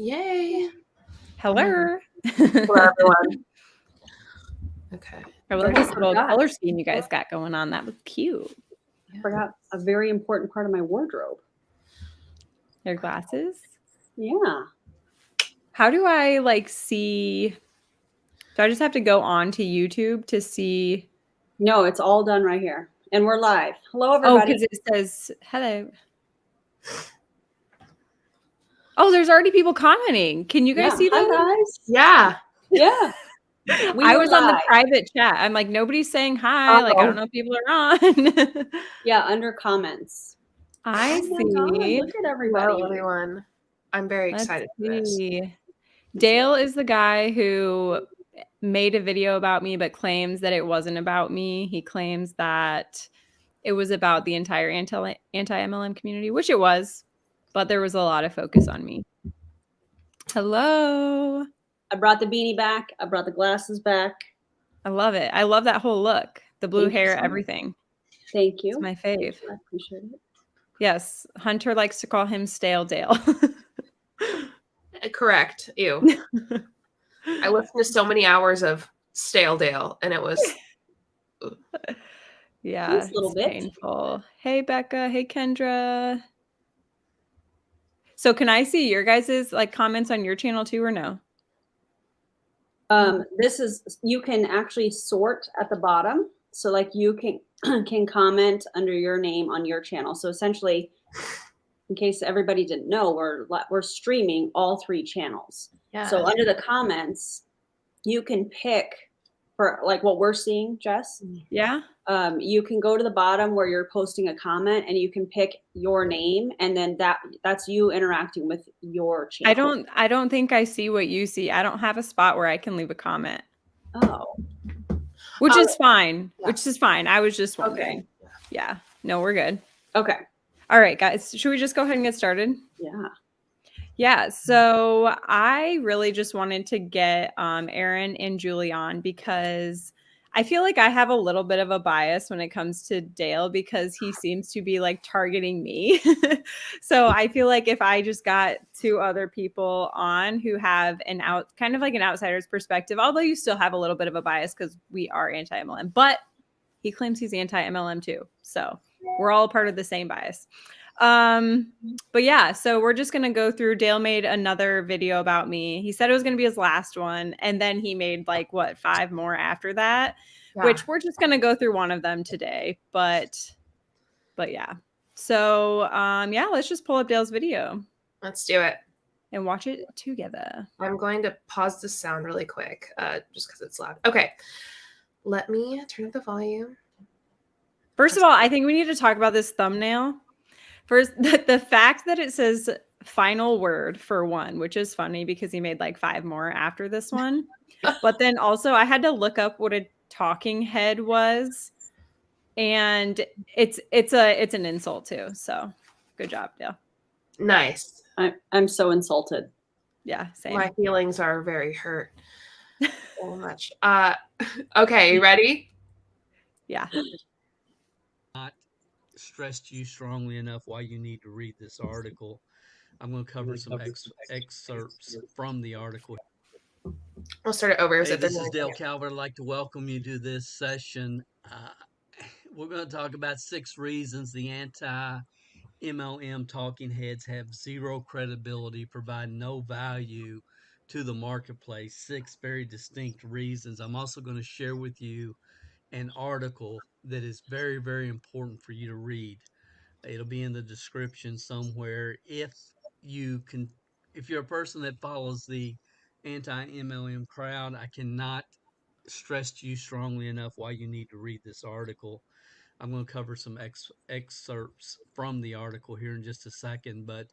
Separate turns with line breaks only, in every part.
Yay.
Hello.
Hello, everyone. Okay.
I love this little color scheme you guys got going on. That was cute.
I forgot a very important part of my wardrobe.
Your glasses?
Yeah.
How do I see? Do I just have to go on to YouTube to see?
No, it's all done right here. And we're live. Hello, everybody.
Oh, because it says hello. Oh, there's already people commenting. Can you guys see that?
Hi, guys.
Yeah.
Yeah.
I was on the private chat. I'm like, nobody's saying hi. Like, I don't know if people are on.
Yeah, under comments.
I see.
God, look at everybody.
Hello, everyone. I'm very excited for this.
Dale is the guy who made a video about me, but claims that it wasn't about me. He claims that it was about the entire anti-MLM community, which it was, but there was a lot of focus on me. Hello.
I brought the beanie back. I brought the glasses back.
I love it. I love that whole look. The blue hair, everything.
Thank you.
It's my fave.
I appreciate it.
Yes. Hunter likes to call him Stale Dale.
Correct. Ew. I listened to so many hours of Stale Dale, and it was...
Yeah,
it's a little bit
painful. Hey, Becca. Hey, Kendra. So can I see your guys' comments on your channel too, or no?
This is, you can actually sort at the bottom. So you can comment under your name on your channel. So essentially, in case everybody didn't know, we're streaming all 3 channels. Yeah. So under the comments, you can pick for what we're seeing, Jess.
Yeah.
You can go to the bottom where you're posting a comment and you can pick your name, and then that's you interacting with your channel.
I don't think I see what you see. I don't have a spot where I can leave a comment.
Oh.
Which is fine. Yeah. Which is fine. I was just wondering.
Okay.
Yeah. No, we're good.
Okay.
All right, guys. Should we just go ahead and get started?
Yeah.
Yeah. So I really just wanted to get Erin and Julie on because I feel like I have a little bit of a bias when it comes to Dale because he seems to be targeting me. So I feel like if I just got 2 other people on who have kind of an outsider's perspective, although you still have a little bit of a bias because we are anti-MLM, but he claims he's anti-MLM too. So we're all part of the same bias. But yeah, so we're just going to go through. Dale made another video about me. He said it was going to be his last one. And then he made 5 more after that, which we're just going to go through one of them today. But yeah. So, yeah, let's just pull up Dale's video.
Let's do it.
And watch it together.
I'm going to pause the sound really quick, just because it's loud. Okay. Let me turn up the volume.
First of all, I think we need to talk about this thumbnail. First, the fact that it says final word for one, which is funny because he made 5 more after this one. But then also I had to look up what a talking head was. And it's an insult too. So good job, Dale.
Nice.
I'm so insulted.
Yeah, same.
My feelings are very hurt. So much. Okay, you ready?
Yeah.
Not stressed you strongly enough why you need to read this article. I'm going to cover some excerpts from the article.
I'll start it over.
Hey, this is Dale Calvert. I'd like to welcome you to this session. We're going to talk about 6 reasons the anti-MLM talking heads have zero credibility, provide no value to the marketplace. 6 very distinct reasons. I'm also going to share with you an article that is very, very important for you to read. It'll be in the description somewhere. If you're a person that follows the anti-MLM crowd, I cannot stress to you strongly enough why you need to read this article. I'm going to cover some excerpts from the article here in just a second, but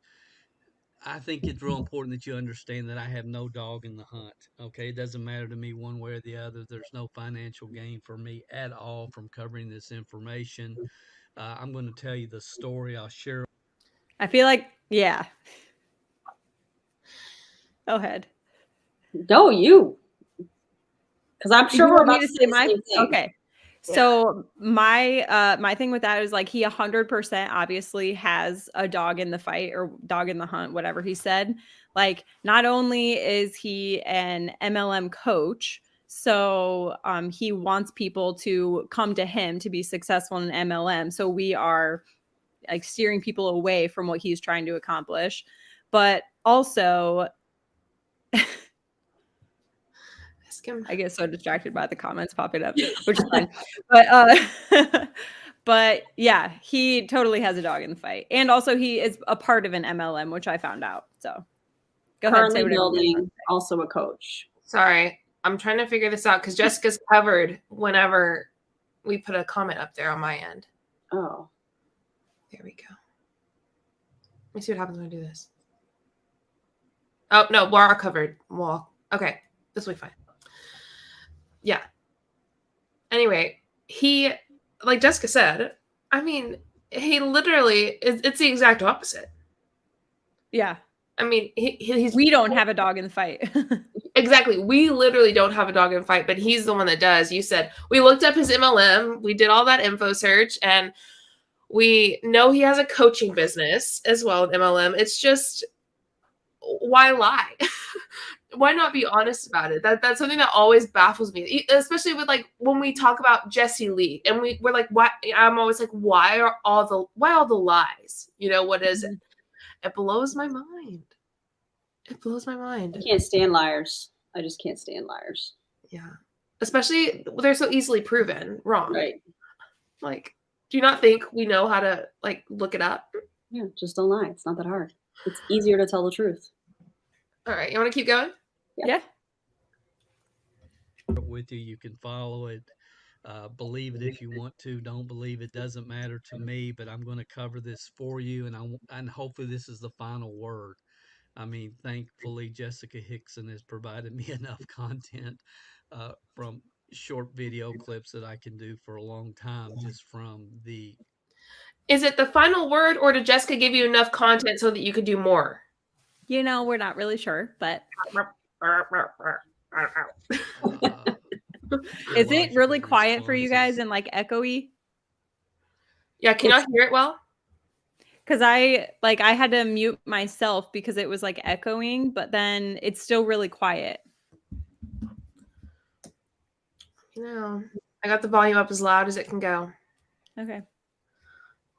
I think it's real important that you understand that I have no dog in the hunt. Okay, it doesn't matter to me one way or the other. There's no financial gain for me at all from covering this information. I'm going to tell you the story. I'll share.
I feel yeah. Go ahead.
No, you. Because I'm sure we're about to say my thing.
Okay. So my thing with that is like he 100% obviously has a dog in the fight or dog in the hunt, whatever he said. Like not only is he an MLM coach, so he wants people to come to him to be successful in MLM. So we are like steering people away from what he's trying to accomplish. But also I get so distracted by the comments popping up, which is fine. But but yeah, he totally has a dog in the fight. And also he is a part of an MLM, which I found out. So go ahead and say
Currently
whatever you
building, also a coach.
Sorry, I'm trying to figure this out because Jessica's covered whenever we put a comment up there on my end.
Oh.
There we go. Let me see what happens when I do this. Oh, no, we are covered. Well, okay. This will be fine. Yeah. Anyway, he, like Jessica said, I mean, he literally, it's the exact opposite.
Yeah.
I mean, he's...
We don't have a dog in the fight.
Exactly. We literally don't have a dog in the fight, but he's the one that does. You said, we looked up his MLM. We did all that info search, and we know he has a coaching business as well at MLM. It's just, why lie? Why not be honest about it? That's something that always baffles me, especially with like when we talk about Jesse Lee, and we're like, why? I'm always like, why all the lies? You know, what is it? It blows my mind. It blows my mind.
I can't stand liars. I just can't stand liars.
Yeah, especially they're so easily proven wrong.
Right.
Like, do you not think we know how to like look it up?
Yeah, just don't lie. It's not that hard. It's easier to tell the truth.
All right, you want to keep going?
Yeah.
With you, you can follow it. Believe it if you want to. Don't believe it. Doesn't matter to me. But I'm going to cover this for you, and hopefully this is the final word. I mean, thankfully, Jessica Hickson has provided me enough content from short video clips that I can do for a long time, just from the...
Is it the final word, or did Jessica give you enough content so that you could do more?
You know, we're not really sure, but is it really quiet for you guys and like echoey?
Yeah, can you hear it well?
Because I had to mute myself because it was like echoing, but then it's still really quiet.
You know, I got the volume up as loud as it can go.
Okay.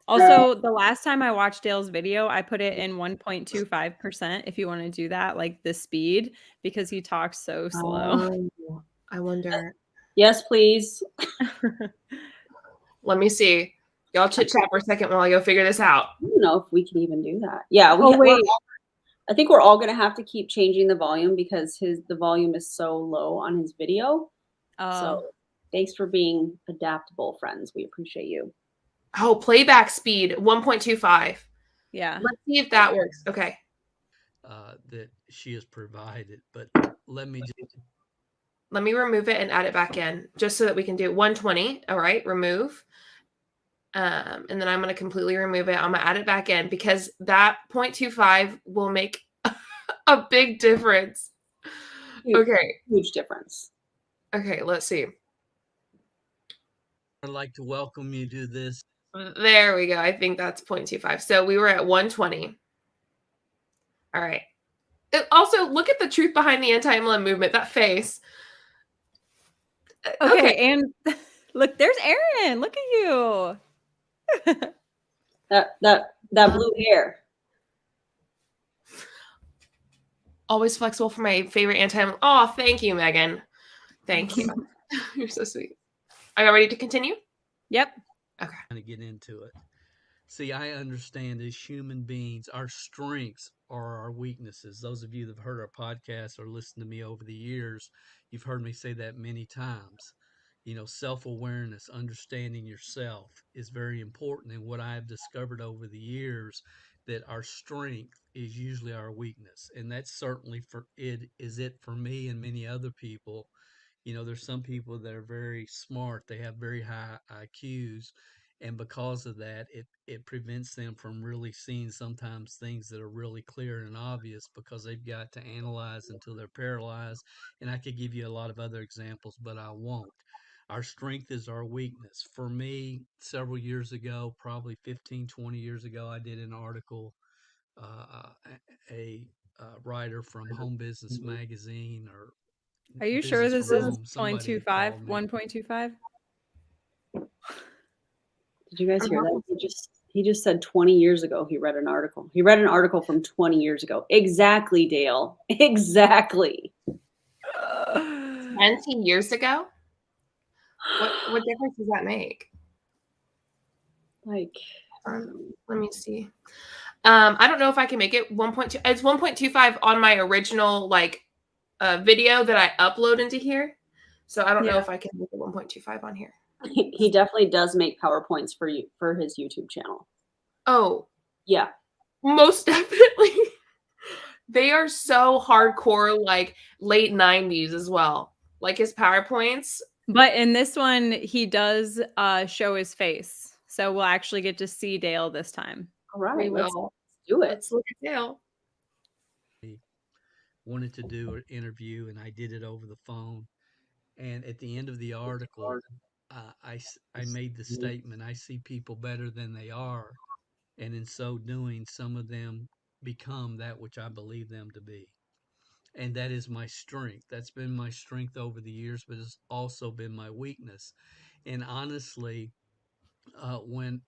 Also, the last time I watched Dale's video, I put it in 1.25% if you want to do that, like the speed, because he talks so slow.
I wonder.
Yes, please.
Let me see. Y'all chit chat for a second while I go figure this out.
I don't know if we can even do that. Yeah. I think we're all going to have to keep changing the volume because the volume is so low on his video. So thanks for being adaptable, friends. We appreciate you.
Oh, playback speed 1.25.
Yeah.
Let's see if that works. Okay.
That she has provided, but let me
remove it and add it back in just so that we can do 120. All right, remove. And then I'm going to completely remove it. I'm going to add it back in because that 0.25 will make a big difference. Okay.
Huge difference.
Okay, let's see.
I'd like to welcome you to this.
There we go. I think that's 0.25. So we were at 120. All right. Also, look at the truth behind the anti-MLM movement. That face.
Okay. And look, there's Erin. Look at you.
that blue hair.
Always flexible for my favorite anti-MLM. Oh, thank you, Megan. Thank you. You're so sweet. Are you ready to continue?
Yep.
Okay.
I'm going to get into it. See, I understand as human beings, our strengths are our weaknesses. Those of you that have heard our podcast or listened to me over the years, you've heard me say that many times. You know, self-awareness, understanding yourself is very important. And what I've discovered over the years, that our strength is usually our weakness. And that's certainly for me and many other people. You know, there's some people that are very smart. They have very high IQs. And because of that, it prevents them from really seeing sometimes things that are really clear and obvious because they've got to analyze until they're paralyzed. And I could give you a lot of other examples, but I won't. Our strength is our weakness. For me, several years ago, probably 15, 20 years ago, I did an article, a writer from Home Business Magazine or
Are you sure
Business
this
from
is
Home, somebody had
0.25,
called me.
1.25?
Did you guys hear that? He just said 20 years ago he read an article. He read an article from 20 years ago. Exactly, Dale. Exactly.
20 years ago? What difference does that make?
Like,
let me see. I don't know if I can make it 1.2. It's 1.25 on my original video that I upload into here. So I don't know if I can make it 1.25 on here.
he definitely does make PowerPoints for his YouTube channel.
Oh,
yeah,
most definitely. They are so hardcore, like late 90s as well. Like his PowerPoints.
But in this one, he does show his face. So we'll actually get to see Dale this time.
All right,
We
let's
will.
do it.
Let's look at Dale.
Wanted to do an interview, and I did it over the phone. And at the end of the article, I made the statement, I see people better than they are. And in so doing, some of them become that which I believe them to be. And that is my strength. That's been my strength over the years, but it's also been my weakness. And honestly, when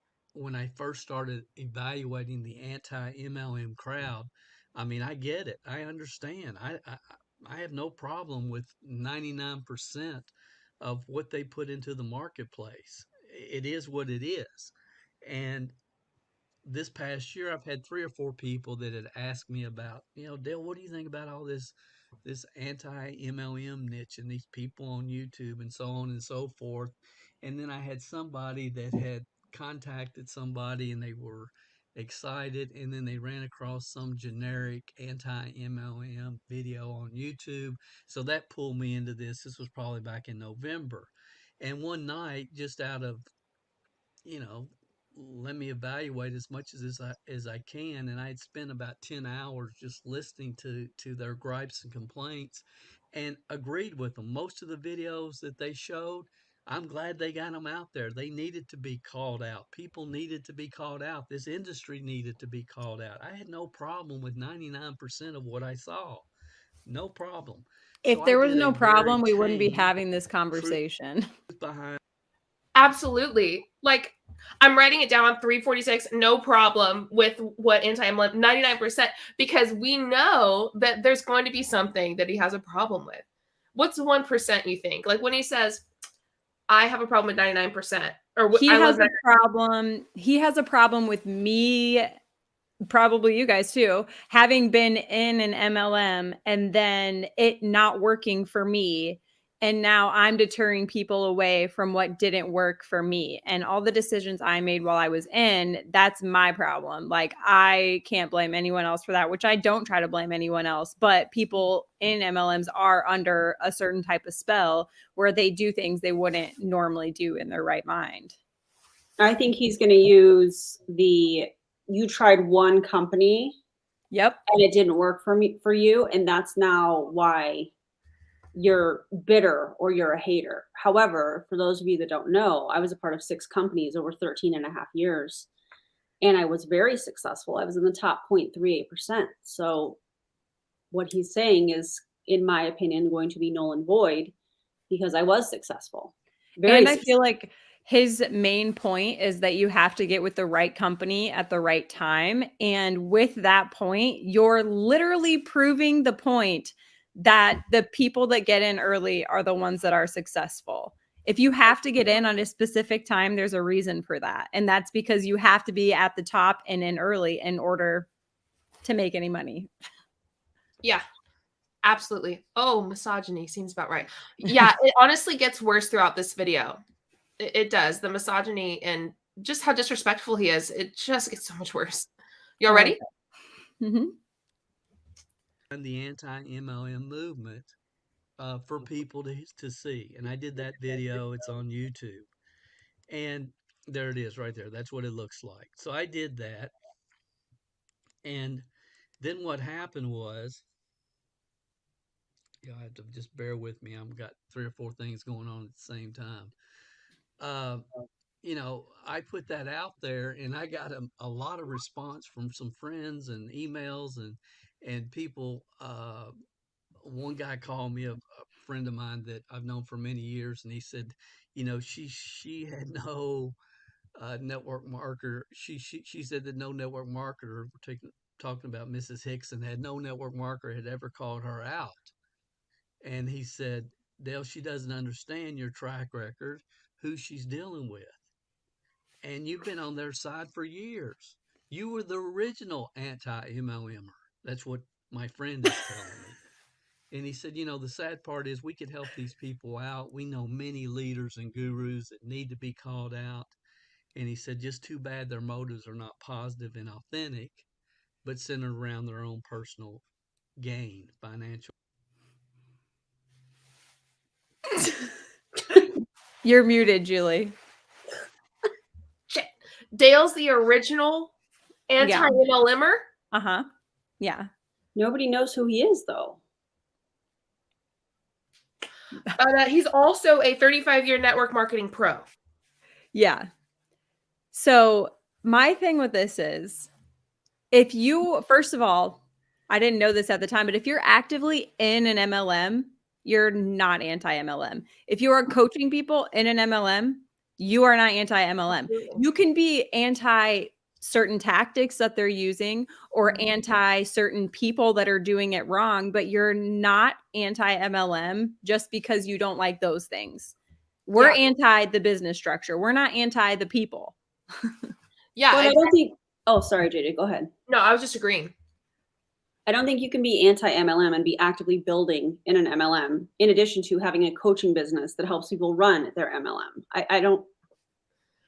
I first started evaluating the anti-MLM crowd, I mean, I get it. I understand. I have no problem with 99% of what they put into the marketplace. It is what it is. And this past year, I've had 3 or 4 people that had asked me about, Dale, what do you think about all this anti-MLM niche and these people on YouTube and so on and so forth? And then I had somebody that had contacted somebody and they were excited, and then they ran across some generic anti-MLM video on YouTube. So that pulled me into this. This was probably back in November. And one night, just out of let me evaluate as much as I can. And I had spent about 10 hours just listening to their gripes and complaints and agreed with them. Most of the videos that they showed, I'm glad they got them out there. They needed to be called out. People needed to be called out. This industry needed to be called out. I had no problem with 99% of what I saw. No problem.
If there was no problem, we wouldn't be having this conversation.
Behind.
Absolutely. Like, I'm writing it down on 346, no problem with what anti-MLM, 99%, because we know that there's going to be something that he has a problem with. What's 1% you think? Like when he says, I have a problem with 99%, or
he has a problem. He has a problem with me, probably you guys too, having been in an MLM and then it not working for me. And now I'm deterring people away from what didn't work for me. And all the decisions I made while I was in, that's my problem. Like, I can't blame anyone else for that, which I don't try to blame anyone else. But people in MLMs are under a certain type of spell where they do things they wouldn't normally do in their right mind.
I think he's going to use you tried one company.
Yep.
And it didn't work for you. And that's now why you're bitter or you're a hater. However, for those of you that don't know, I was a part of 6 companies over 13 and a half years. And I was very successful. I was in the top 0.38%. So what he's saying is, in my opinion, going to be null and void because I was successful.
I feel like his main point is that you have to get with the right company at the right time. And with that point, you're literally proving the point that the people that get in early are the ones that are successful. If you have to get in on a specific time, there's a reason for that. And that's because you have to be at the top and in early in order to make any money.
Yeah, absolutely. Oh, misogyny seems about right. Yeah, it honestly gets worse throughout this video. It does. The misogyny and just how disrespectful he is. It just gets so much worse. Y'all ready?
Mm-hmm.
The anti-MLM movement for people to see. And I did that video. It's on YouTube. And there it is right there. That's what it looks like. So I did that. And then what happened was You'll have to just bear with me. I've got 3 or 4 things going on at the same time. Uh, I put that out there, and I got a lot of response from some friends and emails and people. One guy called me, a friend of mine that I've known for many years, and he said, she had no network marketer. She said that no network marketer, talking about Mrs. Hickson, had no network marketer had ever called her out. And he said, Dale, she doesn't understand your track record, who she's dealing with. And you've been on their side for years. You were the original anti-MLMer. That's what my friend is telling me. And he said, the sad part is we could help these people out. We know many leaders and gurus that need to be called out. And he said, just too bad their motives are not positive and authentic, but centered around their own personal gain, financial.
You're muted, Julie.
Dale's the original anti-MLMer?
Uh-huh. Yeah.
Nobody knows who he is, though.
He's also a 35-year network marketing pro.
Yeah. So my thing with this is, if you, first of all, I didn't know this at the time, but if you're actively in an MLM, you're not anti-MLM. If you are coaching people in an MLM, you are not anti-MLM. You can be anti certain tactics that they're using or anti certain people that are doing it wrong, but you're not anti-MLM just because you don't like those things. We're anti the business structure. We're not anti the people.
Yeah.
But I don't think, oh, sorry, JJ, go ahead.
No, I was just agreeing.
I don't think you can be anti-MLM and be actively building in an MLM in addition to having a coaching business that helps people run their MLM. I don't,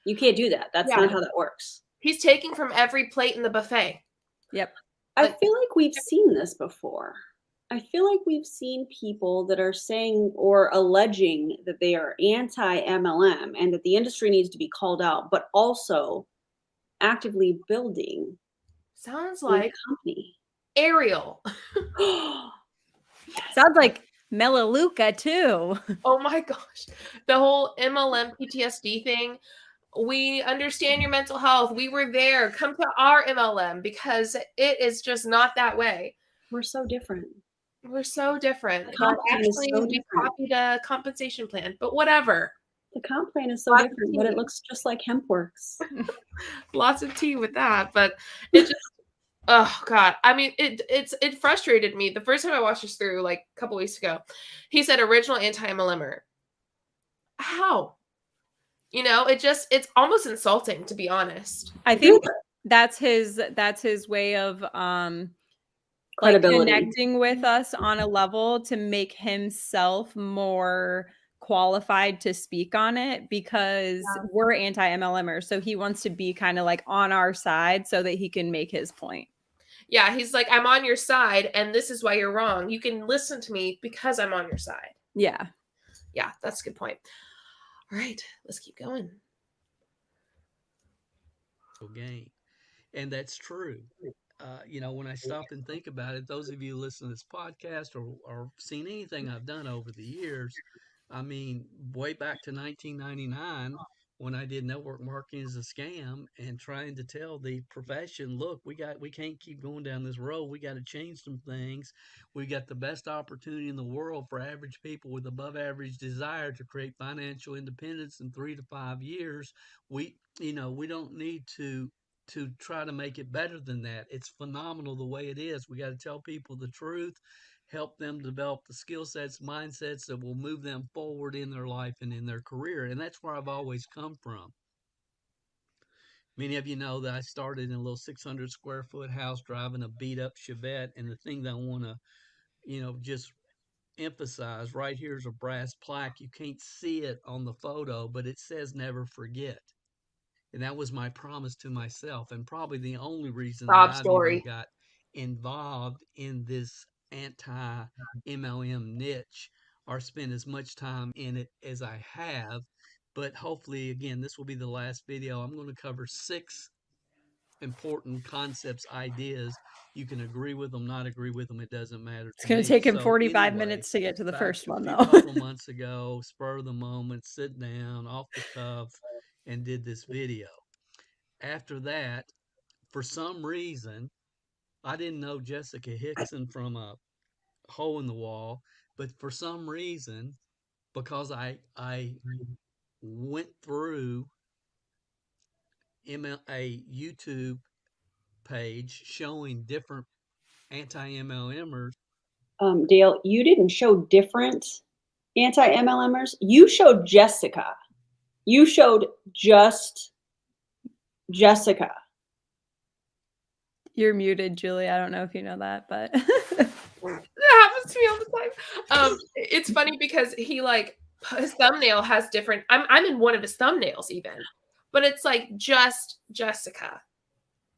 you can't do that. That's not how that works.
He's taking from every plate in the buffet.
Yep.
I feel like we've seen this before. I feel like we've seen people that are saying or alleging that they are anti-MLM and that the industry needs to be called out, but also actively building
Sounds
a
like
company.
Ariel.
Sounds like Melaleuca too.
Oh my gosh. The whole MLM PTSD thing. We understand your mental health. We were there. Come to our MLM because it is just not that way.
We're so different.
We're so different.
The comp plan is
Actually,
so
we
different.
copied a compensation plan, but whatever.
The comp plan is so different, but it looks just like HempWorks.
Lots of tea with that, but it just, oh God. I mean, it frustrated me. The first time I watched this through, like a couple weeks ago, he said original anti-MLMer. How? It's almost insulting, to be honest.
I think that's his way of
Credibility.
connecting with us on a level to make himself more qualified to speak on it, because we're anti-MLMers. So he wants to be kind of like on our side so that he can make his point.
Yeah, he's like, I'm on your side, and this is why you're wrong. You can listen to me because I'm on your side.
Yeah.
Yeah, that's a good point. All right, let's keep going.
Gain. And that's true. When I stop and think about it, those of you listening to this podcast or seen anything I've done over the years, I mean, way back to 1999, when I did network marketing as a scam and trying to tell the profession, look, we can't keep going down this road. We got to change some things. We got the best opportunity in the world for average people with above average desire to create financial independence in 3 to 5 years. We don't need to try to make it better than that. It's phenomenal the way it is. We got to tell people the truth, help them develop the skill sets, mindsets that will move them forward in their life and in their career. And that's where I've always come from. Many of you know that I started in a little 600 square foot house driving a beat up Chevette. And the thing that I want to, just emphasize right here is a brass plaque. You can't see it on the photo, but it says never forget. And that was my promise to myself, and probably the only reason that I've even got involved in this anti-MLM niche or spent as much time in it as I have. But hopefully, again, this will be the last video. I'm going to cover 6 important concepts, ideas. You can agree with them, not agree with them. It doesn't matter.
It's going to take him 45 minutes to get to the first one, though.
A couple months ago, spur of the moment, sit down, off the cuff, and did this video. After that, for some reason, I didn't know Jessica Hickson from a hole in the wall, but for some reason, because I went through a YouTube page showing different anti-MLMers.
Dale, you didn't show different anti-MLMers. You showed Jessica. You showed just Jessica.
You're muted, Julie. I don't know if you know that, but
that happens to me all the time. It's funny because he like his thumbnail has different. I'm in one of his thumbnails even, but it's like just Jessica,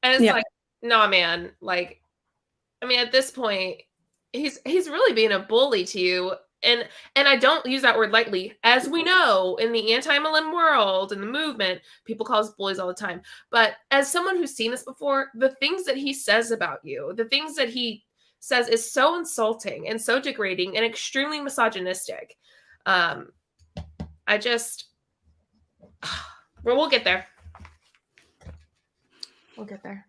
and it's like, nah, man. Like, I mean, at this point, he's really being a bully to you. And I don't use that word lightly. As we know, in the anti-MLM world, in the movement, people call us bullies all the time. But as someone who's seen this before, the things that he says about you, the things that he says is so insulting and so degrading and extremely misogynistic. I just, well, we'll get there. We'll get there.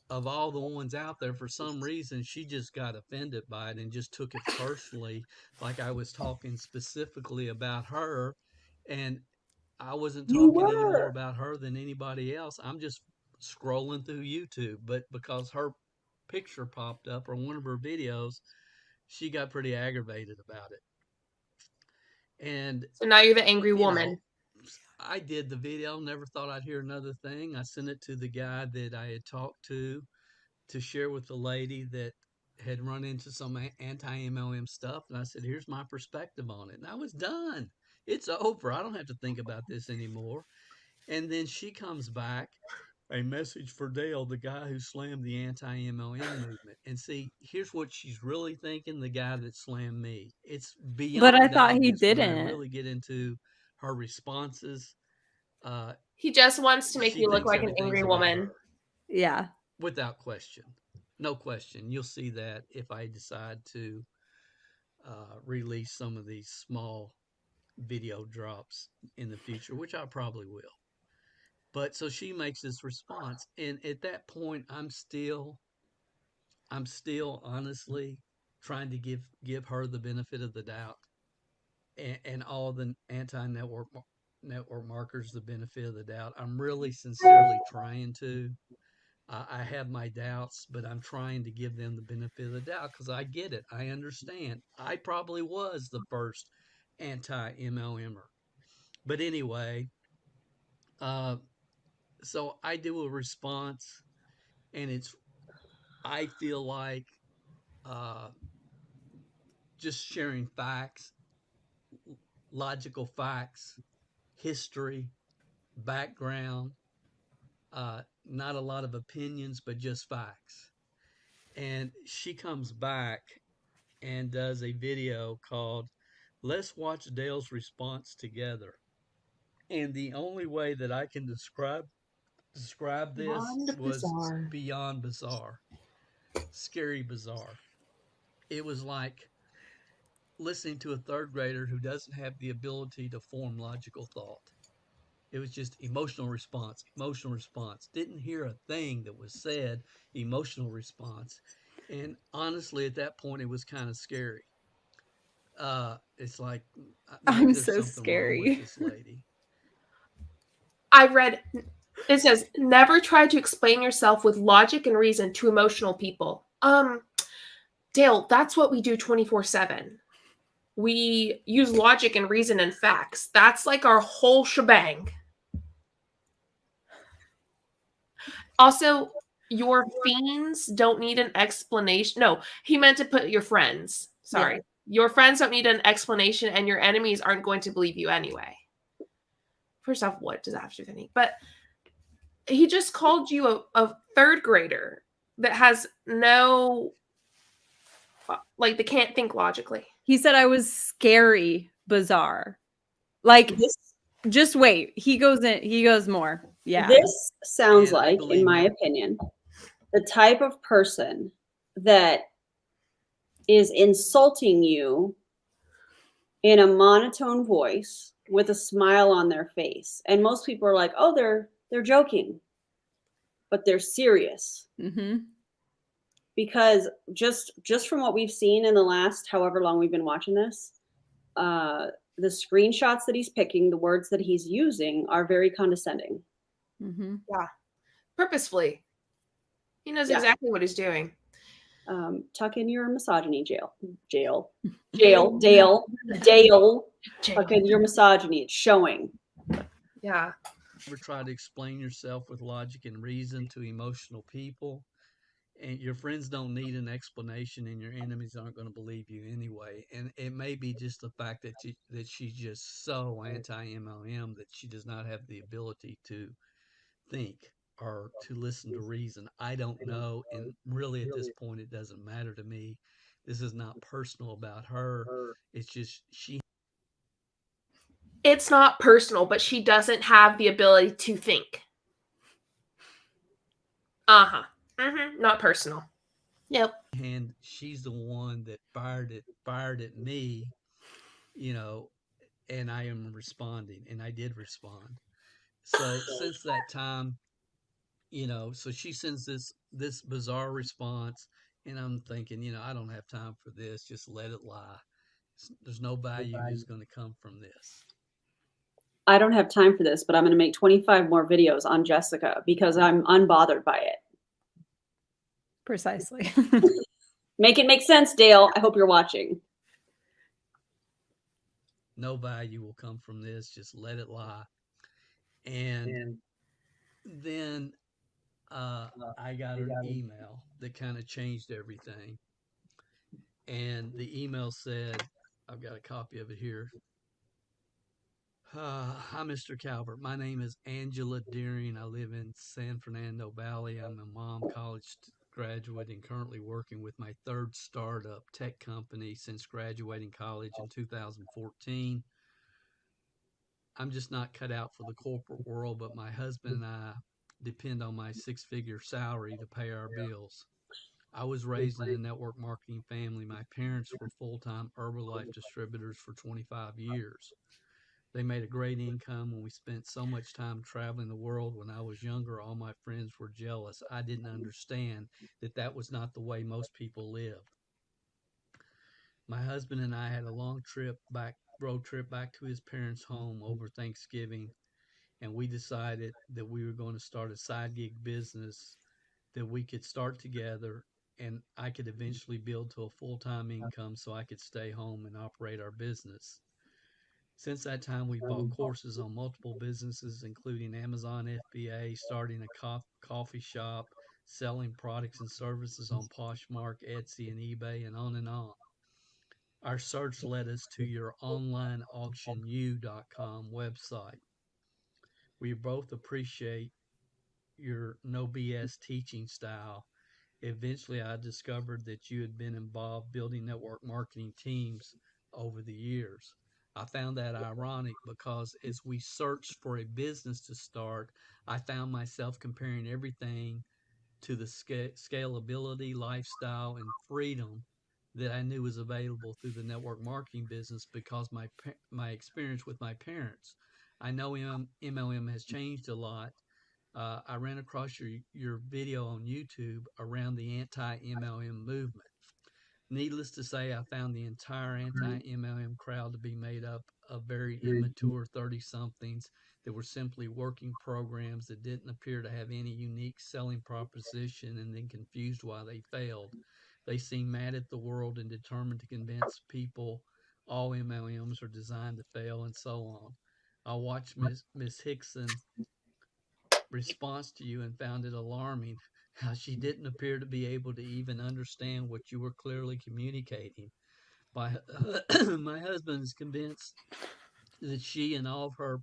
Of all the ones out there, for some reason, she just got offended by it and just took it personally, like I was talking specifically about her, and I wasn't talking any more about her than anybody else. I'm just scrolling through YouTube, but because her picture popped up or one of her videos, she got pretty aggravated about it. And
so now you're the angry woman.
I did the video, never thought I'd hear another thing. I sent it to the guy that I had talked to share with the lady that had run into some anti-MLM stuff. And I said, here's my perspective on it. And I was done. It's over. I don't have to think about this anymore. And then she comes back, a message for Dale, the guy who slammed the anti-MLM movement. And see, here's what she's really thinking, the guy that slammed me. It's beyond.
But I thought he
obvious when
didn't.
I really get into her responses.
He just wants to make you look like an angry woman.
Yeah.
Without question. No question. You'll see that if I decide to release some of these small video drops in the future, which I probably will. But so she makes this response. And at that point, I'm still honestly trying to give her the benefit of the doubt and all the anti-network markers the benefit of the doubt. I'm really sincerely trying to. I have my doubts, but I'm trying to give them the benefit of the doubt because I get it. I understand. I probably was the first anti-MLMer. But anyway, so I do a response, and I feel like just sharing facts, logical facts, history, background, not a lot of opinions, but just facts. And she comes back and does a video called Let's Watch Dale's Response Together. And the only way that I can describe this was beyond bizarre. Scary bizarre. It was like listening to a third grader who doesn't have the ability to form logical thought. It was just emotional response. Didn't hear a thing that was said, emotional response. And honestly, at that point, it was kind of scary. It's like,
I'm so scary.
Wrong with this lady.
I read, it says, never try to explain yourself with logic and reason to emotional people. Dale, that's what we do 24/7. We use logic and reason and facts. That's like our whole shebang. Also, your fiends don't need an explanation. No, he meant to put your friends. Sorry. Yeah. Your friends don't need an explanation, and your enemies aren't going to believe you anyway. First off, what does that have to do with anything? But he just called you a third grader that has no, like, they can't think logically.
He said I was scary, bizarre. Like, just wait. He goes more. Yeah.
This sounds
And I
like, in
believe
my
that-
opinion, the type of person that is insulting you in a monotone voice with a smile on their face. And most people are like, oh, they're joking, but they're serious.
Mm-hmm.
Because just from what we've seen in the last however long we've been watching this, the screenshots that he's picking, the words that he's using are very condescending.
Mm-hmm.
Yeah. Purposefully. He knows
Yeah.
exactly what he's doing.
Tuck in your misogyny, Dale.
Jail.
Tuck in your misogyny. It's showing.
Yeah.
Ever try to explain yourself with logic and reason to emotional people? And your friends don't need an explanation, and your enemies aren't going to believe you anyway. And it may be just the fact that she's just so anti-MLM that she does not have the ability to think or to listen to reason. I don't know, and really at this point it doesn't matter to me. This is not personal about her. It's just
It's not personal, but she doesn't have the ability to think. Uh-huh. Mm-hmm. Not personal. Yep.
and she's the one that fired at me, you know, and I am responding, and I did respond. So since that time, so she sends this bizarre response, and I'm thinking, I don't have time for this. Just let it lie. There's no value is going to come from this.
I don't have time for this, but I'm going to make 25 more videos on Jessica because I'm unbothered by it.
Precisely.
Make it make sense, Dale. I hope you're watching.
No value will come from this. Just let it lie. And then I got an email that kind of changed everything. And the email said, I've got a copy of it here. Hi, Mr. Calvert. My name is Angela Deering. I live in San Fernando Valley. I'm a mom college graduate and currently working with my third startup tech company since graduating college in 2014. I'm just not cut out for the corporate world, but my husband and I depend on my six-figure salary to pay our bills. I was raised in a network marketing family. My parents were full-time Herbalife distributors for 25 years. They made a great income when we spent so much time traveling the world. When I was younger, all my friends were jealous. I didn't understand that was not the way most people lived. My husband and I had a long road trip back to his parents' home over Thanksgiving, and we decided that we were going to start a side gig business that we could start together, and I could eventually build to a full-time income so I could stay home and operate our business. Since that time, we bought courses on multiple businesses, including Amazon FBA, starting a coffee shop, selling products and services on Poshmark, Etsy, and eBay, and on and on. Our search led us to your onlineauctionu.com website. We both appreciate your no BS teaching style. Eventually, I discovered that you had been involved building network marketing teams over the years. I found that ironic because as we searched for a business to start, I found myself comparing everything to the scalability, lifestyle, and freedom that I knew was available through the network marketing business because my experience with my parents. I know MLM has changed a lot. I ran across your video on YouTube around the anti-MLM movement. Needless to say, I found the entire anti-MLM crowd to be made up of very immature 30-somethings that were simply working programs that didn't appear to have any unique selling proposition and then confused why they failed. They seemed mad at the world and determined to convince people all MLMs are designed to fail and so on. I watched Miss Hickson response to you and found it alarming how she didn't appear to be able to even understand what you were clearly communicating. My husband is convinced that she and all of her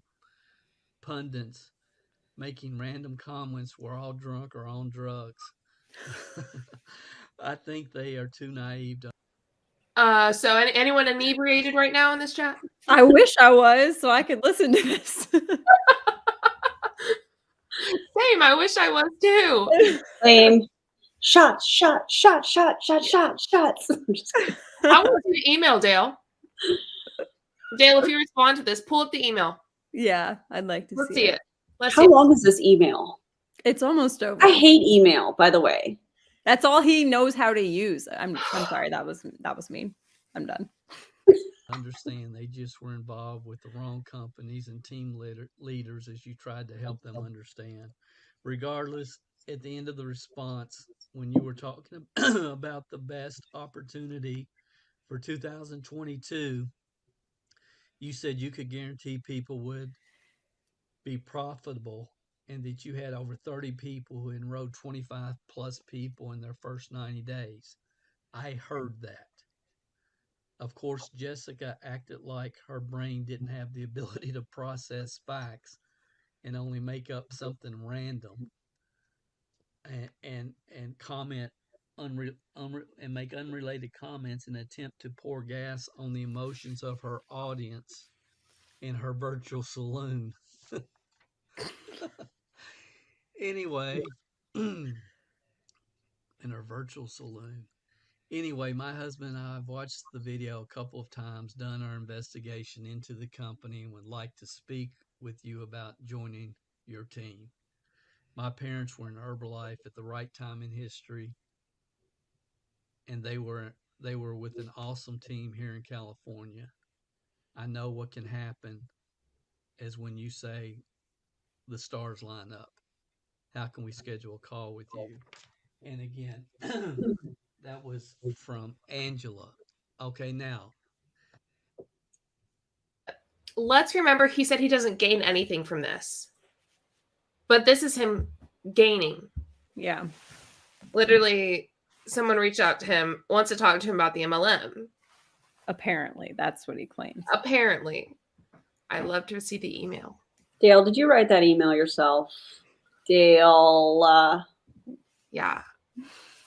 pundits making random comments were all drunk or on drugs. I think they are too naive to.
So anyone inebriated right now in this chat?
I wish I was so I could listen to this.
Same. I wish I was too.
Same. Shots. I'm just kidding.
I want to see the email, Dale. Dale, if you respond to this, pull up the email.
Yeah, I'd like to
Let's
see it.
Let's
How
see it.
long is this email?
It's almost over.
I hate email, by the way.
That's all he knows how to use. I'm sorry. That was mean. I'm done.
Understand they just were involved with the wrong companies and team leaders as you tried to help them understand. Regardless, at the end of the response, when you were talking about the best opportunity for 2022, you said you could guarantee people would be profitable and that you had over 30 people who enrolled 25 plus people in their first 90 days. I heard that. Of course, Jessica acted like her brain didn't have the ability to process facts and only make up something random and comment and make unrelated comments in an attempt to pour gas on the emotions of her audience in her virtual saloon. Anyway, in her virtual saloon. Anyway, my husband and I have watched the video a couple of times, done our investigation into the company, and would like to speak with you about joining your team. My parents were in Herbalife at the right time in history, and they were with an awesome team here in California. I know what can happen as when you say the stars line up. How can we schedule a call with you? And again, that was from Angela. Okay, now
Let's remember he said he doesn't gain anything from this. But this is him gaining.
Yeah.
Literally, someone reached out to him, wants to talk to him about the MLM.
Apparently, that's what he claims.
Apparently. I'd love to see the email.
Dale, did you write that email yourself? Dale.
Yeah.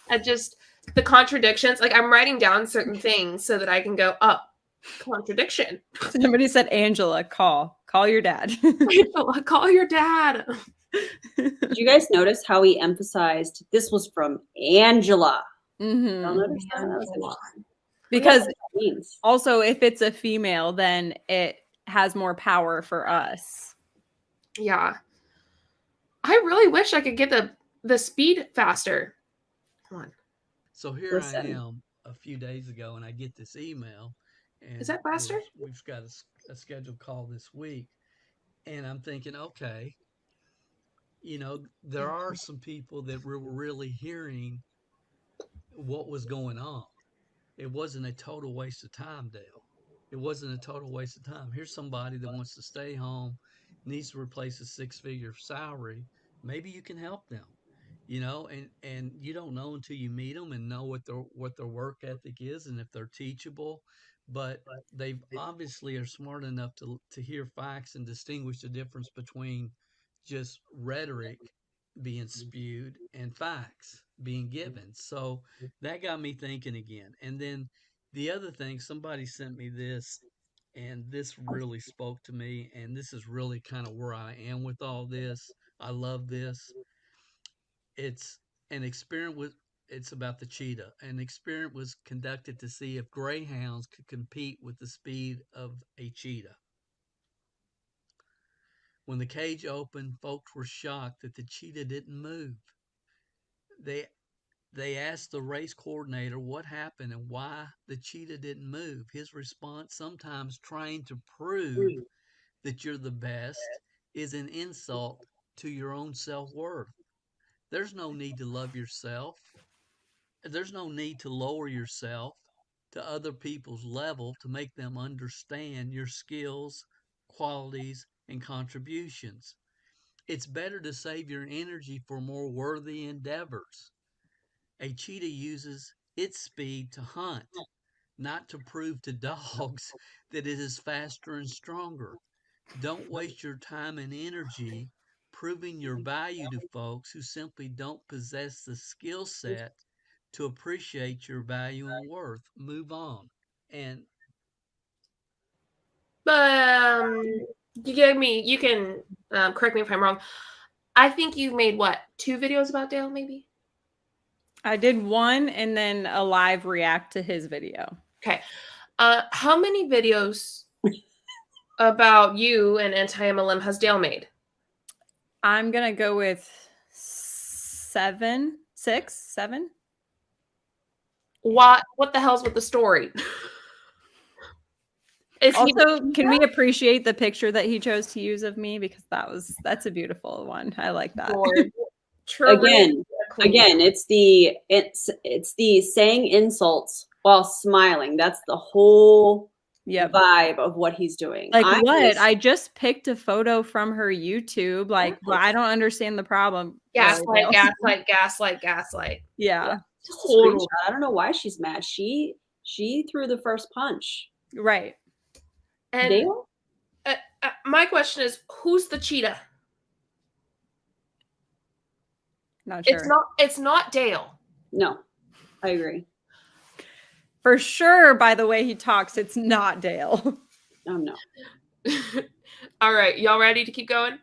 The contradictions, like I'm writing down certain things so that I can go, contradiction.
Somebody said, Angela, call your dad.
Angela, call your dad.
Did you guys notice how he emphasized this was from Angela?
Mm-hmm.
Y'all notice that? That was interesting.
Because
means.
Also, if it's a female, then it has more power for us.
Yeah. I really wish I could get the speed faster. Come on.
So here I am a few days ago, and I get this email. And
is that faster?
We've got a scheduled call this week. And I'm thinking, okay, there are some people that were really hearing what was going on. It wasn't a total waste of time, Dale. It wasn't a total waste of time. Here's somebody that wants to stay home, needs to replace a 6-figure salary. Maybe you can help them, and you don't know until you meet them and know what their work ethic is and if they're teachable. But they obviously are smart enough to hear facts and distinguish the difference between just rhetoric being spewed and facts being given. So that got me thinking again. And then the other thing, somebody sent me this, and this really spoke to me. And this is really kind of where I am with all this. I love this. It's an experiment it's about the cheetah. An experiment was conducted to see if greyhounds could compete with the speed of a cheetah. When the cage opened, folks were shocked that the cheetah didn't move. They asked the race coordinator what happened and why the cheetah didn't move. His response, sometimes trying to prove that you're the best is an insult to your own self-worth. There's no need to love yourself. There's no need to lower yourself to other people's level to make them understand your skills, qualities, and contributions. It's better to save your energy for more worthy endeavors. A cheetah uses its speed to hunt, not to prove to dogs that it is faster and stronger. Don't waste your time and energy proving your value to folks who simply don't possess the skill set to appreciate your value and worth. Move on. And
you can correct me if I'm wrong. I think you made what, 2 videos about Dale, maybe?
I did one and then a live react to his video.
Okay. How many videos about you and anti-MLM has Dale made?
I'm gonna go with 7, 6, 7.
What the hell's with the story? Is he
Also, can we appreciate the picture that he chose to use of me, because that's a beautiful one. I like that.
Again, it's the saying insults while smiling. That's the whole vibe of what he's doing.
Like, I just picked a photo from her YouTube. Like, well, I don't understand the problem.
Gaslight, gaslight, gaslight, gaslight.
Yeah.
Totally. I don't know why she's mad. She threw the first punch.
Right.
And
Dale?
My question is, who's the cheetah?
Not sure.
It's not Dale.
No, I agree.
For sure, by the way he talks, it's not Dale.
Oh, no.
All right. Y'all ready to keep going?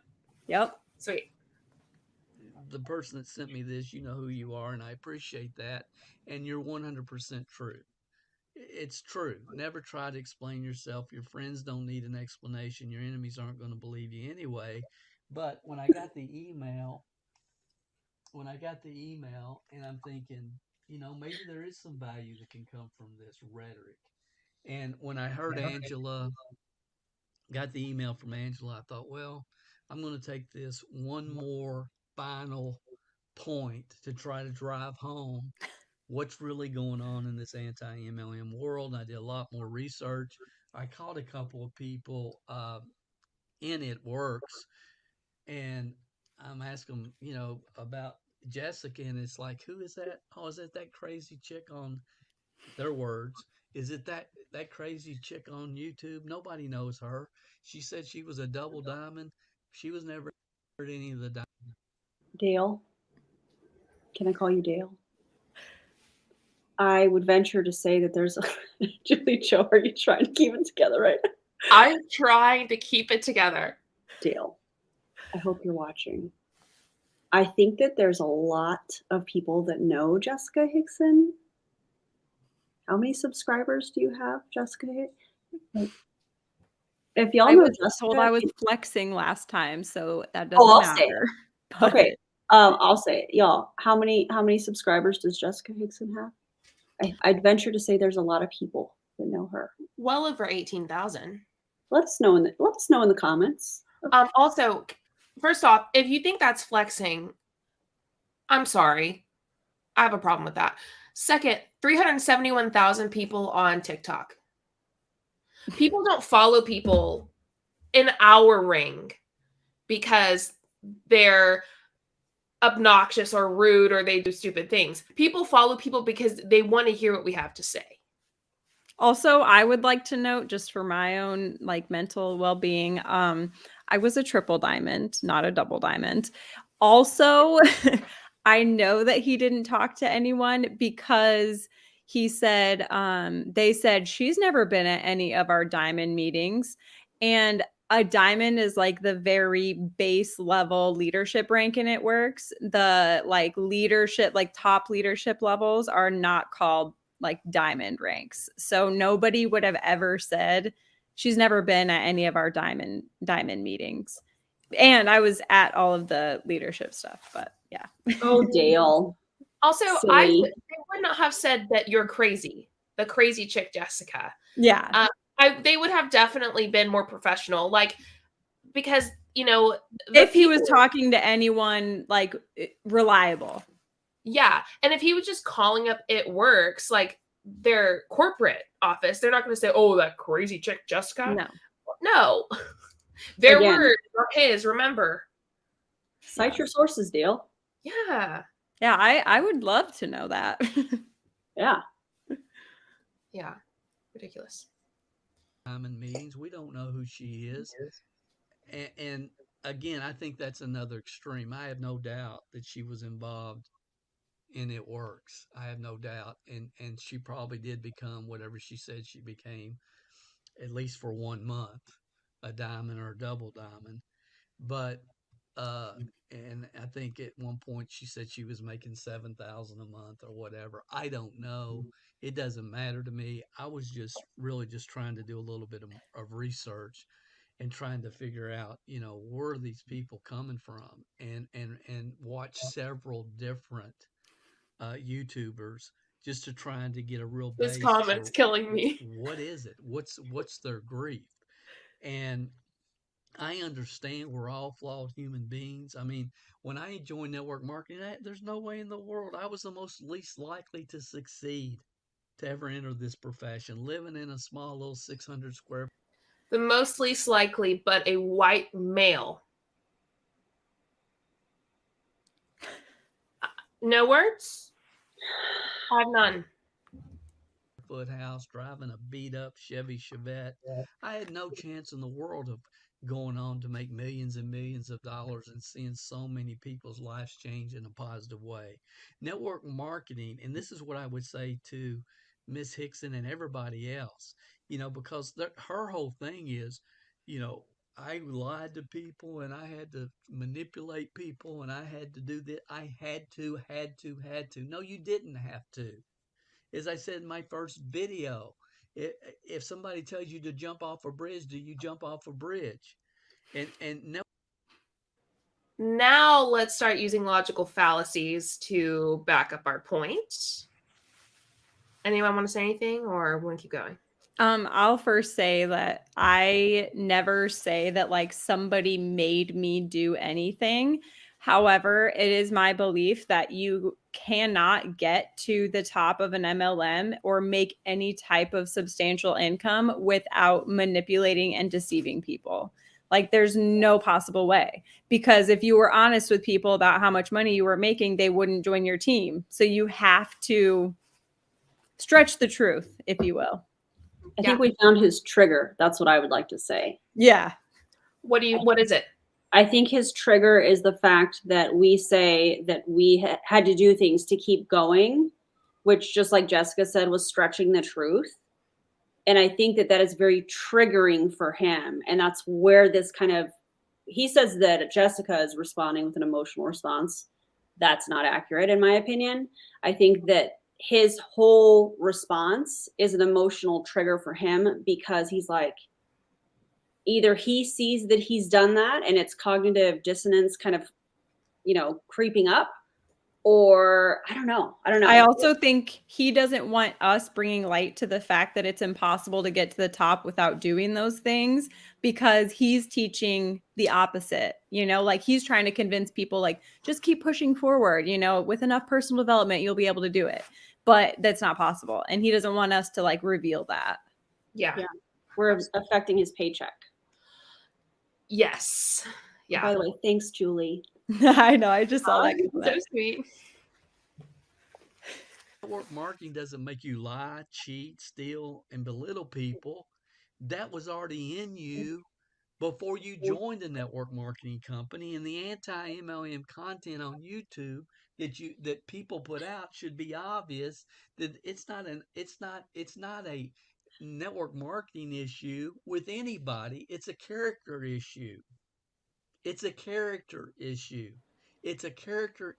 Yep.
Sweet.
The person that sent me this, you know who you are, and I appreciate that. And you're 100% true. It's true. Never try to explain yourself. Your friends don't need an explanation. Your enemies aren't going to believe you anyway. But when I got the email, and I'm thinking, you know, maybe there is some value that can come from this rhetoric. And when I heard Angela, got the email from Angela, I thought, well, I'm going to take this one more final point to try to drive home what's really going on in this anti-MLM world. And I did a lot more research. I called a couple of people in It Works, and I'm asking them, you know, about Jessica, and it's like, who is that? Oh, is it that crazy chick on their words? Is it that crazy chick on YouTube? Nobody knows her. She said she was a double diamond. She was never any of the diamonds.
Dale? Can I call you Dale? I would venture to say that there's a Julie Jo, are you trying to keep it together right now?
I'm trying to keep it together.
Dale, I hope you're watching. I think that there's a lot of people that know Jessica Hickson. How many subscribers do you have, Jessica? If y'all know Jessica,
told I was flexing last time, so that doesn't matter.
Okay, I'll say it, y'all. How many subscribers does Jessica Hickson have? I'd venture to say there's a lot of people that know her.
Well over 18,000.
Let us know in the comments.
Also, first off, if you think that's flexing, I'm sorry. I have a problem with that. Second, 371,000 people on TikTok. People don't follow people in our ring because they're obnoxious or rude or they do stupid things. People follow people because they want to hear what we have to say.
Also, I would like to note, just for my own like mental well-being, I was a triple diamond, not a double diamond. Also, I know that he didn't talk to anyone because he said, they said she's never been at any of our diamond meetings. And a diamond is like the very base level leadership rank in It Works. The like leadership, like top leadership levels are not called like diamond ranks. So nobody would have ever said she's never been at any of our diamond meetings. And I was at all of the leadership stuff, but yeah.
Oh, Dale.
Also, they would not have said that you're crazy, the crazy chick Jessica.
Yeah.
They would have definitely been more professional, like, because, you know,
if he was talking to anyone like reliable.
Yeah. And if he was just calling up It Works, like their corporate office, they're not going to say, oh, that crazy chick Jessica. No. Their words are his, remember.
Cite your sources, Dale.
Yeah.
Yeah, I would love to know that.
Yeah.
Yeah. Ridiculous.
In meetings, we don't know who she is. And again, I think that's another extreme. I have no doubt that she was involved in It Works. I have no doubt. And she probably did become whatever she said she became, at least for 1 month, a diamond or a double diamond. But and I think at one point she said she was making $7,000 a month or whatever. I don't know. It doesn't matter to me. I was just really just trying to do a little bit of research and trying to figure out, where are these people coming from, and watch several different YouTubers just to trying to get a real
This
base
comment's
for
killing me.
what is it? What's their grief? And I understand we're all flawed human beings. I mean, when I joined network marketing, there's no way in the world I was the most least likely to succeed to ever enter this profession, living in a small little 600 square.
The most least likely, but a white male. No words? I have none.
Foot house, driving a beat up Chevy Chevette. I had no chance in the world of going on to make millions and millions of dollars and seeing so many people's lives change in a positive way. Network marketing, and this is what I would say to Miss Hickson and everybody else, because her whole thing is, I lied to people and I had to manipulate people and I had to do that. I had to. No, you didn't have to. As I said in my first video, if somebody tells you to jump off a bridge, do you jump off a bridge? And no.
Now let's start using logical fallacies to back up our point. Anyone want to say anything, or want to keep going?
I'll first say that I never say that like somebody made me do anything. However, it is my belief that you cannot get to the top of an MLM or make any type of substantial income without manipulating and deceiving people. Like there's no possible way, because if you were honest with people about how much money you were making, they wouldn't join your team. So you have to stretch the truth, if you will.
I think we found his trigger. That's what I would like to say.
Yeah.
What is it?
I think his trigger is the fact that we say that we had to do things to keep going, which, just like Jessica said, was stretching the truth. And I think that is very triggering for him. And that's where this he says that Jessica is responding with an emotional response. That's not accurate, in my opinion. I think that his whole response is an emotional trigger for him, because he's like, either he sees that he's done that and it's cognitive dissonance kind of, creeping up, or I don't know.
I also think he doesn't want us bringing light to the fact that it's impossible to get to the top without doing those things, because he's teaching the opposite, like he's trying to convince people like, just keep pushing forward, with enough personal development, you'll be able to do it. But that's not possible. And he doesn't want us to like reveal that.
Yeah.
We're affecting his paycheck.
Yes. Yeah.
By the way, thanks, Julie.
I know. I just saw that.
So sweet.
Network marketing doesn't make you lie, cheat, steal, and belittle people. That was already in you before you joined the network marketing company. And the anti-MLM content on YouTube that people put out should be obvious that it's not a network marketing issue with anybody. It's a character issue. It's a character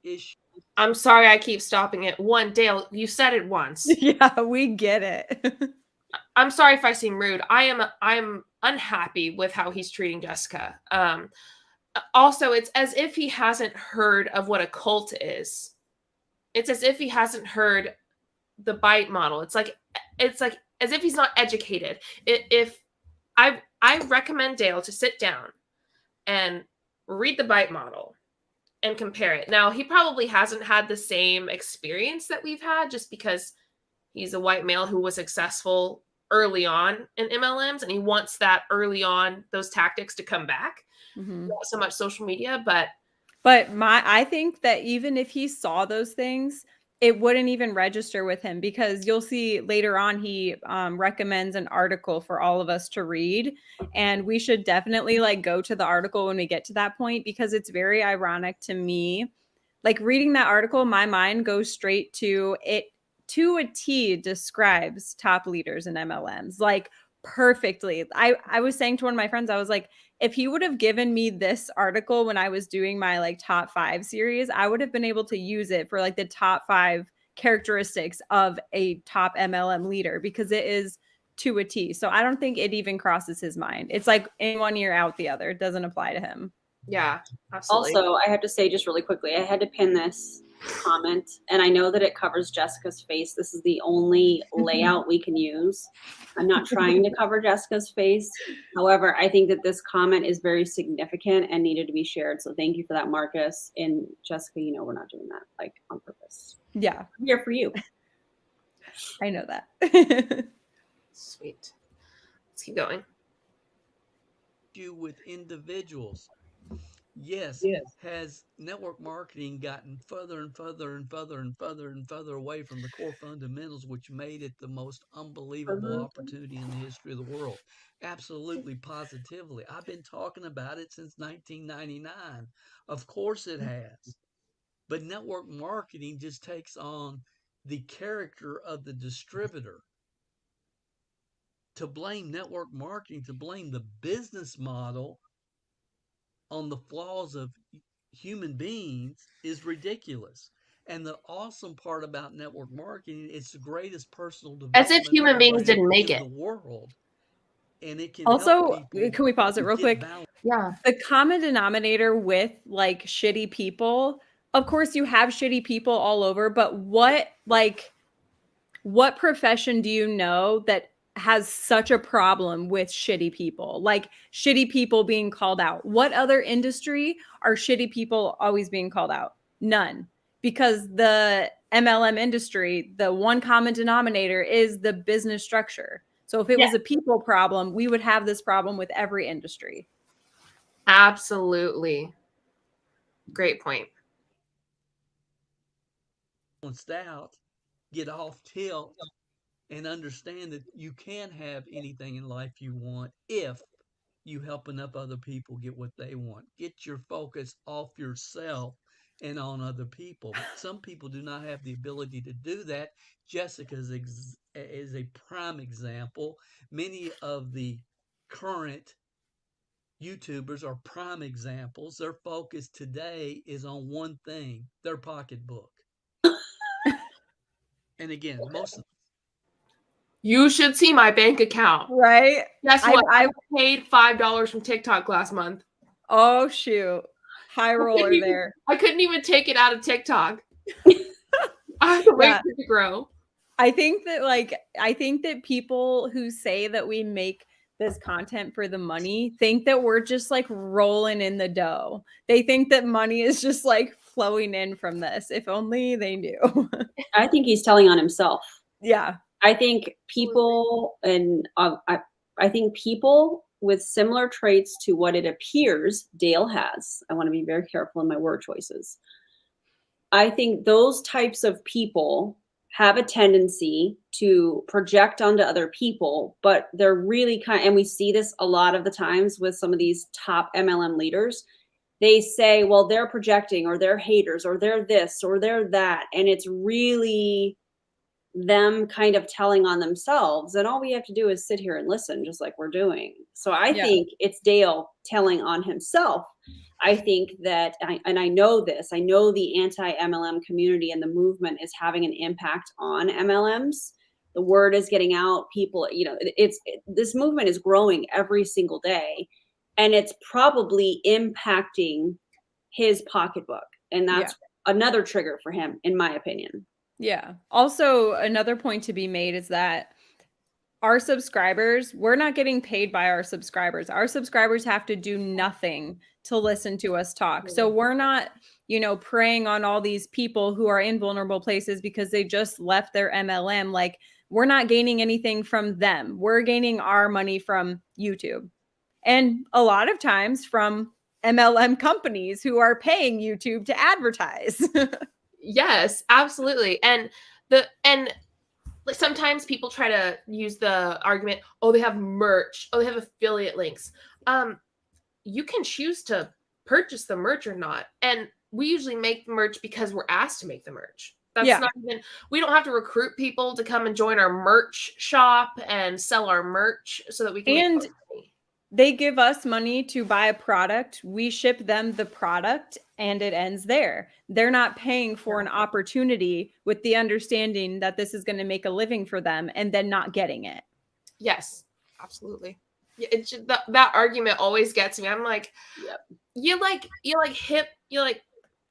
issue.
I'm sorry I keep stopping it. Dale, you said it once.
Yeah, we get it.
I'm sorry if I seem rude. I'm unhappy with how he's treating Jessica. Also, it's as if he hasn't heard of what a cult is. It's as if he hasn't heard the bite model. It's like as if he's not educated. If I recommend Dale to sit down and read the bite model and compare it. Now, he probably hasn't had the same experience that we've had, just because he's a white male who was successful early on in MLMs, and he wants that early on, those tactics to come back.
Mm-hmm.
Not so much social media, but
I think that even if he saw those things, it wouldn't even register with him, because you'll see later on he recommends an article for all of us to read, and we should definitely like go to the article when we get to that point, because it's very ironic to me. Like reading that article, my mind goes straight to it. To a T describes top leaders in MLMs, like perfectly. I was saying to one of my friends, I was like, if he would have given me this article when I was doing my like top 5 series, I would have been able to use it for like the top 5 characteristics of a top MLM leader, because it is to a T. So I don't think it even crosses his mind. It's like in one ear out the other. It doesn't apply to him.
Yeah, absolutely.
Also, I have to say just really quickly, I had to pin this comment, and I know that it covers Jessica's face. This is the only layout we can use. I'm not trying to cover Jessica's face. However, I think that this comment is very significant and needed to be shared. So thank you for that, Marcus. And Jessica, you know we're not doing that like on purpose.
Yeah,
I'm here for you.
I know that.
Sweet. Let's keep going.
You with individuals. Yes. Has network marketing gotten further and further and further and further and further away from the core fundamentals, which made it the most unbelievable opportunity in the history of the world? Absolutely, positively. I've been talking about it since 1999. Of course it has. But network marketing just takes on the character of the distributor. To blame network marketing, to blame the business model on the flaws of human beings is ridiculous. And the awesome part about network marketing, it's the greatest personal
As if
development
human beings
program
didn't make
in
it.
the world. And it can
Also,
help people
can we pause it real
get
quick?
balance.
Yeah.
The common denominator with like shitty people, of course you have shitty people all over, but what profession do you know that has such a problem with shitty people? Like shitty people being called out. What other industry are shitty people always being called out? None. Because the MLM industry, the one common denominator is the business structure. So if it was a people problem, we would have this problem with every industry.
Absolutely. Great point.
Out, get off tilt, and understand that you can have anything in life you want if you help enough other people get what they want. Get your focus off yourself and on other people. Some people do not have the ability to do that. Jessica is a prime example. Many of the current YouTubers are prime examples. Their focus today is on one thing, their pocketbook. And again, most of
You should see my bank account.
Right?
Guess what? I paid $5 from TikTok last month.
Oh, shoot. High roller there.
I couldn't even take it out of TikTok. I have to wait for it to grow.
I think that people who say that we make this content for the money think that we're just like rolling in the dough. They think that money is just like flowing in from this. If only they knew.
I think he's telling on himself.
Yeah.
I think people, and I think people with similar traits to what it appears Dale has. I want to be very careful in my word choices. I think those types of people have a tendency to project onto other people, but they're really and we see this a lot of the times with some of these top MLM leaders. They say, well, they're projecting, or they're haters, or they're this, or they're that. And it's really them kind of telling on themselves. And all we have to do is sit here and listen, just like we're doing. So I think it's Dale telling on himself. I think that, and I know this, I know the anti-MLM community and the movement is having an impact on MLMs. The word is getting out. People, this movement is growing every single day, and it's probably impacting his pocketbook. And that's another trigger for him, in my opinion.
Yeah. Also, another point to be made is that our subscribers, we're not getting paid by our subscribers. Our subscribers have to do nothing to listen to us talk. So we're not, preying on all these people who are in vulnerable places because they just left their MLM. Like, we're not gaining anything from them. We're gaining our money from YouTube. And a lot of times from MLM companies who are paying YouTube to advertise.
Yes, absolutely. And sometimes people try to use the argument, oh, they have merch, oh, they have affiliate links. You can choose to purchase the merch or not. And we usually make the merch because we're asked to make the merch. That's
Yeah.
not even, we don't have to recruit people to come and join our merch shop and sell our merch so that we can
And
make money.
they give us money to buy a product. We ship them the product and it ends there. They're not paying for an opportunity with the understanding that this is going to make a living for them and then not getting it.
Yes, absolutely. Yeah, it's just, that argument always gets me. I'm like,
Yep.
you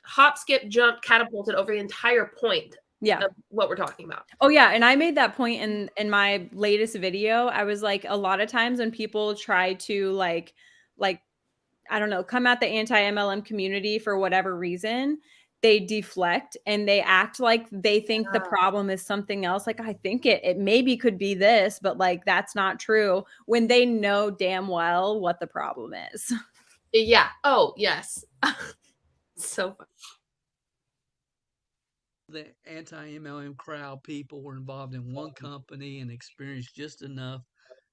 hop, skip, jump, catapulted over the entire point
Yeah.
of what we're talking about.
Oh yeah, and I made that point in my latest video. I was like, a lot of times when people try to like I don't know, come at the anti-MLM community for whatever reason, they deflect and they act like they think the problem is something else. Like, I think it maybe could be this, but like that's not true, when they know damn well what the problem is.
Yeah. Oh, yes. So fun.
The anti-MLM crowd people were involved in one company and experienced just enough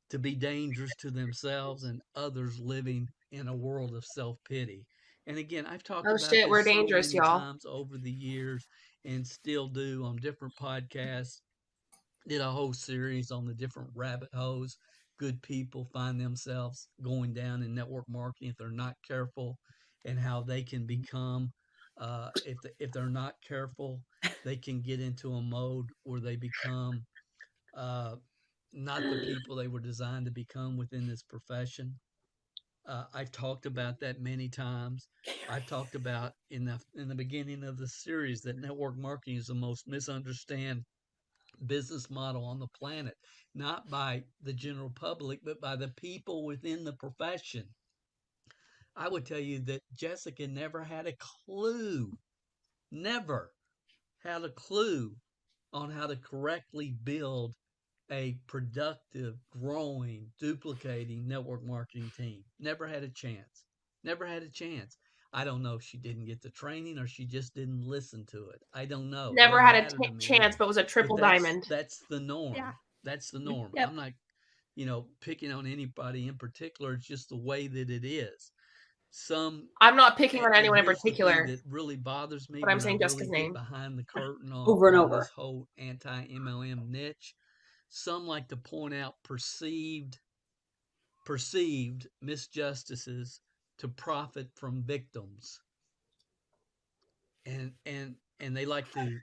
to be dangerous to themselves and others living in a world of self-pity. And again, I've talked
Oh
about
shit, we're
this so
dangerous,
many
y'all.
times over the years and still do on different podcasts. Did a whole series on the different rabbit holes good people find themselves going down in network marketing if they're not careful, and how they can become, if they're not careful, they can get into a mode where they become not the people they were designed to become within this profession. I've talked about that many times. I've talked about in the beginning of the series that network marketing is the most misunderstood business model on the planet, not by the general public, but by the people within the profession. I would tell you that Jessica never had a clue, never had a clue on how to correctly build a productive, growing, duplicating network marketing team. Never had a chance. Never had a chance. I don't know if she didn't get the training or she just didn't listen to it. I don't know.
Never
Doesn't
had
matter to
a
me.
chance, but was a triple
But
diamond.
that's the norm.
Yeah.
That's the norm.
Yep.
I'm not, picking on anybody in particular. It's just the way that it is.
I'm not picking on
And
anyone in
here's the thing
particular,
that really bothers me
but I'm
when I
saying
really
Jessica's
get
name.
behind the curtain
Over and
on
over.
this whole anti-MLM niche. Some like to point out perceived misjustices to profit from victims. And they like to,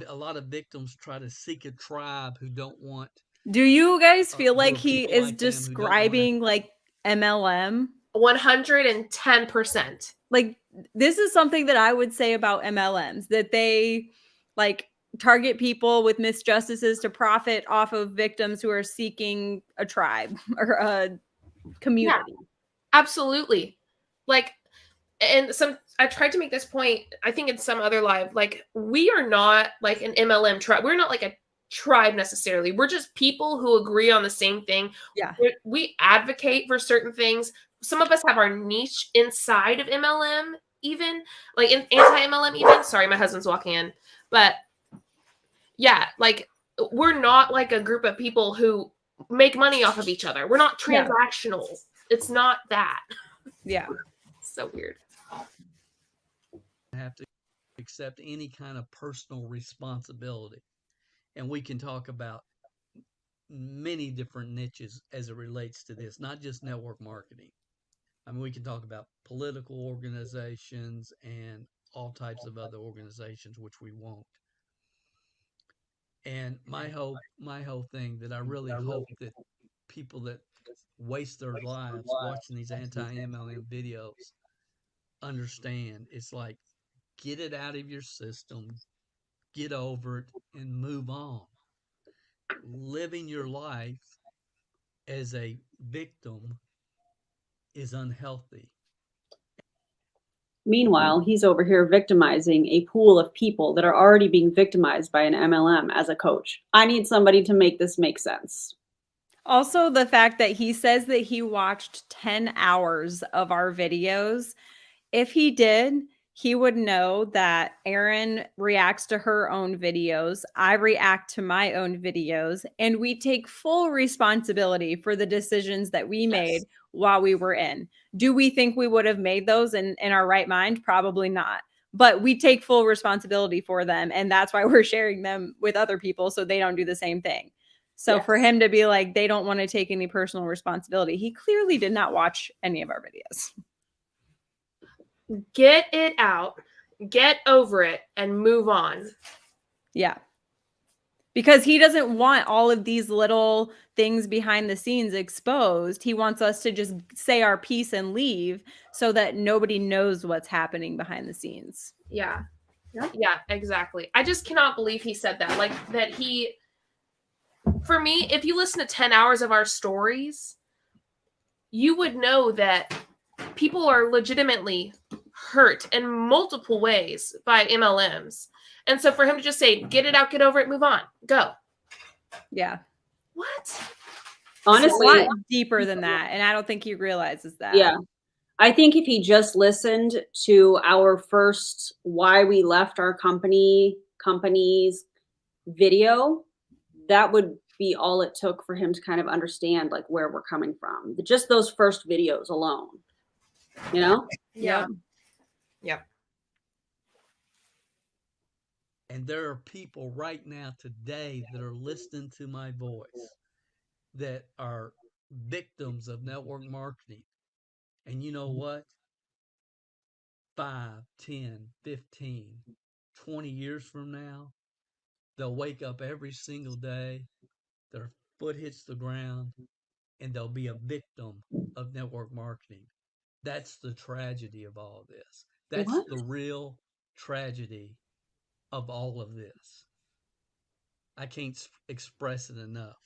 a lot of victims try to seek a tribe who don't want,
Do you guys feel
who
like
are
he
people
is
like them who don't want to.
describing like MLM?
110%.
Like, this is something that I would say about MLMs, that they like target people with misjustices to profit off of victims who are seeking a tribe or a community.
Yeah, absolutely. Like, and I tried to make this point, I think in some other live, like, we are not like an MLM tribe. We're not like a tribe necessarily. We're just people who agree on the same thing.
Yeah.
We advocate for certain things. Some of us have our niche inside of MLM, even like in anti-MLM, even. Sorry, my husband's walking in. But yeah, like, we're not like a group of people who make money off of each other. We're not transactional. Yeah. It's not that.
Yeah.
So weird.
Have to accept any kind of personal responsibility. And we can talk about many different niches as it relates to this, not just network marketing. I mean, we can talk about political organizations and all types of other organizations, which we won't. And my whole thing that I really hope that people that waste their lives watching these anti-MLM videos understand, it's like, get it out of your system, get over it, and move on. Living your life as a victim is unhealthy.
Meanwhile, he's over here victimizing a pool of people that are already being victimized by an MLM as a coach. I need somebody to make this make sense.
Also, the fact that he says that he watched 10 hours of our videos. If he did, he would know that Erin reacts to her own videos. I react to my own videos, and we take full responsibility for the decisions that we made while we were in. Do we think we would have made those in our right mind? Probably not. but we take full responsibility for them. And that's why we're sharing them with other people so they don't do the same thing. So
Yes.
for him to be like, they don't want to take any personal responsibility, he clearly did not watch any of our videos.
Get it out, get over it, and move on.
Yeah. Because he doesn't want all of these little things behind the scenes exposed. He wants us to just say our piece and leave so that nobody knows what's happening behind the scenes.
Yeah.
Yeah.
Yeah, exactly. I just cannot believe he said that. Like, that he, for me, if you listen to 10 hours of our stories, you would know that people are legitimately hurt in multiple ways by MLMs. And so for him to just say, get it out, get over it, move on, go.
Yeah.
What?
Honestly,
It's a lot deeper than that. And I don't think he realizes that.
yeah. I think if he just listened to our first why we left our company's video, that would be all it took for him to kind of understand like where we're coming from. Just those first videos alone, you know?
Yeah.
Yep.
Yep.
And there are people right now today that are listening to my voice that are victims of network marketing. And you know what? 5, 10, 15, 20 years from now, they'll wake up every single day, their foot hits the ground, and they'll be a victim of network marketing. That's the tragedy of all this. That's
What?
the real tragedy of all of this. I can't express it enough.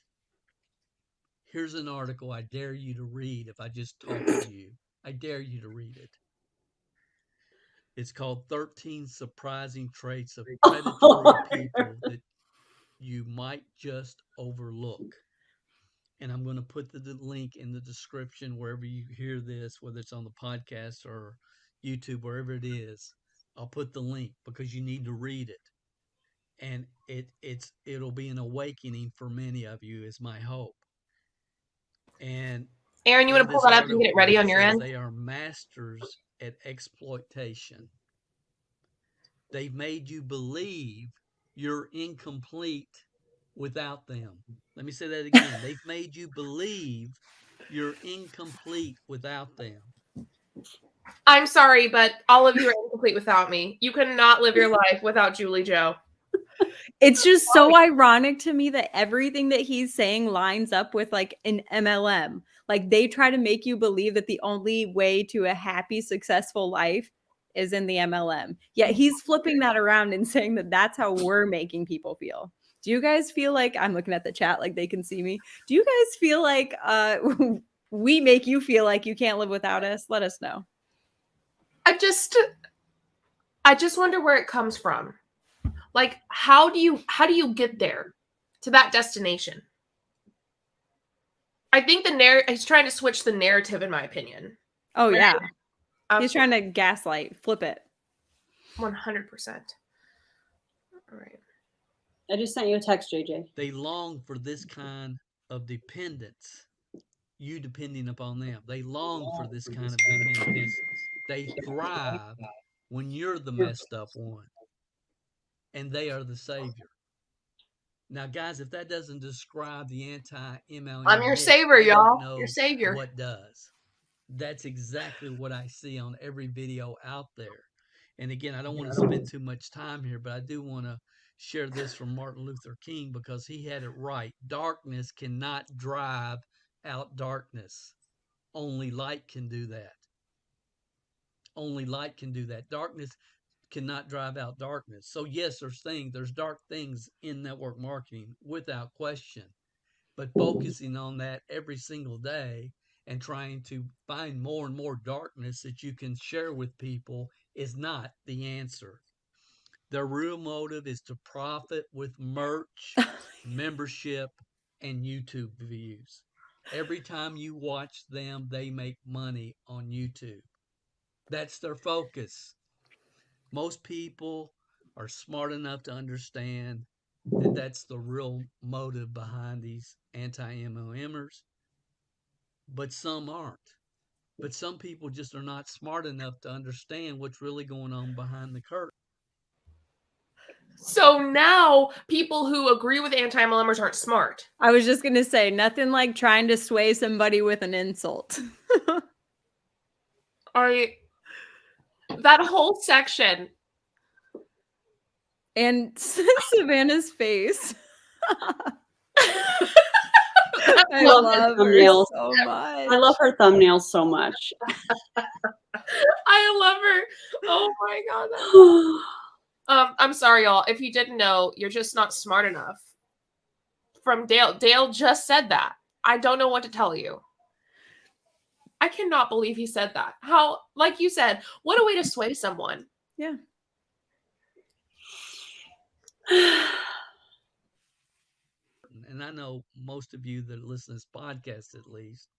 Here's an article I dare you to read if I just talk to you. I dare you to read it. It's called 13 Surprising Traits of Predatory People That You Might Just Overlook. And I'm going to put the link in the description wherever you hear this, whether it's on the podcast or YouTube, wherever it is. I'll put the link because you need to read it. And it'll be an awakening for many of you, is my hope. And
Aaron, you want to pull that up and get it ready on your end?
They are masters at exploitation. They've made you believe you're incomplete without them. Let me say that again. They've made you believe you're incomplete without them.
I'm sorry, but all of you are incomplete without me. You cannot live your life without Julie Jo.
It's just so ironic to me that everything that he's saying lines up with like an MLM. Like they try to make you believe that the only way to a happy, successful life is in the MLM. Yet he's flipping that around and saying that that's how we're making people feel. Do you guys feel like, I'm looking at the chat like they can see me. Do you guys feel like we make you feel like you can't live without us? Let us know.
I just wonder where it comes from. Like, how do you get there to that destination? I think he's trying to switch the narrative, in my opinion.
Oh, yeah. He's trying to gaslight, flip it.
100%. All right.
I just sent you a text, JJ.
They long for this kind of dependence, you depending upon them. They long for this kind of dependence. They thrive when you're the messed up one and they are the savior. Now, guys, if that doesn't describe the anti-MLM,
I'm your savior, y'all. Your savior.
What does? That's exactly what I see on every video out there. And again, I don't want to spend too much time here, but I do want to share this from Martin Luther King because he had it right. Darkness cannot drive out darkness. Only light can do that. Only light can do that. Darkness cannot drive out darkness. So yes, there's dark things in network marketing without question, but focusing on that every single day and trying to find more and more darkness that you can share with people is not the answer. Their real motive is to profit with merch, membership, and YouTube views. Every time you watch them, they make money on YouTube. That's their focus. Most people are smart enough to understand that that's the real motive behind these anti-MLMers, but some aren't. But some people just are not smart enough to understand what's really going on behind the curtain.
So now people who agree with anti-MLMers aren't smart.
I was just going to say, nothing like trying to sway somebody with an insult.
That whole section.
And Savannah's face. I
love
love
her
her
thumbnails.
so much.
I love her thumbnails so much.
I love her. Oh my God. I'm sorry, y'all. If you didn't know, you're just not smart enough. From Dale. Dale just said that. I don't know what to tell you. I cannot believe he said that. How, like you said, what a way to sway someone.
Yeah.
And I know most of you that listen to this podcast at least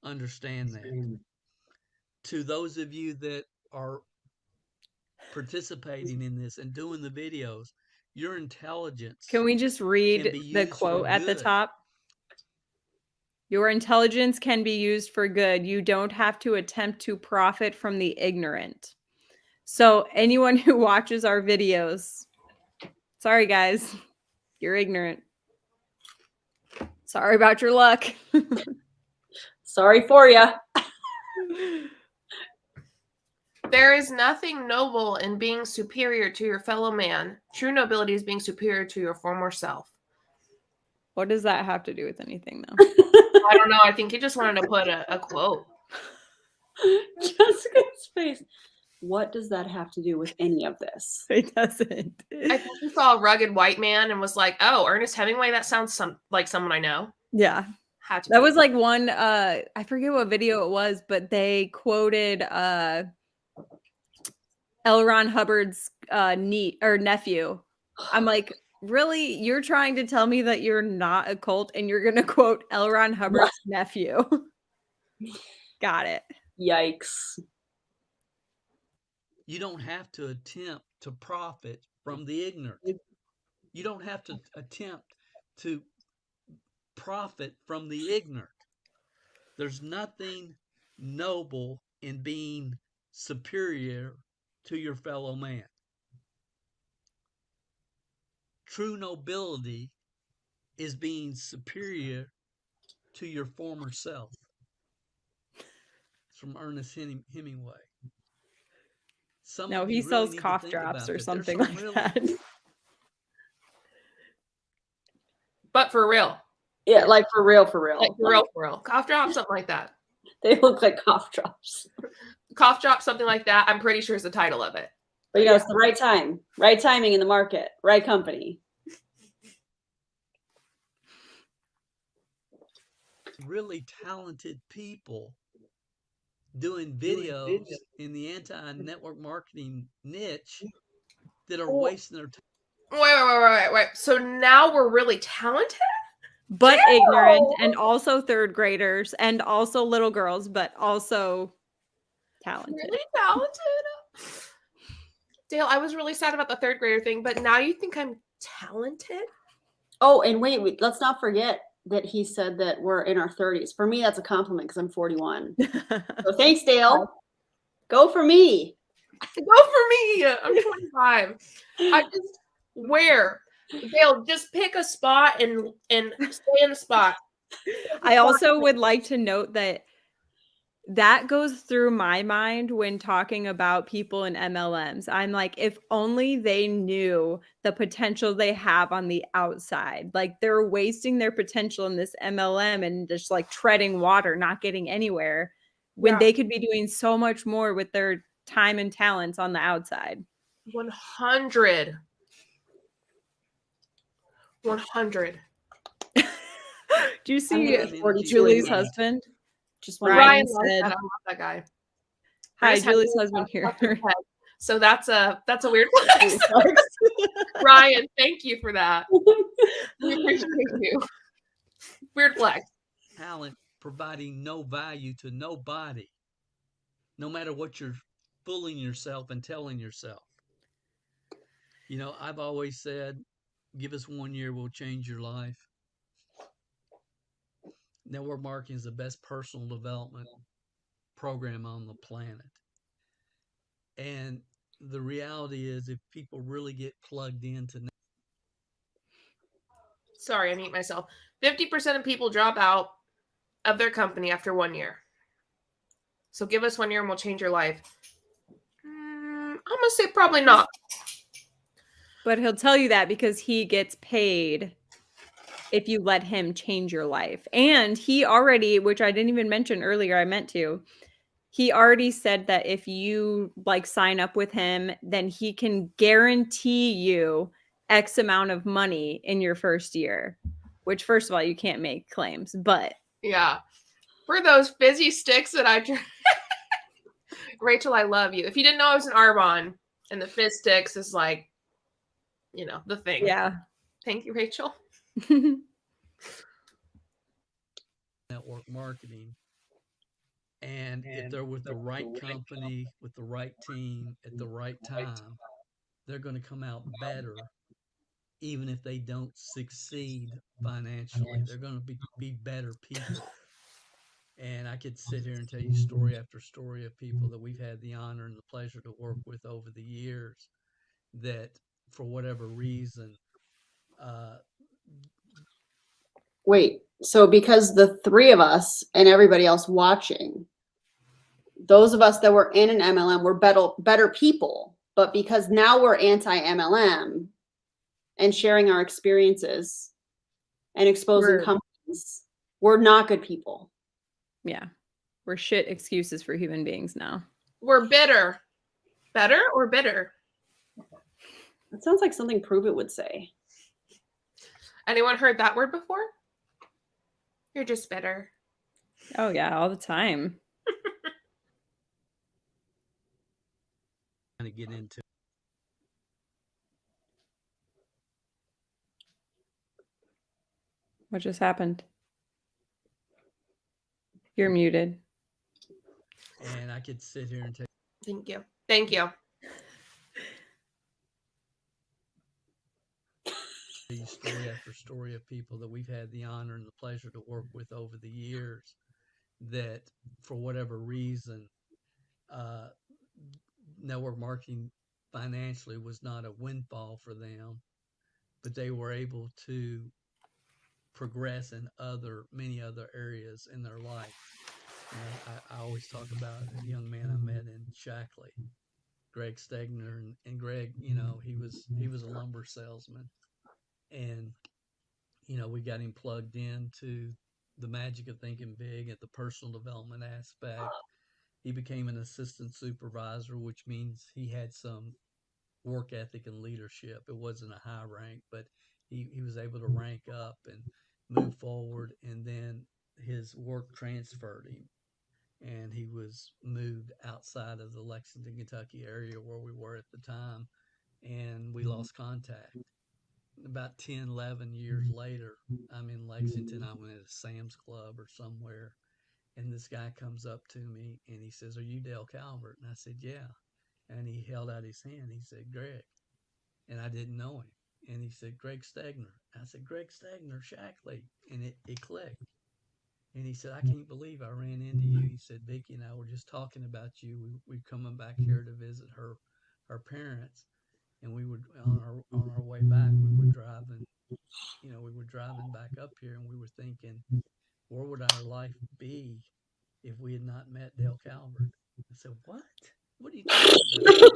understand that. To those of you that are participating in this and doing the videos, your intelligence
Can we just
can
read
be
the
used
quote
for
at the
good.
top? Your intelligence can be used for good. You don't have to attempt to profit from the ignorant. So anyone who watches our videos, sorry guys, you're ignorant. Sorry about your luck.
Sorry for you.
There is nothing noble in being superior to your fellow man. True nobility is being superior to your former self.
What does that have to do with anything, though?
I don't know. I think he just wanted to put a quote.
Jessica's face. What does that have to do with any of this?
It doesn't.
I think he saw a rugged white man and was like, "Oh, Ernest Hemingway. That sounds like someone I know."
Yeah.
Had to
That
be.
was like one, I forget what video it was, but they quoted L. Ron Hubbard's nephew. I'm like, really? You're trying to tell me that you're not a cult and you're going to quote L. Ron Hubbard's nephew? Got it.
Yikes.
You don't have to attempt to profit from the ignorant. You don't have to attempt to profit from the ignorant. There's nothing noble in being superior to your fellow man. True nobility is being superior to your former self. It's from Ernest Hemingway.
No, he sells cough drops or something like that.
But for real.
Yeah, like for real, for real.
Like for real, for real. Cough drop, something like that.
They look like cough drops.
Cough drop, something like that. I'm pretty sure is the title of it.
But it's the right time, right timing in the market, right company.
Really talented people doing videos in the anti-network marketing niche that are wasting their time.
Wait. So now we're really talented?
But ignorant, and also third graders, and also little girls, but also talented.
Really talented? Dale, I was really sad about the third grader thing, but now you think I'm talented?
Oh, and wait, let's not forget that he said that we're in our 30s. For me, that's a compliment because I'm 41. So thanks, Dale. Go for me.
Go for me. I'm 25. Where? Dale, just pick a spot and stay in the spot.
I also would like to note that goes through my mind when talking about people in MLMs. I'm like, if only they knew the potential they have on the outside. Like they're wasting their potential in this MLM and just like treading water, not getting anywhere, when they could be doing so much more with their time and talents on the outside.
100.
Do you see Julie's husband?
Just
Ryan said, I love that guy.
Hi, Julie's husband here.
So that's a weird flex. Ryan, thank you for that. We appreciate you. Weird flex.
Talent providing no value to nobody, no matter what you're fooling yourself and telling yourself. You know, I've always said, give us 1 year, we'll change your life. Network marketing is the best personal development program on the planet. And the reality is, if people really get plugged into,
Sorry, I mute myself. 50% of people drop out of their company after 1 year. So give us 1 year and we'll change your life. I'm going to say probably not.
But he'll tell you that because he gets paid if you let him change your life. And he already, which I didn't even mention earlier, I meant to, he already said that if you like sign up with him, then he can guarantee you X amount of money in your first year, which first of all, you can't make claims, but
Yeah. For those fizzy sticks that I tried. Rachel, I love you. If you didn't know I was an Arbonne, and the fizz sticks is like, you know, the thing.
yeah.
Thank you, Rachel.
network marketing. And if they're with the right company, with the right team at the right time, they're going to come out better, even if they don't succeed financially. They're going to be better people. And I could sit here and tell you story after story of people that we've had the honor and the pleasure to work with over the years that, for whatever reason,
Wait, so because the three of us and everybody else watching, those of us that were in an MLM were better people, but because now we're anti-MLM and sharing our experiences and exposing companies, we're not good people.
Yeah. We're shit excuses for human beings now.
We're bitter. Better or bitter?
That sounds like something Prove It would say.
Anyone heard that word before? You're just bitter.
Oh yeah, all the time.
to get into.
What just happened? You're muted.
And I could sit here and tell
Thank you. Thank you.
you story after story of people that we've had the honor and the pleasure to work with over the years that, for whatever reason, network marketing financially was not a windfall for them, but they were able to progress in many other areas in their life. I always talk about a young man I met in Shackley, Greg Stegner, and Greg, he was a lumber salesman, and we got him plugged into the magic of thinking big at the personal development aspect. He became an assistant supervisor, which means he had some work ethic and leadership. It wasn't a high rank, but he was able to rank up and move forward, and then his work transferred him, and he was moved outside of the Lexington, Kentucky area where we were at the time, and we lost contact. About 10, 11 years later, I'm in Lexington. I went to Sam's Club or somewhere, and this guy comes up to me, and he says, "Are you Dale Calvert?" And I said, "Yeah." And he held out his hand. He said, "Greg." And I didn't know him. And he said, "Greg Stegner." I said, "Greg Stegner, Shackley." And it clicked. And he said, "I can't believe I ran into you." He said, "Vicki and I were just talking about you. We're coming back here to visit her parents. And we would, on our way back, we were driving back up here, and we were thinking, where would our life be if we had not met Dale Calvert?" I said, "What? What are you talking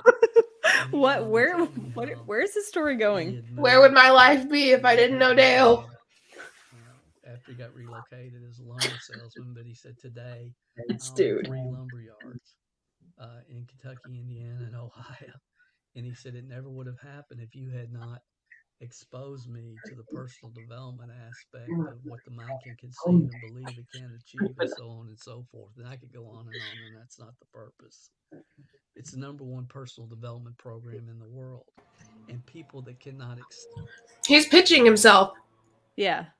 about?"
Where's the story going?
Where would my life be if I didn't know Dale?
After he got relocated as a lumber salesman, but he said, "Today I own
Dude.
3 lumber yards in Kentucky, Indiana, and Ohio." And he said, "It never would have happened if you had not exposed me to the personal development aspect of what the mind can conceive and believe it can achieve," and so on and so forth. And I could go on, and that's not the purpose. It's the number one personal development program in the world. And people that cannot
He's pitching himself.
Yeah.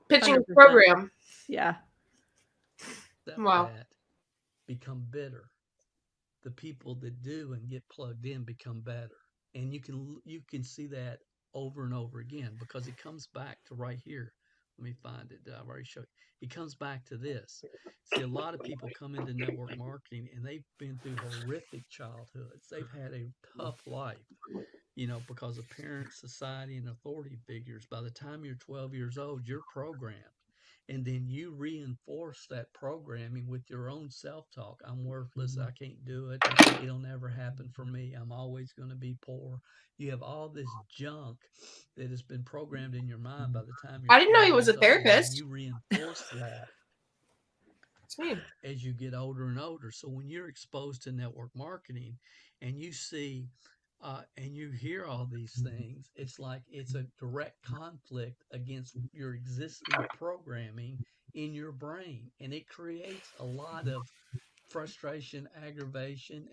Pitching
100%.
a program.
Yeah.
Wow.
that become bitter. The people that do and get plugged in become better. And you can see that over and over again, because it comes back to right here. Let me find it. I've already showed you. He comes back to this. See, a lot of people come into network marketing and they've been through horrific childhoods. They've had a tough life, because of parents, society, and authority figures. By the time you're 12 years old, you're programmed. And then you reinforce that programming with your own self-talk. I'm worthless. I can't do it. It'll never happen for me. I'm always going to be poor. You have all this junk that has been programmed in your mind by the time you're
I didn't know
12
he was a
years old. And
therapist.
you reinforce that
It's me.
as you get older and older. So when you're exposed to network marketing and you see and you hear all these things, it's like it's a direct conflict against your existing programming in your brain. And it creates a lot of frustration, aggravation,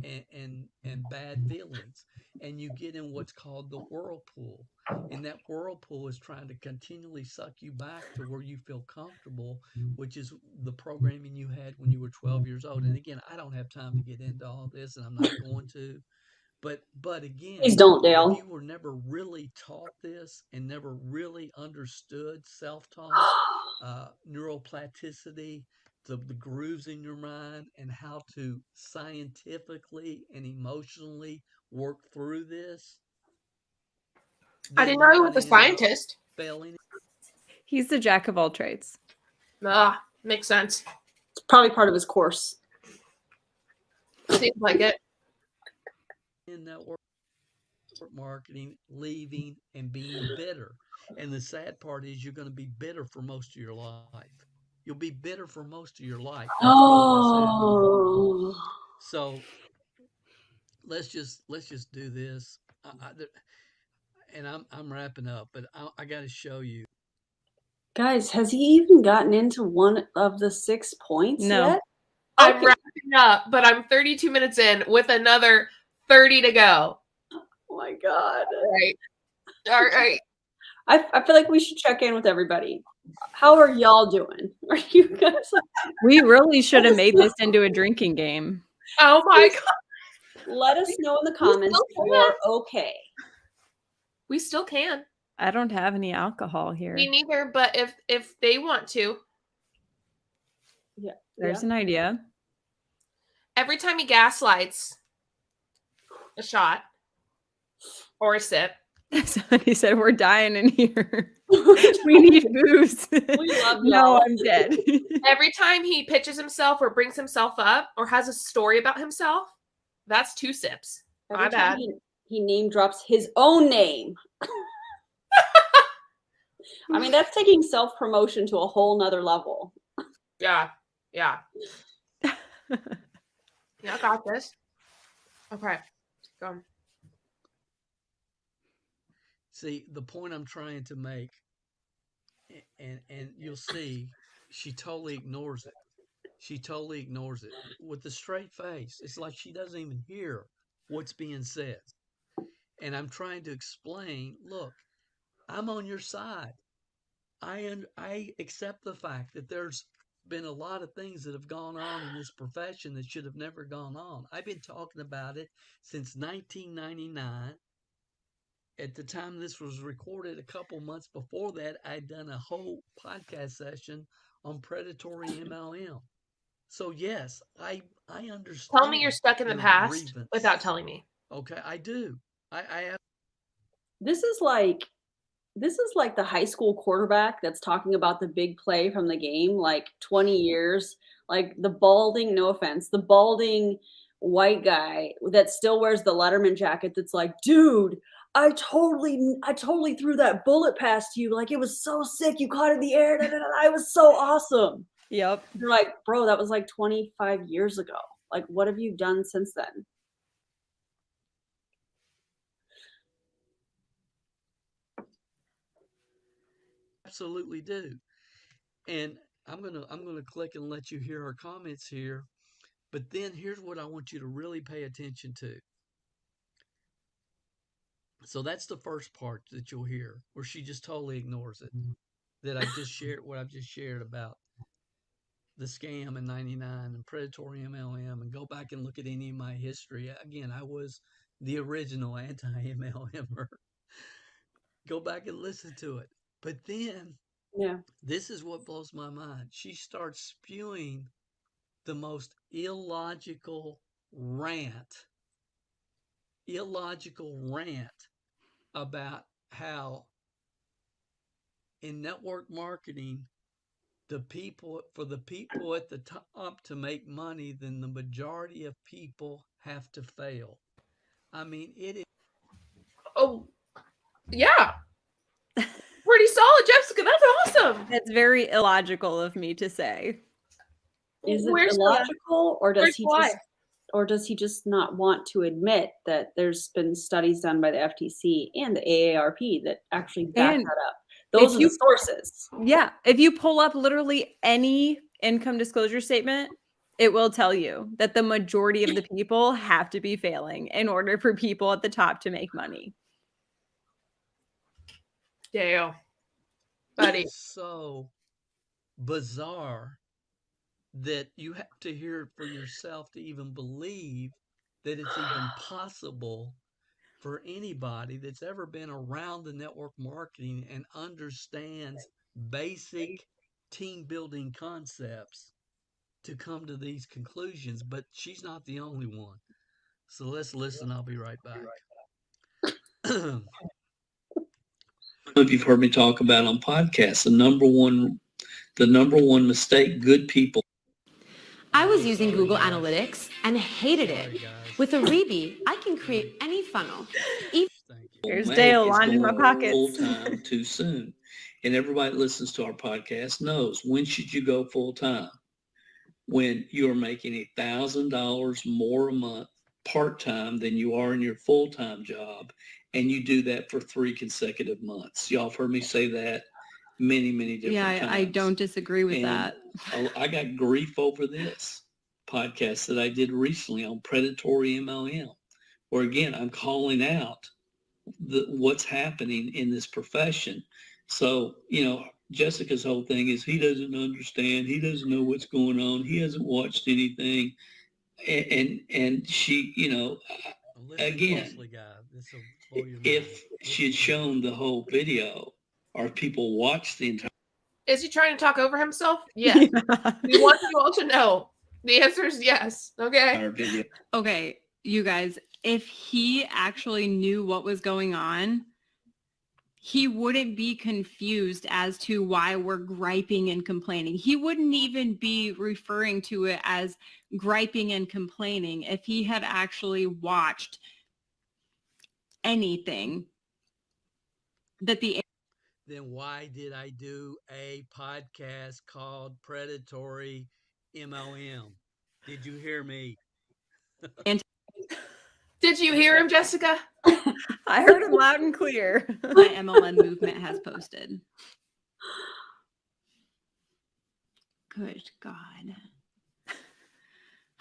and bad feelings. And you get in what's called the whirlpool. And that whirlpool is trying to continually suck you back to where you feel comfortable, which is the programming you had when you were 12 years old. And again, I don't have time to get into all this, and I'm not going to. But again,
Please don't,
if
Dale.
you were never really taught this and never really understood self-talk, neuroplasticity, the grooves in your mind, and how to scientifically and emotionally work through this,
I
then
didn't
you're
know he
going
was
to
a
end up
scientist.
failing.
He's the jack of all trades.
Makes sense.
It's probably part of his course.
Seems like it.
In network marketing, leaving, and being bitter. And the sad part is you're going to be bitter for most of your life. You'll be bitter for most of your life. That's really the sad part.
Oh,
So let's just do this. And I'm wrapping up, but I got to show you.
guys, has he even gotten into one of the 6 points
No.
yet?
I'm
Okay.
wrapping up, but I'm 32 minutes in with another 30 to go.
Oh my God.
All right.
I feel like we should check in with everybody. How are y'all doing? Are you guys
We really should have made this into a drinking game.
Oh my God.
let us know in the comments if
still
you're okay.
We still can.
I don't have any alcohol here.
Me neither, but if they want to,
Yeah.
There's an idea.
every time he gaslights, a shot or a sip.
Somebody said we're dying in here. We need booze.
We love
No,
y'all.
I'm dead.
Every time he pitches himself or brings himself up or has a story about himself, that's 2 sips.
Every
My
time
bad.
he name drops his own name. I mean, that's taking self-promotion to a whole nother level.
Yeah. Yeah, I got this. Okay. Go.
See, the point I'm trying to make, and you'll see, she totally ignores it. She totally ignores it with a straight face. It's like she doesn't even hear what's being said. And I'm trying to explain, look, I'm on your side. I accept the fact that there's been a lot of things that have gone on in this profession that should have never gone on. I've been talking about it since 1999. At the time this was recorded, a couple months before that, I'd done a whole podcast session on predatory MLM. So yes, I understand.
Tell me you're stuck in the
your
past
grievance.
without telling me.
Okay, I do. I have.
This is like the high school quarterback that's talking about the big play from the game, like 20 years, like the balding, no offense, the balding white guy that still wears the Letterman jacket that's like, dude, I totally threw that bullet past you. Like, it was so sick. You caught it in the air. Da, da, da, it was so awesome.
Yep.
You're like, bro, that was like 25 years ago. Like, what have you done since then?
Absolutely do. And I'm gonna click and let you hear her comments here. But then here's what I want you to really pay attention to. So that's the first part that you'll hear, where she just totally ignores it. That I just shared, what I've just shared about the scam in '99 and predatory MLM, and go back and look at any of my history. Again, I was the original anti-MLMer. Go back and listen to it. But then
Yeah.
This is what blows my mind. She starts spewing the most illogical rant about how in network marketing, the people at the top to make money, then the majority of people have to fail. I mean, it is.
Oh, yeah. Pretty solid, Jessica. That's awesome.
That's very illogical of me to say.
Is it
Where's
illogical, or
where's
does he
why?
just, or does he just not want to admit that there's been studies done by the FTC and the AARP that actually back
And
that up? Those
if
are
you-
the sources.
Yeah. If you pull up literally any income disclosure statement, it will tell you that the majority of the people have to be failing in order for people at the top to make money.
Dale, buddy.
So bizarre that you have to hear it for yourself to even believe that it's even possible for anybody that's ever been around the network marketing and understands basic team building concepts to come to these conclusions. But she's not the only one. So let's listen. I'll be right back.
If you've heard me talk about on podcasts, the number one mistake good people.
I was using Google Analytics and hated it. With Aribi, I can create any funnel.
Thank you.
Here's
make
Dale
is
lining my
going
pockets.
full-time too soon. And everybody that listens to our podcast knows, when should you go full-time? When you're making $1,000 more a month part-time than you are in your full-time job, and you do that for 3 consecutive months. Y'all have heard me say that many different times.
I don't disagree with
And
that.
I got grief over this podcast that I did recently on predatory MLM, where again, I'm calling out what's happening in this profession. So, Jessica's whole thing is he doesn't understand. He doesn't know what's going on. He hasn't watched anything. And she,
Listen
again,
closely, guys. This will blow your mind.
if she had shown the whole video, or if people watched the entire.
Is he trying to talk over himself? Yes. We want you all to know. The answer is yes. Okay.
Video.
Okay, you guys, if he actually knew what was going on, he wouldn't be confused as to why we're griping and complaining. He wouldn't even be referring to it as griping and complaining if he had actually watched anything that the
Then why did I do a podcast called Predatory MLM? Did you hear me?
Did you hear him, Jessica?
I heard him loud and clear.
my MLM movement has posted. Good God.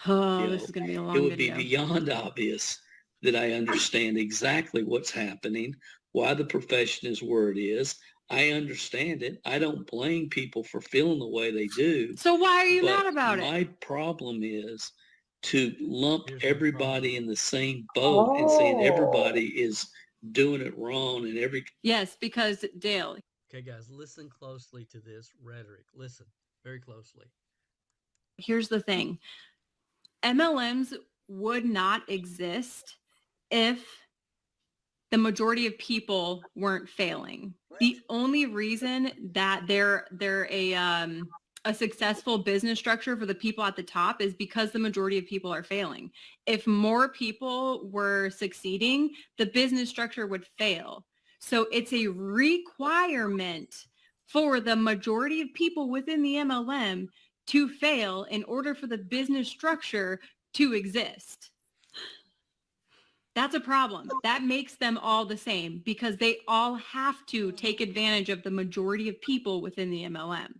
Oh, this is going to be a long
It would
video.
be beyond obvious that I understand exactly what's happening, why the profession is where it is. I understand it. I don't blame people for feeling the way they do.
So why are you
But
mad about it?
my problem is to lump
Here's my
everybody
problem.
in the same boat and saying
Oh.
everybody is doing it wrong and
Yes, because Dale,
Okay, guys, listen closely to this rhetoric. Listen very closely.
here's the thing. MLMs would not exist if the majority of people weren't failing. The only reason that they're a successful business structure for the people at the top is because the majority of people are failing. If more people were succeeding, the business structure would fail. So it's a requirement for the majority of people within the MLM to fail in order for the business structure to exist. That's a problem. That makes them all the same because they all have to take advantage of the majority of people within the MLM.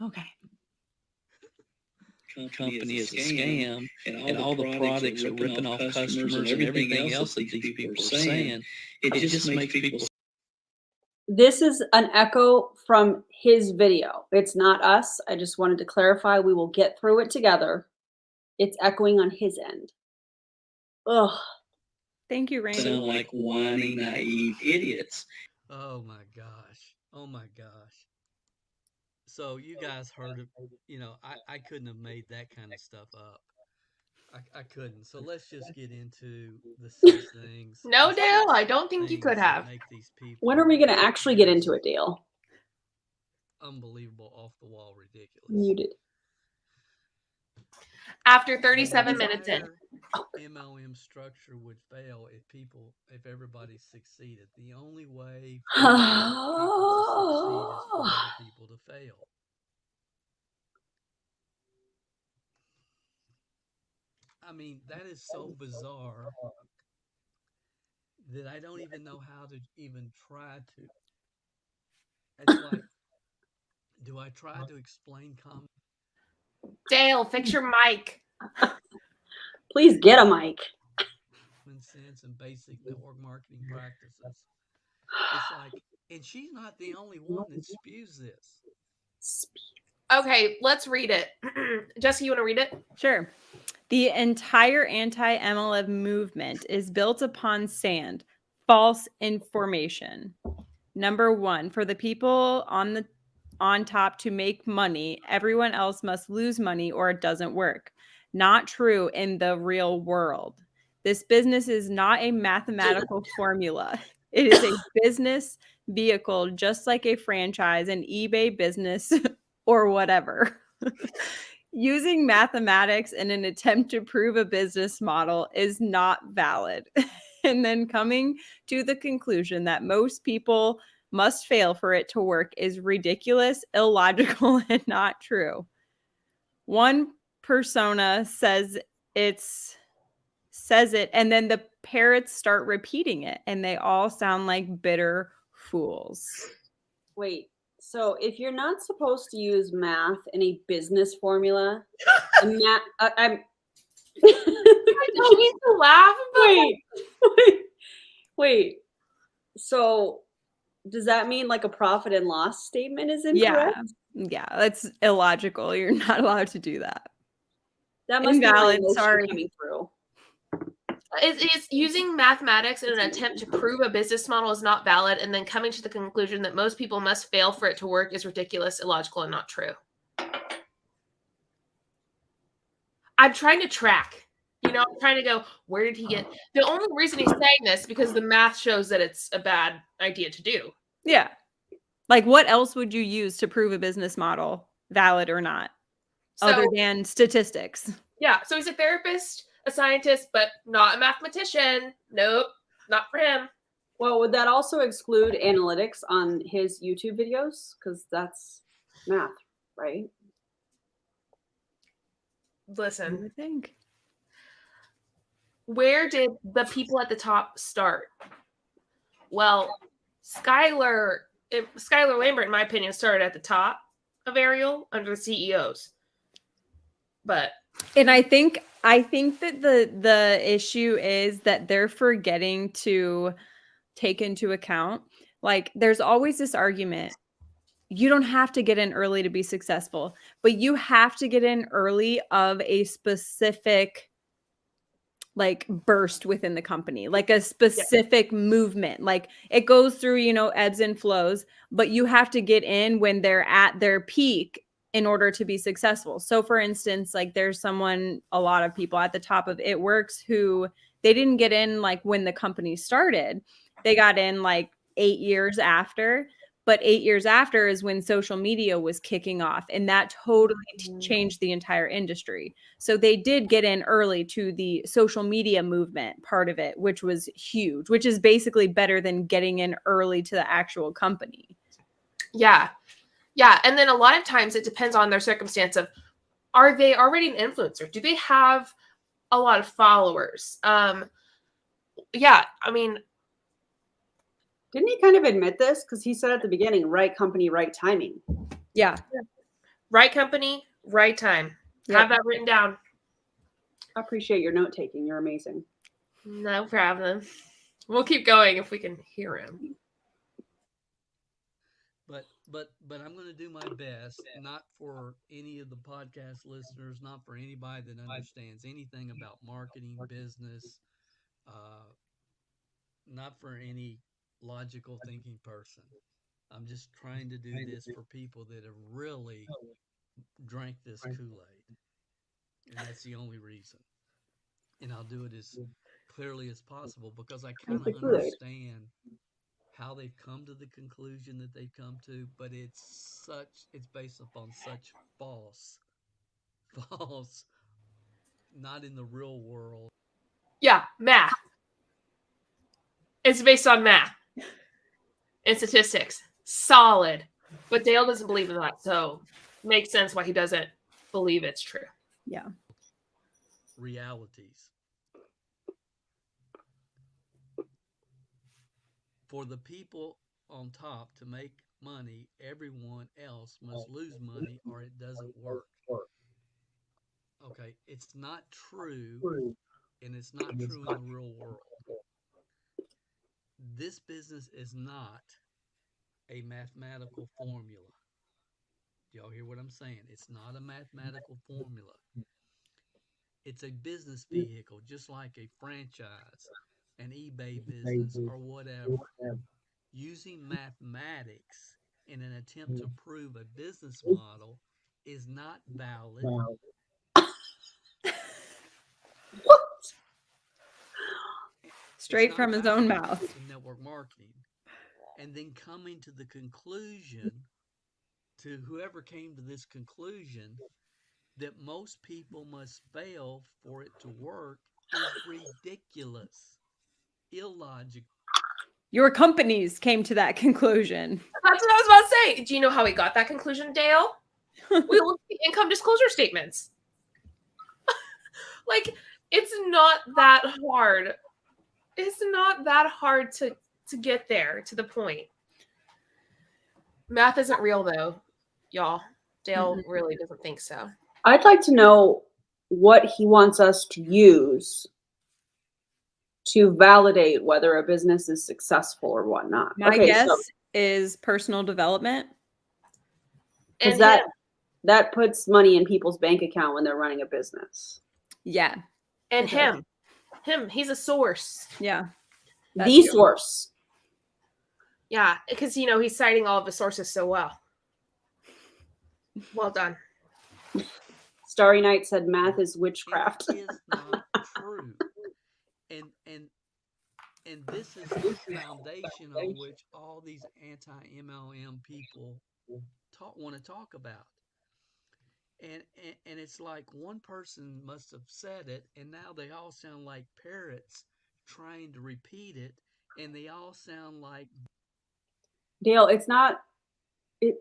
Okay.
company is a scam, and all the products are ripping off customers and everything else that these people are saying. It just makes people.
This is an echo from his video. It's not us. I just wanted to clarify. We will get through it together. It's echoing on his end. Ugh.
Thank you, Randy.
Sound like whiny, naive idiots.
Oh my gosh. Oh my gosh. So you guys heard of, I couldn't have made that kind of stuff up. I couldn't. So let's just get into the six things.
No,
The
Dale, I
six
don't think you could
things that
have.
make these people
When are we going to actually get
just
into it, Dale?
unbelievable, off the wall, ridiculous.
Muted.
After
The
37 minutes in.
entire MLM structure would fail if everybody succeeded. The only way for people to succeed is for other people to fail. I mean, that is so bizarre that I don't even know how to even try to. It's like, do I try to explain common
Dale, fix your mic.
Please get a mic.
sense and basic network marketing practices? It's like, and she's not the only one that spews this.
Okay, let's read it. Jesse, you want to read it?
Sure. The entire anti-MLM movement is built upon sand, false information. Number one, for the people on top to make money, everyone else must lose money or it doesn't work. Not true in the real world. This business is not a mathematical formula. It is a business vehicle, just like a franchise, an eBay business, or whatever. Using mathematics in an attempt to prove a business model is not valid. And then coming to the conclusion that most people must fail for it to work is ridiculous, illogical, and not true. One persona says it, and then the parrots start repeating it, and they all sound like bitter fools.
Wait, so if you're not supposed to use math in a business formula, I'm
I don't need to laugh, but
wait. So does that mean like a profit and loss statement is incorrect?
Yeah, that's illogical. You're not allowed to do that.
That must
Invalid,
be my emotion
sorry.
coming through.
it's using mathematics in an attempt to prove a business model is not valid, and then coming to the conclusion that most people must fail for it to work is ridiculous, illogical, and not true. I'm trying to track. I'm trying to go, where did he get? The only reason he's saying this because the math shows that it's a bad idea to do.
Yeah. Like, what else would you use to prove a business model, valid or not, other than statistics?
Yeah. So he's a therapist, a scientist, but not a mathematician. Nope, not for him.
Well, would that also exclude analytics on his YouTube videos? Because that's math, right?
Listen.
I would think.
Where did the people at the top start? Well, Skylar Lambert, in my opinion, started at the top of Ariel under the CEOs.
And I think that the issue is that they're forgetting to take into account, like, there's always this argument. You don't have to get in early to be successful, but you have to get in early of a specific like burst within the company, like a specific movement. Like, it goes through, ebbs and flows, but you have to get in when they're at their peak in order to be successful. So for instance, like, there's a lot of people at the top of It Works who they didn't get in like when the company started. They got in like 8 years after. But 8 years after is when social media was kicking off, and that totally changed the entire industry. So they did get in early to the social media movement part of it, which was huge, which is basically better than getting in early to the actual company.
Yeah. Yeah. And then a lot of times it depends on their circumstance of, are they already an influencer? Do they have a lot of followers? Yeah. I mean,
didn't he kind of admit this? Because he said at the beginning, right company, right timing.
Yeah.
Right company, right time. Yep. Have that written down.
I appreciate your note taking. You're amazing.
No problem. We'll keep going if we can hear him.
But I'm going to do my best, not for any of the podcast listeners, not for anybody that understands anything about marketing, business, not for any logical thinking person. I'm just trying to do this for people that have really drank this Kool-Aid. And that's the only reason. And I'll do it as clearly as possible because I kind
the
of
Kool-Aid.
understand how they've come to the conclusion that they've come to, but it's based upon such false, not in the real world.
Yeah, math. It's based on math and statistics. Solid. But Dale doesn't believe in that, so makes sense why he doesn't believe it's true.
Yeah.
Realities. For the people on top to make money, everyone else must lose money or it doesn't work. Okay, it's not true, and it's not true in the real world. This business is not a mathematical formula. Do y'all hear what I'm saying? It's not a mathematical formula. It's a business vehicle, just like a franchise, an eBay business, or whatever. Using mathematics in an attempt to prove a business model is not valid.
Straight from his own mouth.
In network marketing. And then coming to the conclusion, to whoever came to this conclusion, that most people must fail for it to work is ridiculous, illogical.
Your companies came to that conclusion.
That's what I was about to say. Do you know how he got that conclusion, Dale? We looked at the income disclosure statements. Like, it's not that hard. It's not that hard to get there, to the point. Math isn't real, though, y'all. Dale really doesn't think so.
I'd like to know what he wants us to use to validate whether a business is successful or whatnot.
My guess is personal development.
Because that puts money in people's bank account when they're running a business.
Yeah.
And him, he's a source.
Yeah.
The source.
Yeah, because, he's citing all of his sources so well. Well done.
Starry Night said math is witchcraft.
It is not true. And this is the foundation on which all these anti-MLM people want to talk about. And it's like one person must have said it, and now they all sound like parrots trying to repeat it, and they all sound like...
Dale,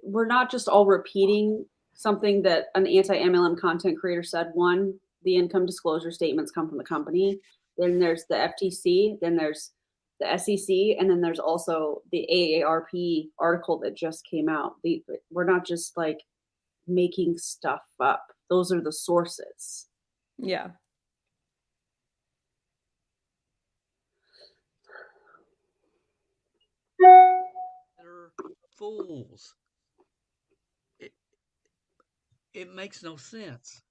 we're not just all repeating something that an anti-MLM content creator said. One, the income disclosure statements come from the company. Then there's the FTC. Then there's the SEC. And then there's also the AARP article that just came out. We're not just like making stuff up. Those are the sources.
Yeah.
They're fools. It makes no sense.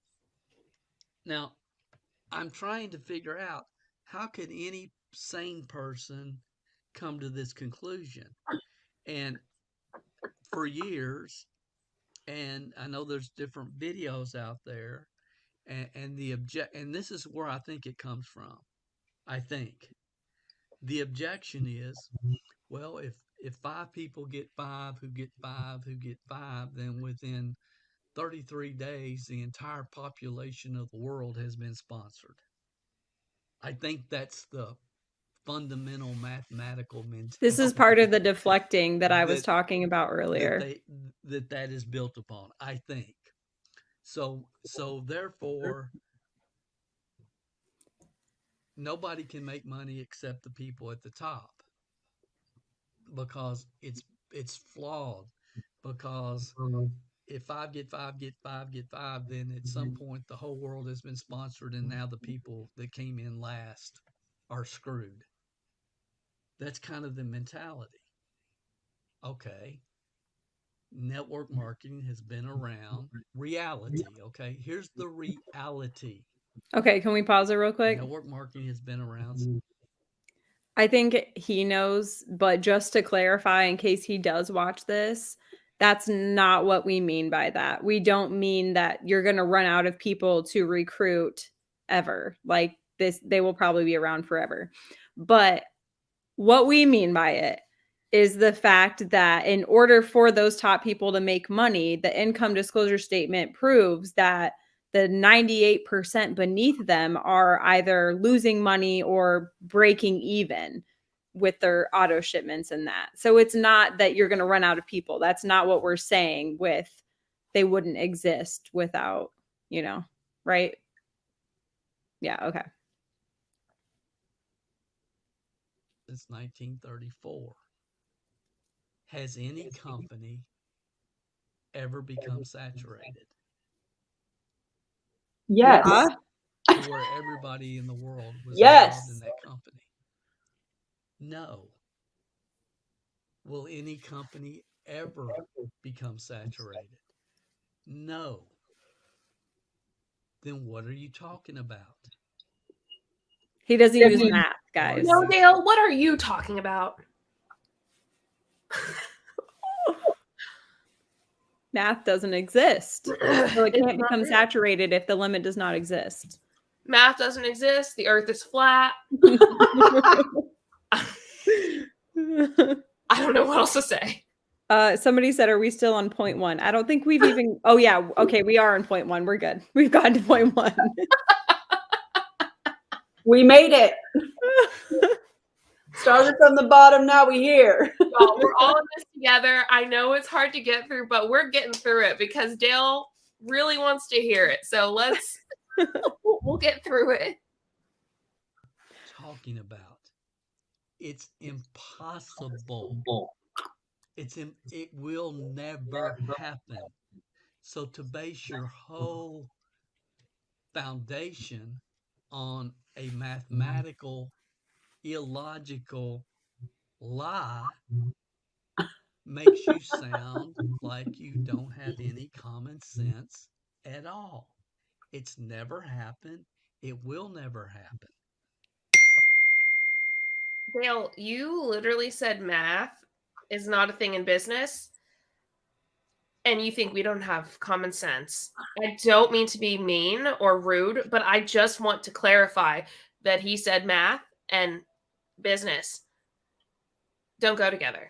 Now, I'm trying to figure out how could any sane person come to this conclusion? And for years, and I know there's different videos out there, and this is where I think it comes from. I think the objection is, well, if 5 people get 5 who get 5 who get 5, then within 33 days, the entire population of the world has been sponsored. I think that's the fundamental mathematical mentality.
This is part of the deflecting that I was talking about earlier.
That is built upon, I think. So therefore, nobody can make money except the people at the top, because it's flawed. Because if 5 get 5 get 5 get 5, then at some point the whole world has been sponsored, and now the people that came in last are screwed. That's kind of the mentality. Okay. Network marketing has been around. Reality, okay? Here's the reality.
Okay, can we pause it real quick?
Network marketing has been around.
I think he knows, but just to clarify, in case he does watch this, that's not what we mean by that. We don't mean that you're going to run out of people to recruit ever. Like this, they will probably be around forever. But what we mean by it is the fact that in order for those top people to make money, the income disclosure statement proves that the 98% beneath them are either losing money or breaking even with their auto shipments and that. So it's not that you're going to run out of people. That's not what we're saying with they wouldn't exist without, right? Yeah, okay.
Since 1934. Has any company ever become saturated
Yes.
Yeah.
to where everybody in the world was
Yes.
involved in that company? No. Will any company ever become saturated? No. Then what are you talking about?
He doesn't use math, guys.
No, Dale, what are you talking about?
Math doesn't exist. So it
It's
can't
not
become
real.
saturated if the limit does not exist.
Math doesn't exist. The earth is flat. I don't know what else to say.
Somebody said, are we still on point one? I don't think we've even, oh yeah, okay, we are on point one. We're good. We've gotten to point one.
We made it. Started from the bottom, now we here.
Well, we're all in this together. I know it's hard to get through, but we're getting through it because Dale really wants to hear it. So we'll get through it.
Talking about. It's impossible. It will never happen. So to base your whole foundation on a mathematical, illogical lie makes you sound like you don't have any common sense at all. It's never happened. It will never happen.
Dale, you literally said math is not a thing in business, and you think we don't have common sense. I don't mean to be mean or rude, but I just want to clarify that he said math and business don't go together.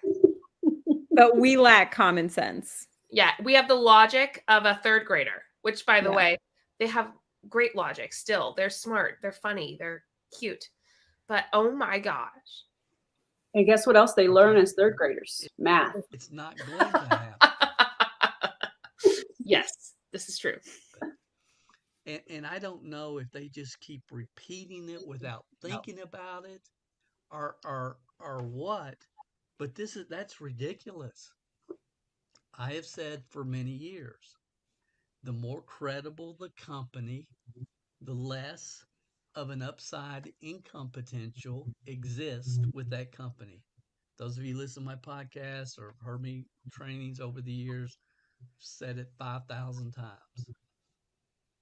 But we lack common sense.
Yeah, we have the logic of a third grader, which, by the way, they have great logic still. They're smart, they're funny, they're cute. But oh my gosh.
And guess what else they learn as third graders? Math.
It's not going to happen.
Yes, this is true.
And I don't know if they just keep repeating it without thinking about it or what, but that's ridiculous. I have said for many years, the more credible the company, the less of an upside income potential exists with that company. Those of you listen to my podcast or heard me trainings over the years, said it 5,000 times.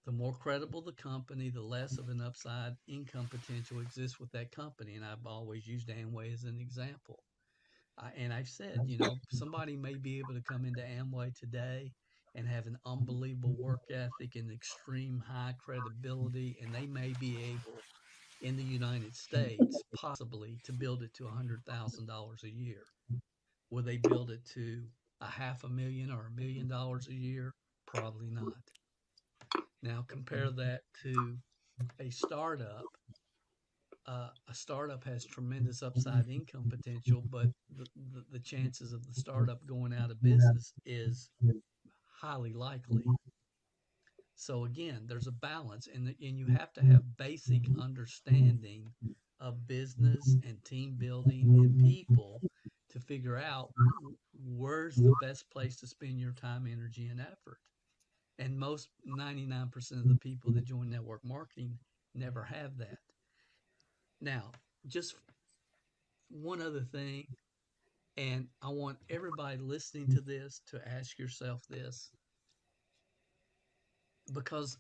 The more credible the company, the less of an upside income potential exists with that company. And I've always used Amway as an example. And I've said, somebody may be able to come into Amway today and have an unbelievable work ethic and extreme high credibility, and they may be able in the United States possibly to build it to $100,000 a year. Will they build it to $500,000 or $1 million a year? Probably not. Now compare that to a startup. A startup has tremendous upside income potential, but the chances of the startup going out of business is highly likely. So again, there's a balance, and you have to have basic understanding of business and team building and people to figure out where's the best place to spend your time, energy, and effort. And most 99% of the people that join network marketing never have that. Now, just one other thing, and I want everybody listening to this to ask yourself this, because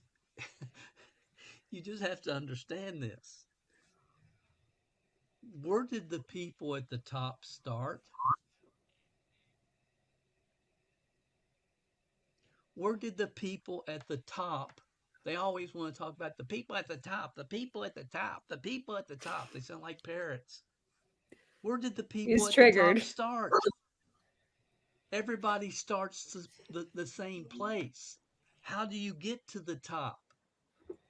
you just have to understand this. Where did the people at the top start? Where did the people at the top? They always want to talk about the people at the top, the people at the top, the people at the top. They sound like parrots. Where did the people
He's
at the top
triggered.
start? Everybody starts the same place. How do you get to the top?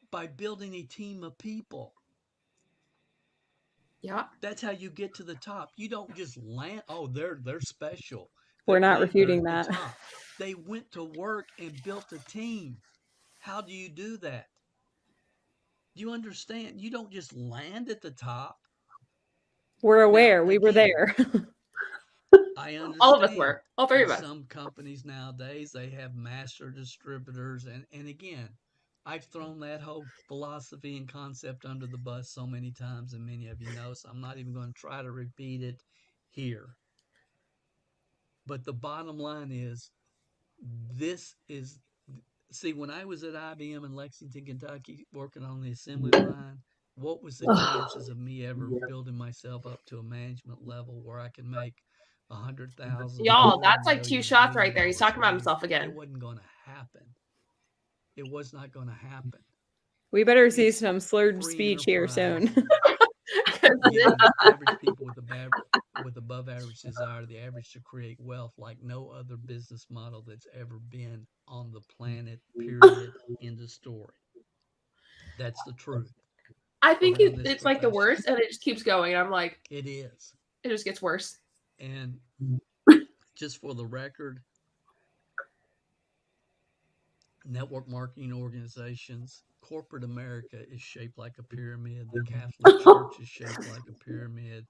By building a team of people.
Yeah.
That's how you get to the top. You don't just land. Oh, they're special.
We're not
They're
refuting
at
that.
the top. They went to work and built a team. How do you do that? Do you understand? You don't just land at the top.
We're aware.
Now,
We were
again,
there.
I understand.
All of us were. All three
in
of us.
some companies nowadays, they have master distributors. And again, I've thrown that whole philosophy and concept under the bus so many times, and many of you know, so I'm not even going to try to repeat it here. But the bottom line is, this is, see, when I was at IBM in Lexington, Kentucky, working on the assembly line, what was the chances of me ever building myself up to a management level where I can make 100,000?
Y'all, that's like two shots right there. He's talking about himself again.
It wasn't going to happen. It was not going to happen.
We better see
It's
some slurred
free
speech here soon.
Giving average people with above average desire the average to create wealth like no other business model that's ever been on the planet, period. End of story. That's the truth.
I think
around this
it's like the
profession.
worst, and it just keeps going. I'm like,
It is.
it just gets worse.
And just for the record, network marketing organizations, corporate America is shaped like a pyramid. The Catholic Church is shaped like a pyramid.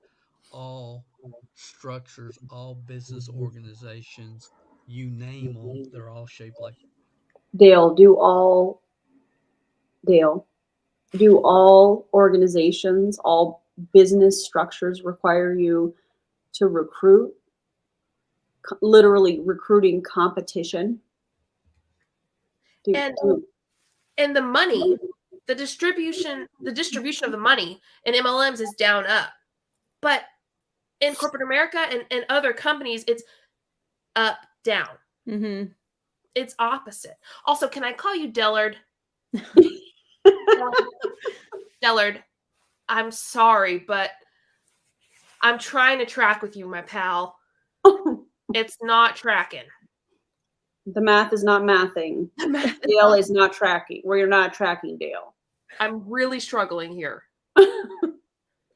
All structures, all business organizations, you name them, they're all shaped like.
Dale, do all organizations, all business structures require you to recruit? Literally recruiting competition?
And the money, the distribution of the money in MLMs is down up. But in corporate America and other companies, it's up, down.
Mm-hmm.
It's opposite. Also, can I call you Dellard? Dellard, I'm sorry, but I'm trying to track with you, my pal. It's not tracking.
The math is not mathing. Dale is not tracking. You're not tracking, Dale.
I'm really struggling here.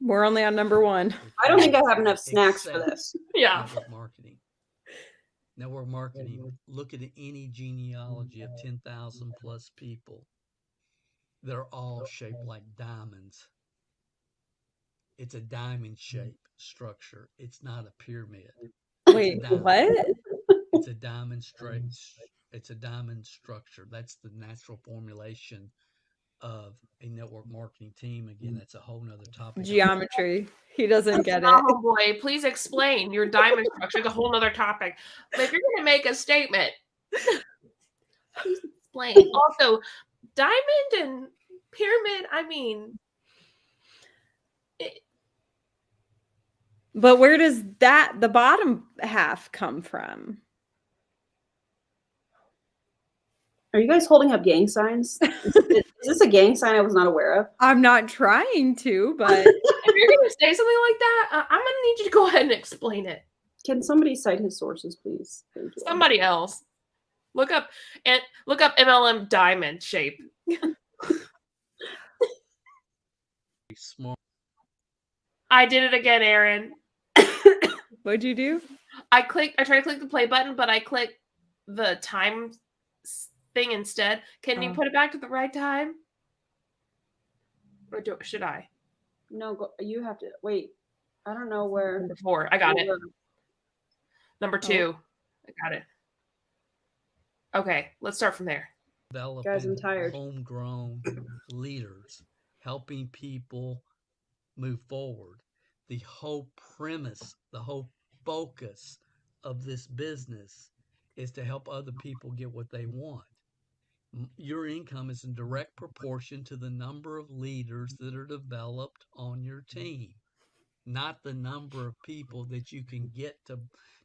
We're only on number one.
I don't think I have enough snacks for this.
Yeah.
Network marketing. Network marketing. Look at any genealogy of 10,000 plus people. They're all shaped like diamonds. It's a diamond shape structure. It's not a pyramid.
Wait, what?
It's a diamond straight. It's a diamond structure. That's the natural formulation of a network marketing team. Again, that's a whole nother topic.
Geometry. He doesn't get it.
Oh boy, please explain your diamond structure. It's a whole nother topic. But if you're going to make a statement, please explain. Also, diamond and pyramid, I mean.
But where does the bottom half come from?
Are you guys holding up gang signs? Is this a gang sign I was not aware of?
I'm not trying to, but
if you're going to say something like that, I'm going to need you to go ahead and explain it.
Can somebody cite his sources, please? Thank you.
Somebody else. Look up MLM diamond shape.
Smart.
I did it again, Erin.
What'd you do?
I tried to click the play button, but I clicked the time thing instead. Can you put it back to the right time? Or should I?
No, you have to wait. I don't know where.
Number 4. I got it. Number 2. I got it. Okay, let's start from there.
Guys, I'm tired.
Homegrown leaders helping people move forward. The whole premise, the whole focus of this business is to help other people get what they want. Your income is in direct proportion to the number of leaders that are developed on your team. not the number of people that you can get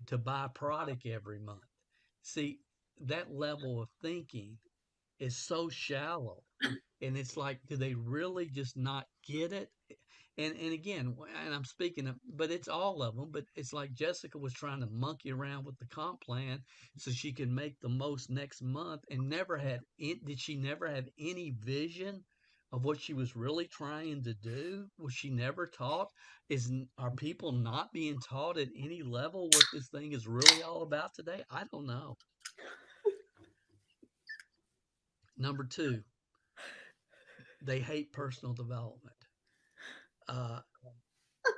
to buy product every month. See, that level of thinking is so shallow. And it's like, do they really just not get it? And again, and I'm speaking of, but it's all of them. But it's like Jessica was trying to monkey around with the comp plan so she could make the most next month, and did she never have any vision of what she was really trying to do? Was she never taught? Are people not being taught at any level what this thing is really all about today? I don't know. Number 2, they hate personal development.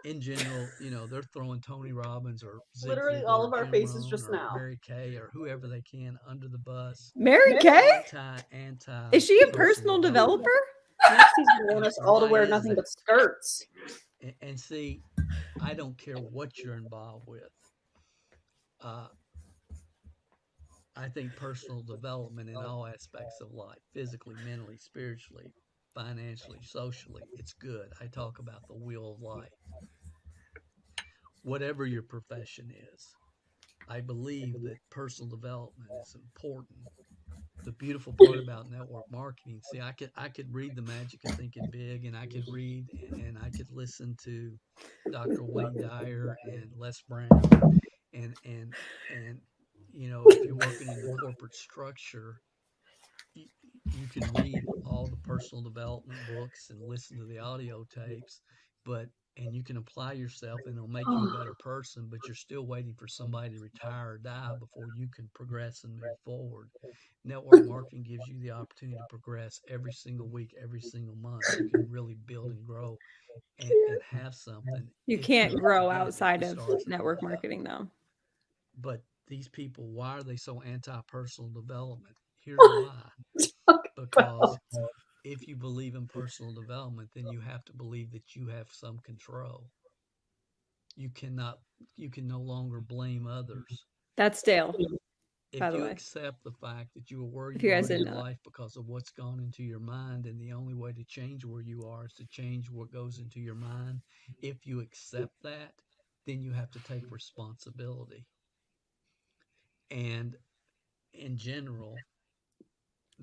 In general, they're throwing Tony Robbins or Zig
Literally
Ziglar
all
or
of our
Jim
faces
Rohn
just
or
now.
Mary Kay or whoever they can under the bus.
Mary Kay?
Anti.
Is she a personal developer?
Lexi's warned us all to
Why
wear
is
nothing
that?
but skirts.
And see, I don't care what you're involved with. I think personal development in all aspects of life, physically, mentally, spiritually, financially, socially, it's good. I talk about the wheel of life. Whatever your profession is, I believe that personal development is important. The beautiful part about network marketing, see, I could read The Magic of Thinking Big, and I could read and I could listen to Dr. Wayne Dyer and Les Brown, and if you're working in the corporate structure, you can read all the personal development books and listen to the audio tapes, and you can apply yourself, and it'll make you a better person, but you're still waiting for somebody to retire or die before you can progress and move forward. Network marketing gives you the opportunity to progress every single week, every single month. You can really build and grow and have something.
You can't grow outside of network marketing, though.
But these people, why are they so anti-personal development? Here's why. Because if you believe in personal development, then you have to believe that you have some control. You can no longer blame others.
That's Dale.
If you accept the fact that you are where you are in your life because of what's gone into your mind, and the only way to change where you are is to change what goes into your mind, if you accept that, then you have to take responsibility. And in general,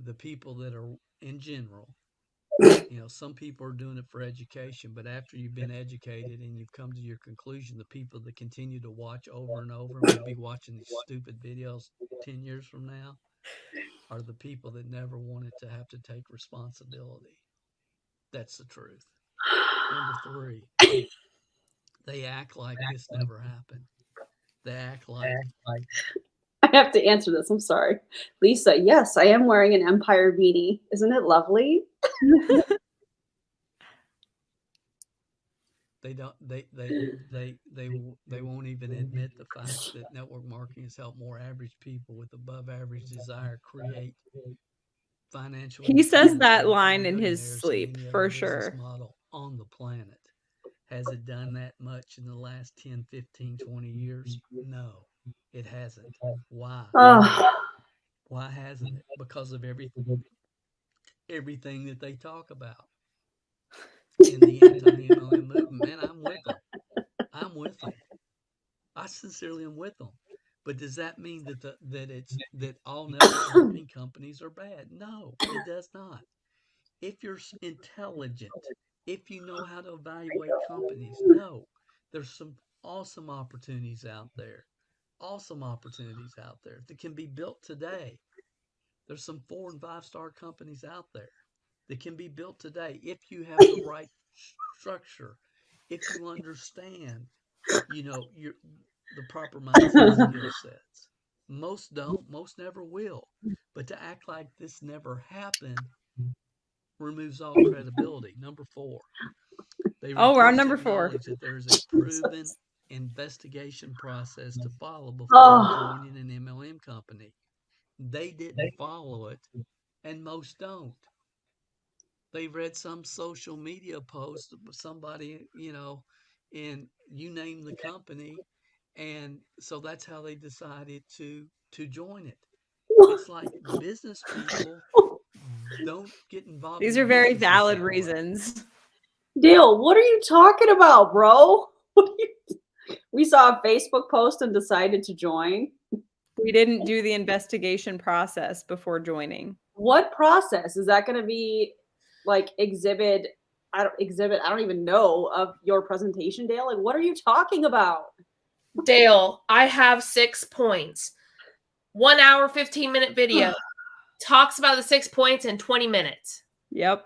the people that are in general, some people are doing it for education, but after you've been educated and you've come to your conclusion, the people that continue to watch over and over and will be watching these stupid videos 10 years from now are the people that never wanted to have to take responsibility. That's the truth. Number 3, they act like this never happened. They act like
I have to answer this. I'm sorry. Lisa, yes, I am wearing an Empire beanie. Isn't it lovely?
they won't even admit the fact that network marketing has helped more average people with above average desire create financial.
He says that line in his sleep, for sure.
Model on the planet. Has it done that much in the last 10, 15, 20 years? No, it hasn't. Why? Why hasn't it? Because of everything that they talk about in the anti-MLM movement. Man, I'm with them. I sincerely am with them. But does that mean that all network marketing companies are bad? No, it does not. If you're intelligent, if you know how to evaluate companies, no, there's some awesome opportunities out there that can be built today. There's some 4- and 5-star companies out there that can be built today if you have the right structure, if you understand, the proper mindset skill sets. Most don't, most never will. But to act like this never happened removes all credibility. Number 4.
We're on number 4.
That there's a proven investigation process to follow before joining an MLM company. They didn't follow it, and most don't. They read some social media post of somebody, and you name the company, and so that's how they decided to join it. It's like business people don't get involved.
These are very valid reasons.
Dale, what are you talking about, bro? We saw a Facebook post and decided to join.
We didn't do the investigation process before joining.
What process is that going to be? Like exhibit? I don't even know of your presentation, Dale. Like, what are you talking about?
Dale, I have 6 points. 1 hour, 15-minute video talks about the 6 points in 20 minutes.
Yep.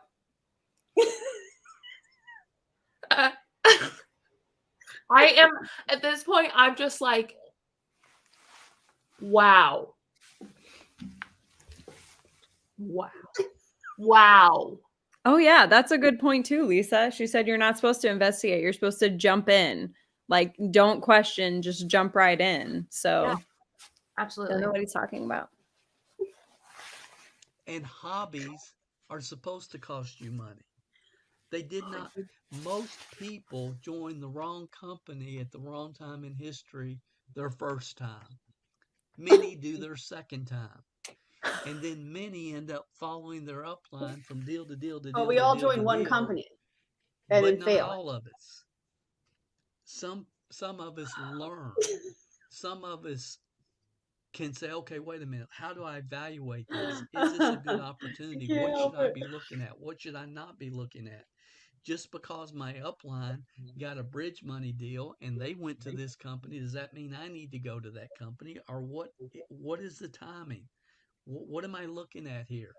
I am at this point, I'm just like, wow. Wow.
Oh yeah, that's a good point too, Lisa. She said you're not supposed to investigate. You're supposed to jump in. Like, don't question, just jump right in. So
Yeah,
I
absolutely.
don't know what he's talking about.
And hobbies are supposed to cost you money. They did not. Most people join the wrong company at the wrong time in history their first time. Many do their second time. And then many end up following their upline from deal to deal to deal.
Oh, we
to
all
deal
join
to
one
deal,
company and
but
then
not
fail.
all of us. Some of us learn. Some of us can say, okay, wait a minute. How do I evaluate this? Is this a good opportunity? What should I be looking at? What should I not be looking at? Just because my upline got a bridge money deal and they went to this company, does that mean I need to go to that company? Or what is the timing? What am I looking at here?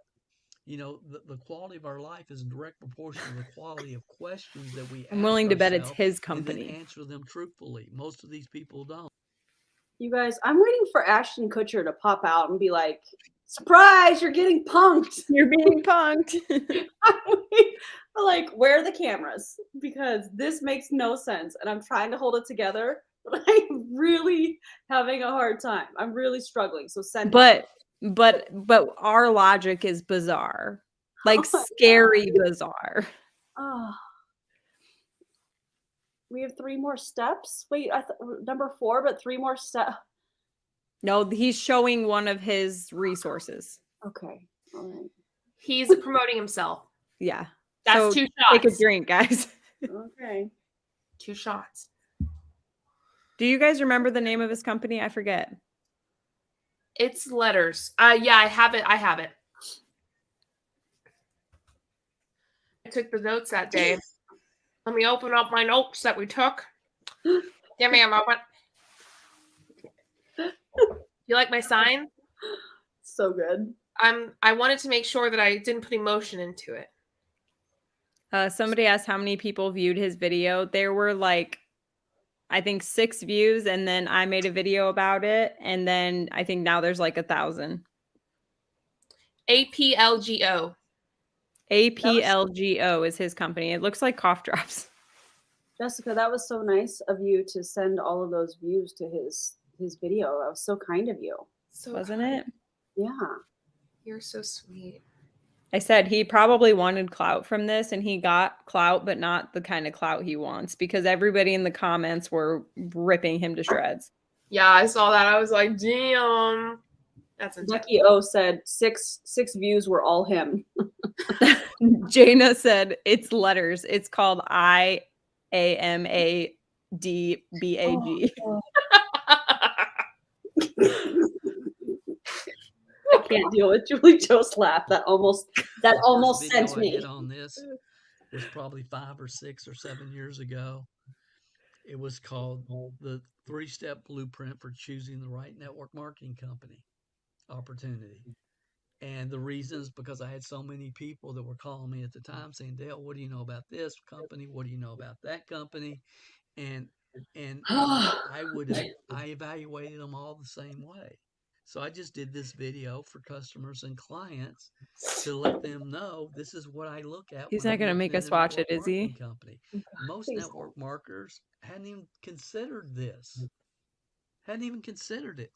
You know, the quality of our life is in direct proportion to the quality of questions that we
I'm
ask
willing to bet it's
ourselves
his
and then
company.
answer them truthfully. Most of these people don't.
You guys, I'm waiting for Ashton Kutcher to pop out and be like, surprise, you're getting punked.
You're being punked.
Like, where are the cameras? Because this makes no sense. And I'm trying to hold it together, but I'm really having a hard time. I'm really struggling. So send
But our logic is bizarre. Like,
Oh my
scary bizarre.
Oh. We have 3 more steps. Wait, number 4, but 3 more steps.
No, he's showing one of his resources.
Okay. All right.
He's promoting himself.
Yeah.
That's
So
2 shots.
take a drink, guys.
Okay.
2 shots.
Do you guys remember the name of his company? I forget.
It's letters. Yeah, I have it. I took the notes that day. Let me open up my notes that we took. Give me a moment. You like my sign?
So good.
I wanted to make sure that I didn't put emotion into it.
Somebody asked how many people viewed his video. There were like, I think 6 views, and then I made a video about it, and then I think now there's like 1,000.
APLGO.
APLGO is his company. It looks like cough drops.
Jessica, that was so nice of you to send all of those views to his video. That was so kind of you.
So
Wasn't
kind.
it?
Yeah.
You're so sweet.
I said he probably wanted clout from this, and he got clout, but not the kind of clout he wants, because everybody in the comments were ripping him to shreds.
Yeah, I saw that. I was like, damn. That's intense.
Becky O said 6 views were all him.
Jaina said it's letters. It's called IAMADBAG.
Oh. I can't deal with Julie Jo's laugh. That almost sent me.
I did on this was probably 5 or 6 or 7 years ago. It was called the 3-step blueprint for choosing the right network marketing company opportunity. And the reasons, because I had so many people that were calling me at the time saying, Dale, what do you know about this company? What do you know about that company? And I evaluated them all the same way. So I just did this video for customers and clients to let them know this is what I look at.
He's not going to make us watch it, is he?
Company. Most network marketers hadn't even considered this. Hadn't even considered it.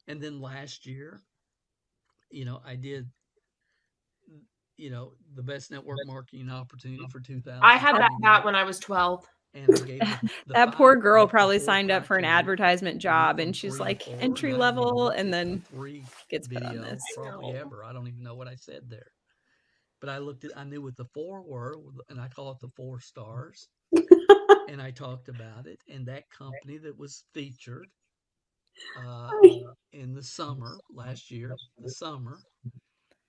And then last year, I did, the best network marketing opportunity for 2000.
I had that when I was 12.
And I gave
that poor girl probably signed up for an advertisement job, and she's like entry level, and then gets put on this.
Probably ever. I don't even know what I said there. But I knew what the 4 were, and I call it the 4 stars. and I talked about it. And that company that was featured in the summer last year,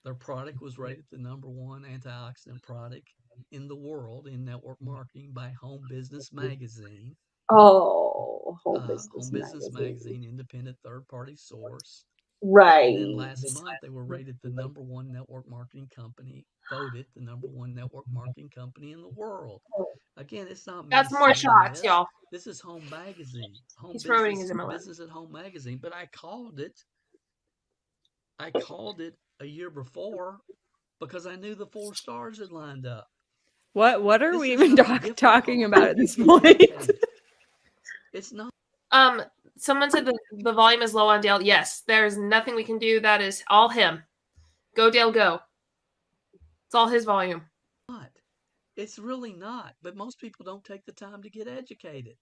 their product was rated the #1 antioxidant product in the world in network marketing by Home Business Magazine.
Oh, Home
Home Business Magazine, independent third-party source.
Right.
And then last month, they were rated the #1 network marketing company, voted the #1 network marketing company in the world. Again, it's not me
That's more
saying
shots,
this.
y'all.
This is Home Magazine,
He's promoting his MLM.
Business at Home Magazine. But I called it a year before because I knew the 4 stars had lined up.
What are
This
we
is
even
not
talking
difficult
about at
to
this
get
point?
educated. It's not.
Someone said the volume is low on Dale. Yes, there's nothing we can do. That is all him. Go, Dale, go. It's all his volume.
It's really not. But most people don't take the time to get educated.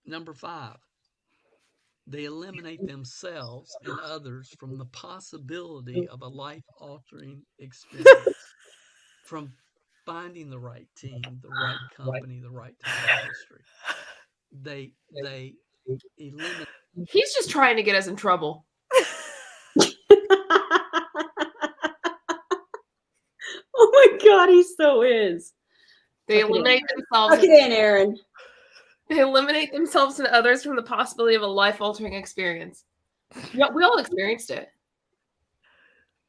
Number 5, they eliminate themselves and others from the possibility of a life-altering experience, from finding the right team, the right company, the right time in history. They eliminate.
He's just trying to get us in trouble.
Oh my God, he so is.
They
Tuck it in.
eliminate themselves.
Tuck it in, Erin.
They eliminate themselves and others from the possibility of a life-altering experience. Yeah, we all experienced it.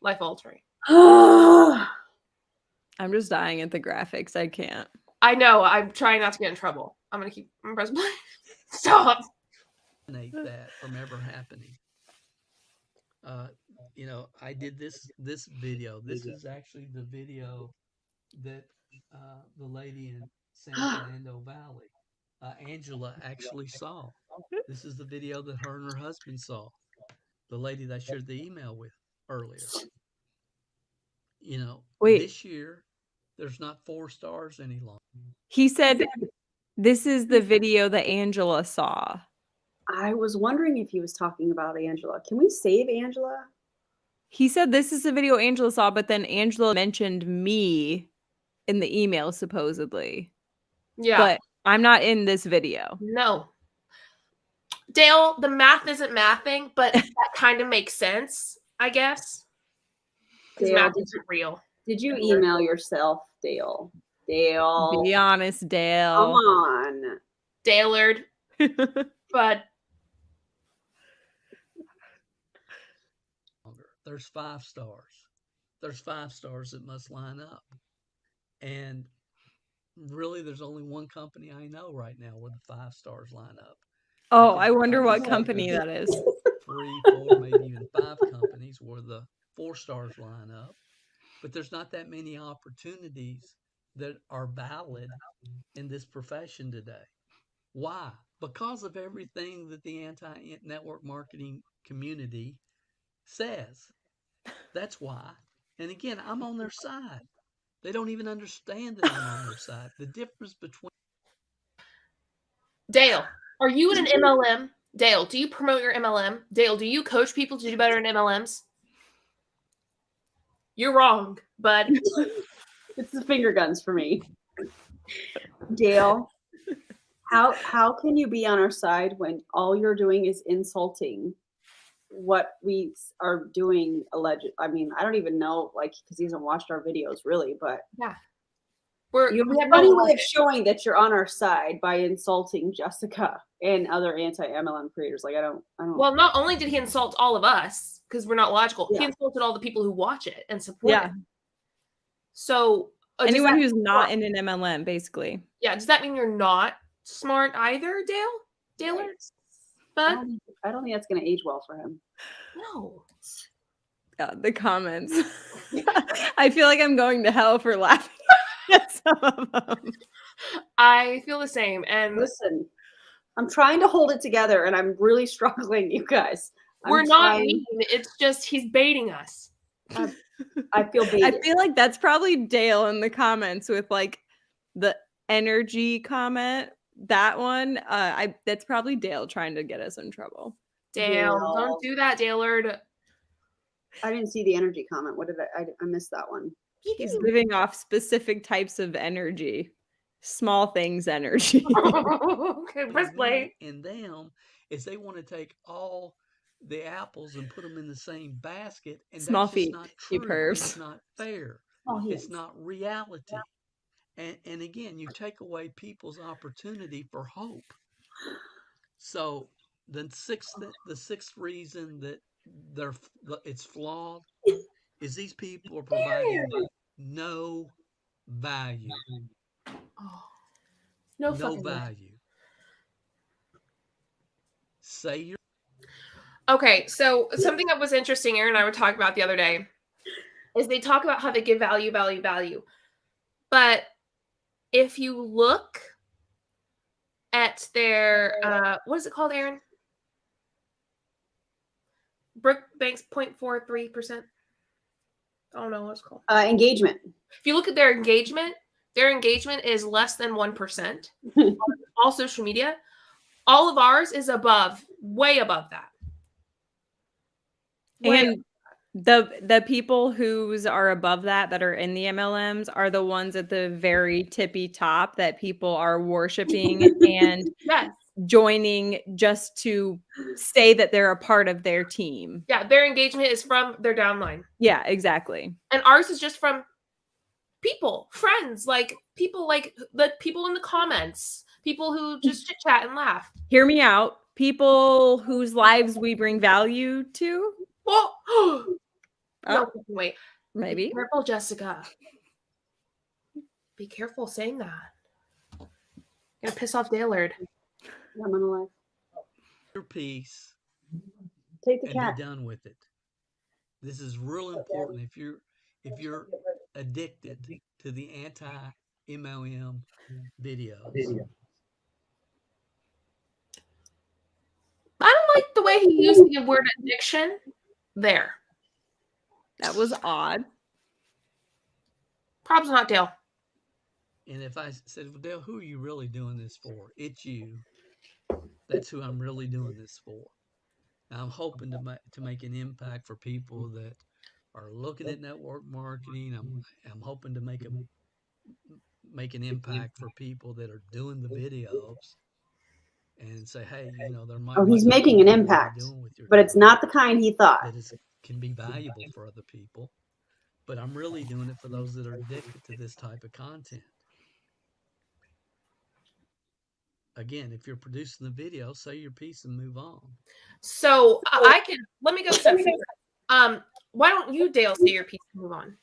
Life-altering.
I'm just dying at the graphics. I can't.
I know. I'm trying not to get in trouble. I'm gonna press play. Stop.
That from ever happening. I did this video. This is actually the video that the lady in San Fernando Valley, Angela, actually saw. This is the video that her and her husband saw. The lady that I shared the email with earlier.
Wait.
This year, there's not 4 stars any longer.
He said, this is the video that Angela saw.
I was wondering if he was talking about Angela. Can we save Angela?
He said this is the video Angela saw, but then Angela mentioned me in the email, supposedly.
Yeah.
But I'm not in this video.
No. Dale, the math isn't mathing, but that kind of makes sense, I guess. Because
Dale,
math isn't real.
Did you email yourself, Dale? Dale.
Be honest, Dale.
Come on.
Dalard. But
there's 5 stars. There's 5 stars that must line up. And really, there's only one company I know right now where the 5 stars line up.
Oh, I wonder what company that is.
3, 4, maybe even 5 companies where the 4 stars line up. But there's not that many opportunities that are valid in this profession today. Why? Because of everything that the anti-network marketing community says. That's why. And again, I'm on their side. They don't even understand that I'm on their side. The difference between...
Dale, are you in an MLM? Dale, do you promote your MLM? Dale, do you coach people to do better in MLMs? You're wrong, but
it's the finger guns for me. Dale, how can you be on our side when all you're doing is insulting what we are doing? I mean, I don't even know, because he hasn't watched our videos really, but
yeah.
You have a funny way of showing that you're on our side by insulting Jessica and other anti-MLM creators. I don't.
Well, not only did he insult all of us because we're not logical,
Yeah.
he insulted all the people who watch it and support it.
So anyone who's not in an MLM, basically.
Yeah. Does that mean you're not smart either, Dale?
I don't think that's going to age well for him.
No.
The comments. I feel like I'm going to hell for laughing. Some of them.
I feel the same. And
listen, I'm trying to hold it together and I'm really struggling, you guys.
We're not mean. It's just he's baiting us.
I feel baited.
I feel like that's probably Dale in the comments with the energy comment. That one, that's probably Dale trying to get us in trouble.
Dale, don't do that, Dalard.
I didn't see the energy comment. What did I missed that one.
He's giving off specific types of energy. Small things energy.
Okay, press play.
And them is they want to take all the apples and put them in the same basket, and
Small
that's just
feet,
not
you
true.
pervs.
It's not fair.
Oh, he
It's
is.
not reality. And again, you take away people's opportunity for hope. So the sixth reason that it's flawed is these people are providing no value.
Oh, no
No
fucking way.
value. Say your
Okay, so something that was interesting, Erin and I were talking about the other day, is they talk about how they give value. But if you look at their, what is it called, Erin? Brookbank's 0.43%. I don't know what it's called.
Engagement.
If you look at their engagement is less than 1% on all social media. All of ours is way above that.
And the people whose are above that are in the MLMs are the ones at the very tippy top that people are worshiping and
Yes.
joining just to say that they're a part of their team.
Yeah, their engagement is from their downline.
Yeah, exactly.
And ours is just from people, friends, like people the people in the comments, people who just chit chat and laugh.
Hear me out. People whose lives we bring value to.
Well, no,
Oh,
wait.
maybe.
Be careful, Jessica. Be careful saying that. You're gonna piss off Daylord.
I'm gonna lie.
your piece
Take the
and
cat.
be done with it. This is real important. If you're addicted to the anti-MLM videos.
I don't like the way he used the word addiction there.
That was odd.
Probably not Dale.
And if I said, well, Dale, who are you really doing this for? It's you. That's who I'm really doing this for. Now, I'm hoping to make an impact for people that are looking at network marketing. I'm hoping to make an impact for people that are doing the videos and say, hey, there might.
Oh, he's
be
making
something
an
you can
impact,
be doing with your
but it's
time
not the kind he thought.
that can be valuable for other people. But I'm really doing it for those that are addicted to this type of content. Again, if you're producing the video, say your piece and move on.
So let me go step further. Why don't you, Dale, say your piece and move on?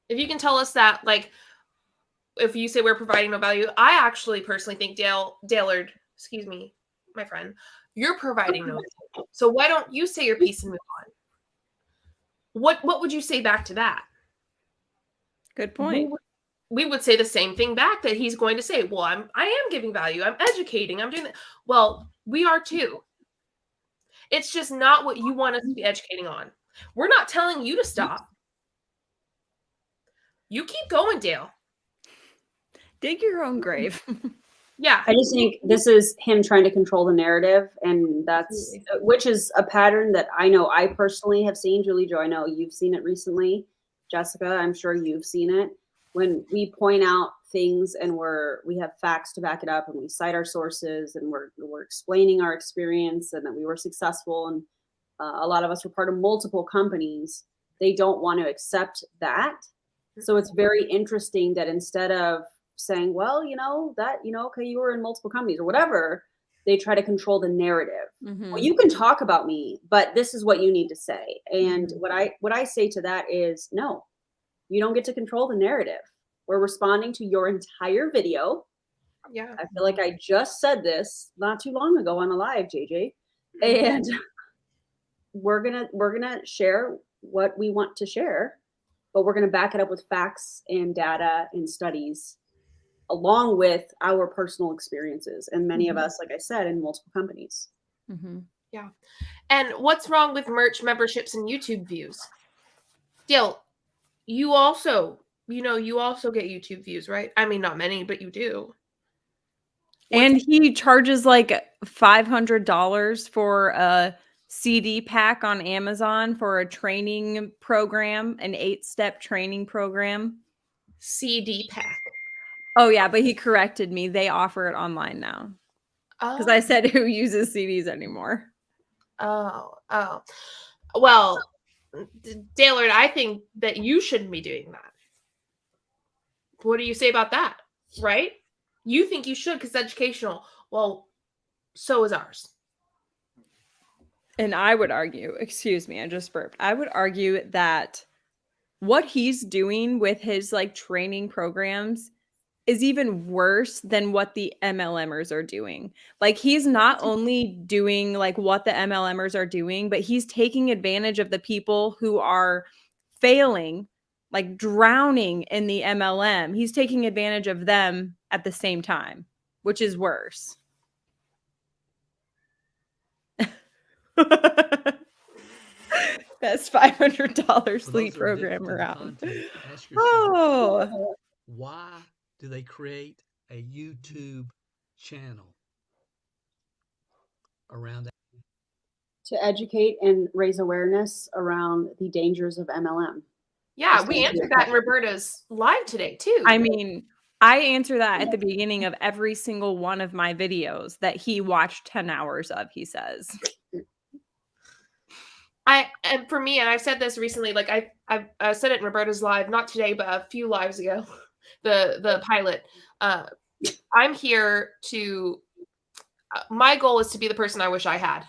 If you can tell us that, like, if you say we're providing no value, I actually personally think Daylord, excuse me, my friend, you're providing no value. So why don't you say your piece and move on? What would you say back to that?
Good point.
We would say the same thing back that he's going to say. Well, I am giving value. I'm educating. I'm doing that. Well, we are too. It's just not what you want us to be educating on. We're not telling you to stop. You keep going, Dale.
Dig your own grave.
Yeah.
I just think this is him trying to control the narrative, and which is a pattern that I know I personally have seen. Julie Jo, I know you've seen it recently. Jessica, I'm sure you've seen it. When we point out things and we have facts to back it up, and we cite our sources, and we're explaining our experience and that we were successful, and a lot of us were part of multiple companies, they don't want to accept that. So it's very interesting that instead of saying, well, okay, you were in multiple companies or whatever, they try to control the narrative.
Mm-hmm.
Well, you can talk about me, but this is what you need to say. And what I say to that is, no, you don't get to control the narrative. We're responding to your entire video.
Yeah.
I feel like I just said this not too long ago on a live, JJ. And we're gonna share what we want to share, but we're gonna back it up with facts and data and studies, along with our personal experiences. And many of us, like I said, in multiple companies.
Mm-hmm.
Yeah. And what's wrong with merch memberships and YouTube views? Dale, you also get YouTube views, right? I mean, not many, but you do.
And he charges like $500 for a CD pack on Amazon for a training program, an 8-step training program.
CD pack.
Oh yeah, but he corrected me. They offer it online now. Because I said who uses CDs anymore.
Oh. Well, Daylord, I think that you shouldn't be doing that. What do you say about that? Right? You think you should because it's educational. Well, so is ours.
And I would argue, excuse me, I just burped. I would argue that what he's doing with his like training programs is even worse than what the MLMers are doing. Like he's not only doing like what the MLMers are doing, but he's taking advantage of the people who are failing, like drowning in the MLM. He's taking advantage of them at the same time, which is worse. Best $500 sleep program around.
Ask yourself,
Oh,
why do they create a YouTube channel around that?
To educate and raise awareness around the dangers of MLM.
Yeah, we answered that in Roberta's live today too.
I mean, I answer that at the beginning of every single one of my videos that he watched 10 hours of, he says.
And for me, and I've said this recently, like I said it in Roberta's live, not today, but a few lives ago, the pilot. I'm here to. My goal is to be the person I wish I had.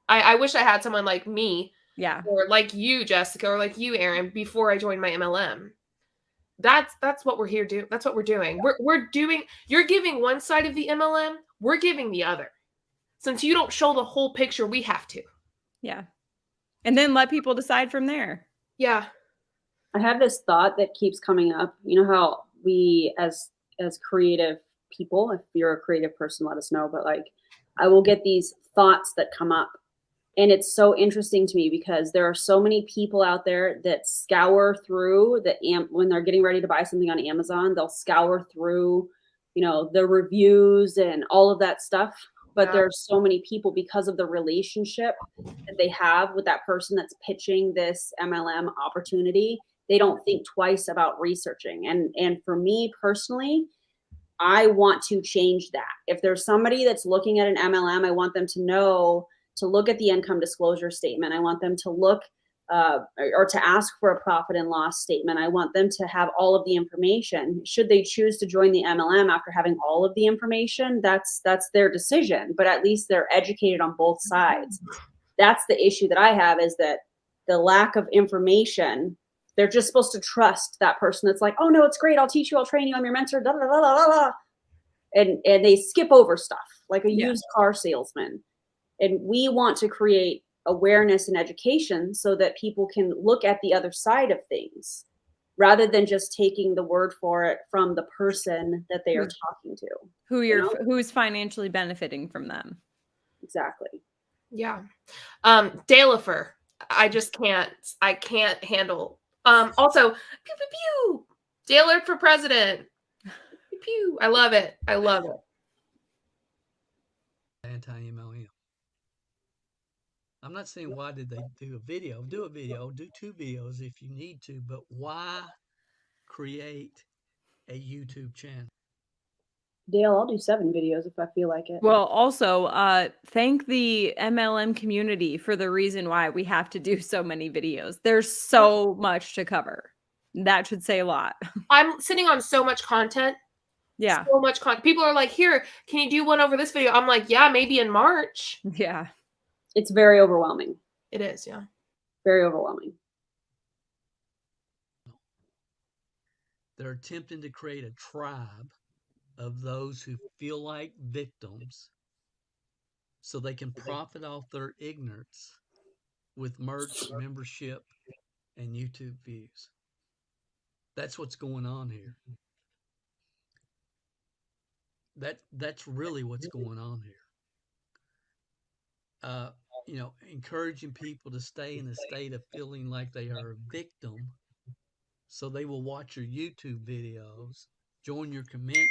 I wish I had someone like me,
yeah,
or like you, Jessica, or like you, Erin, before I joined my MLM. That's what we're here doing. That's what we're doing. We're doing. You're giving one side of the MLM. We're giving the other. Since you don't show the whole picture, we have to.
Yeah. And then let people decide from there.
Yeah.
I have this thought that keeps coming up. You know how we as creative people, if you're a creative person, let us know. But like I will get these thoughts that come up. And it's so interesting to me because there are so many people out there that scour through when they're getting ready to buy something on Amazon, they'll scour through, the reviews and all of that stuff. But there are so many people, because of the relationship that they have with that person that's pitching this MLM opportunity, they don't think twice about researching. And for me personally, I want to change that. If there's somebody that's looking at an MLM, I want them to know to look at the income disclosure statement. I want them to look or to ask for a profit and loss statement. I want them to have all of the information. Should they choose to join the MLM after having all of the information, that's their decision, but at least they're educated on both sides. That's the issue that I have, is that the lack of information. They're just supposed to trust that person that's like, oh no, it's great. I'll teach you. I'll train you. I'm your mentor. Da, da, da, da, da. And they skip over stuff like a used car salesman. And we want to create awareness and education so that people can look at the other side of things rather than just taking the word for it from the person that they are talking to.
Who's financially benefiting from them.
Exactly.
Yeah. Dalifer, I can't handle. Also, pew, pew, pew. Daylord for president. Pew, pew. I love it.
Anti-MLM. I'm not saying why did they do a video. Do a video, do 2 videos if you need to, but why create a YouTube channel?
Dale, I'll do 7 videos if I feel like it.
Well, also, thank the MLM community for the reason why we have to do so many videos. There's so much to cover. That should say a lot.
I'm sitting on so much content.
Yeah.
So much content. People are like, here, can you do one over this video? I'm like, yeah, maybe in March.
Yeah.
It's very overwhelming.
It is, yeah.
Very overwhelming.
They're attempting to create a tribe of those who feel like victims so they can profit off their ignorance with merch, membership, and YouTube views. That's what's going on here. That's really what's going on here. Encouraging people to stay in a state of feeling like they are a victim so they will watch your YouTube videos, join your community,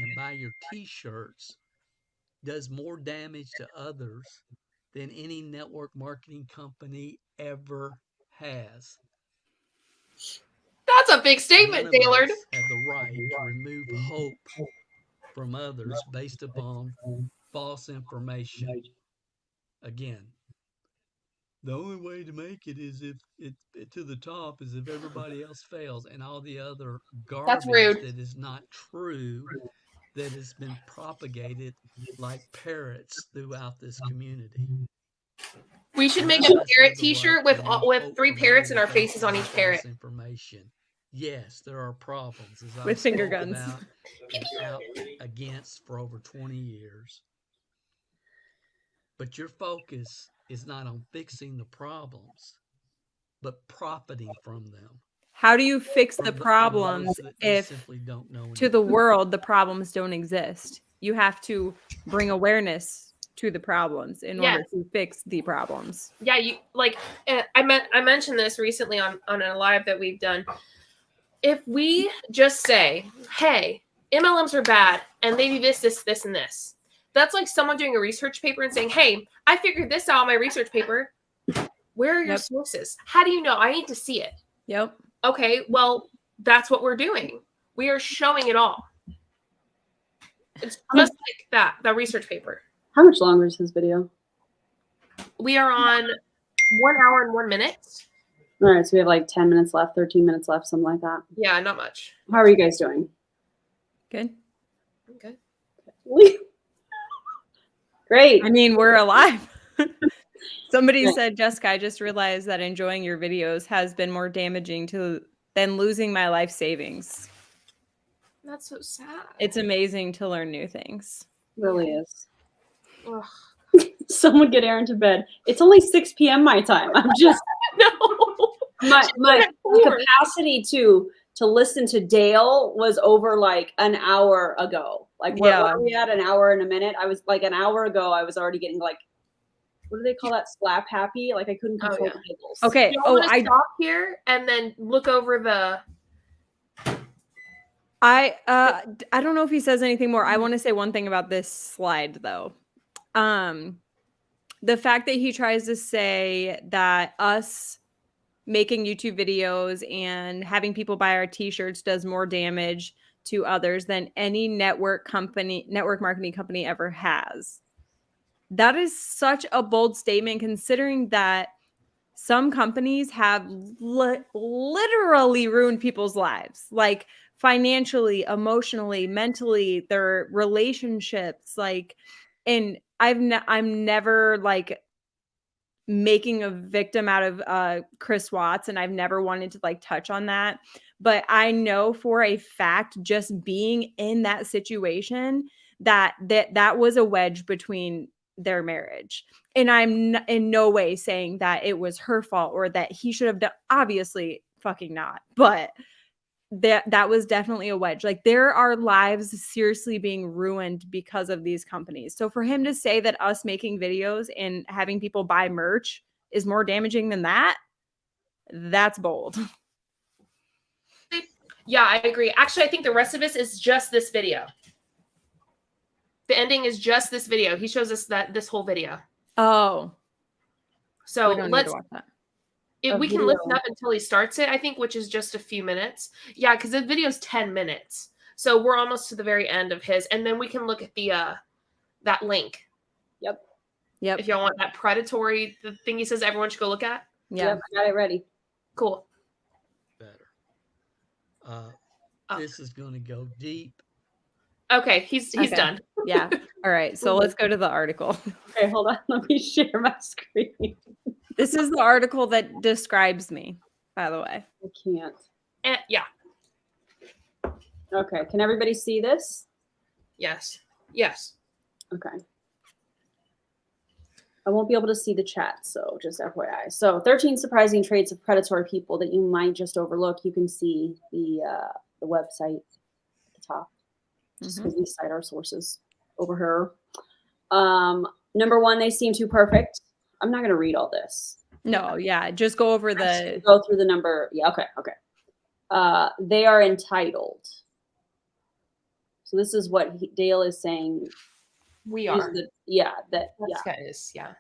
and buy your t-shirts does more damage to others than any network marketing company ever has.
That's a big
None
statement,
of
Taylor.
us have the right to remove hope from others based upon false information. Again, the only way to make it is if it to the top is if everybody else fails, and all the other
That's
garbage
rude.
that is not true that has been propagated like parrots throughout this community.
We should make
None
a
of us
parrot
have the
T-shirt
right to
with
remove
with
hope
3
from
parrots and
others
our
based
faces on
upon
each
false
parrot.
information. Yes, there are problems, as
With
I've
finger
spoke
guns.
about and out against for over 20 years. But your focus is not on fixing the problems, but profiting from them.
How do you fix the
From those
problems
that
if
simply don't know
to the world the problems don't exist? You have to bring awareness to the problems in order to fix the problems.
Yeah, you like I mentioned this recently on a live that we've done. If we just say, "Hey, MLMs are bad and they do this, this, this, and this," that's like someone doing a research paper and saying, "Hey, I figured this out on my research paper. Where are your
Yep.
sources? How do you know? I need to see it."
Yep.
Okay, well, that's what we're doing. We are showing it all. It's just like that research paper.
How much longer is his video?
We are on 1 hour and 1 minute.
All right, so we have like 10 minutes left, 13 minutes left, something like that.
Yeah, not much.
How are you guys doing?
Good.
Okay.
Great.
I mean, we're alive. Somebody said, Jessica, I just realized that enjoying your videos has been more damaging than losing my life savings.
That's so sad.
It's amazing to learn new things.
It really is.
Ugh.
Someone get Erin to bed. It's only 6 p.m. my time. I'm just
No.
my capacity to listen to Dale was over like an hour ago. Like what are we at? An hour and a minute? I was like an hour ago. I was already getting like, what do they call that? Slap happy? Like I couldn't control the giggles.
Okay.
I stop here and then look over the.
I don't know if he says anything more. I want to say one thing about this slide though. The fact that he tries to say that us making YouTube videos and having people buy our t-shirts does more damage to others than any network marketing company ever has. That is such a bold statement considering that some companies have literally ruined people's lives, like financially, emotionally, mentally, their relationships, like, and I'm never like making a victim out of Chris Watts, and I've never wanted to like touch on that, but I know for a fact, just being in that situation, that was a wedge between their marriage. And I'm in no way saying that it was her fault or that he should have done, obviously fucking not, but that was definitely a wedge. Like there are lives seriously being ruined because of these companies. So for him to say that us making videos and having people buy merch is more damaging than that, that's bold.
Yeah, I agree. Actually, I think the rest of this is just this video. The ending is just this video. He shows us this whole video.
Oh.
So let's
watch that.
We can listen up until he starts it, I think, which is just a few minutes. Yeah, because the video's 10 minutes. So we're almost to the very end of his. And then we can look at the that link.
Yep.
If y'all want that predatory, the thing he says everyone should go look at.
Yeah.
Yep, I got it ready.
Cool.
Better. This is going to go deep.
Okay, he's done.
Yeah. All right. So let's go to the article.
Okay, hold on. Let me share my screen.
This is the article that describes me, by the way.
I can't.
Yeah.
Okay. Can everybody see this?
Yes.
Okay. I won't be able to see the chat, so just FYI. So 13 surprising traits of predatory people that you might just overlook. You can see the website at the top, just because we cite our sources over here. Number 1, they seem too perfect. I'm not going to read all this.
No, yeah, just go over
go through the number. Yeah, okay. They are entitled. So this is what Dale is saying.
We are.
Yeah, that
guys, yeah.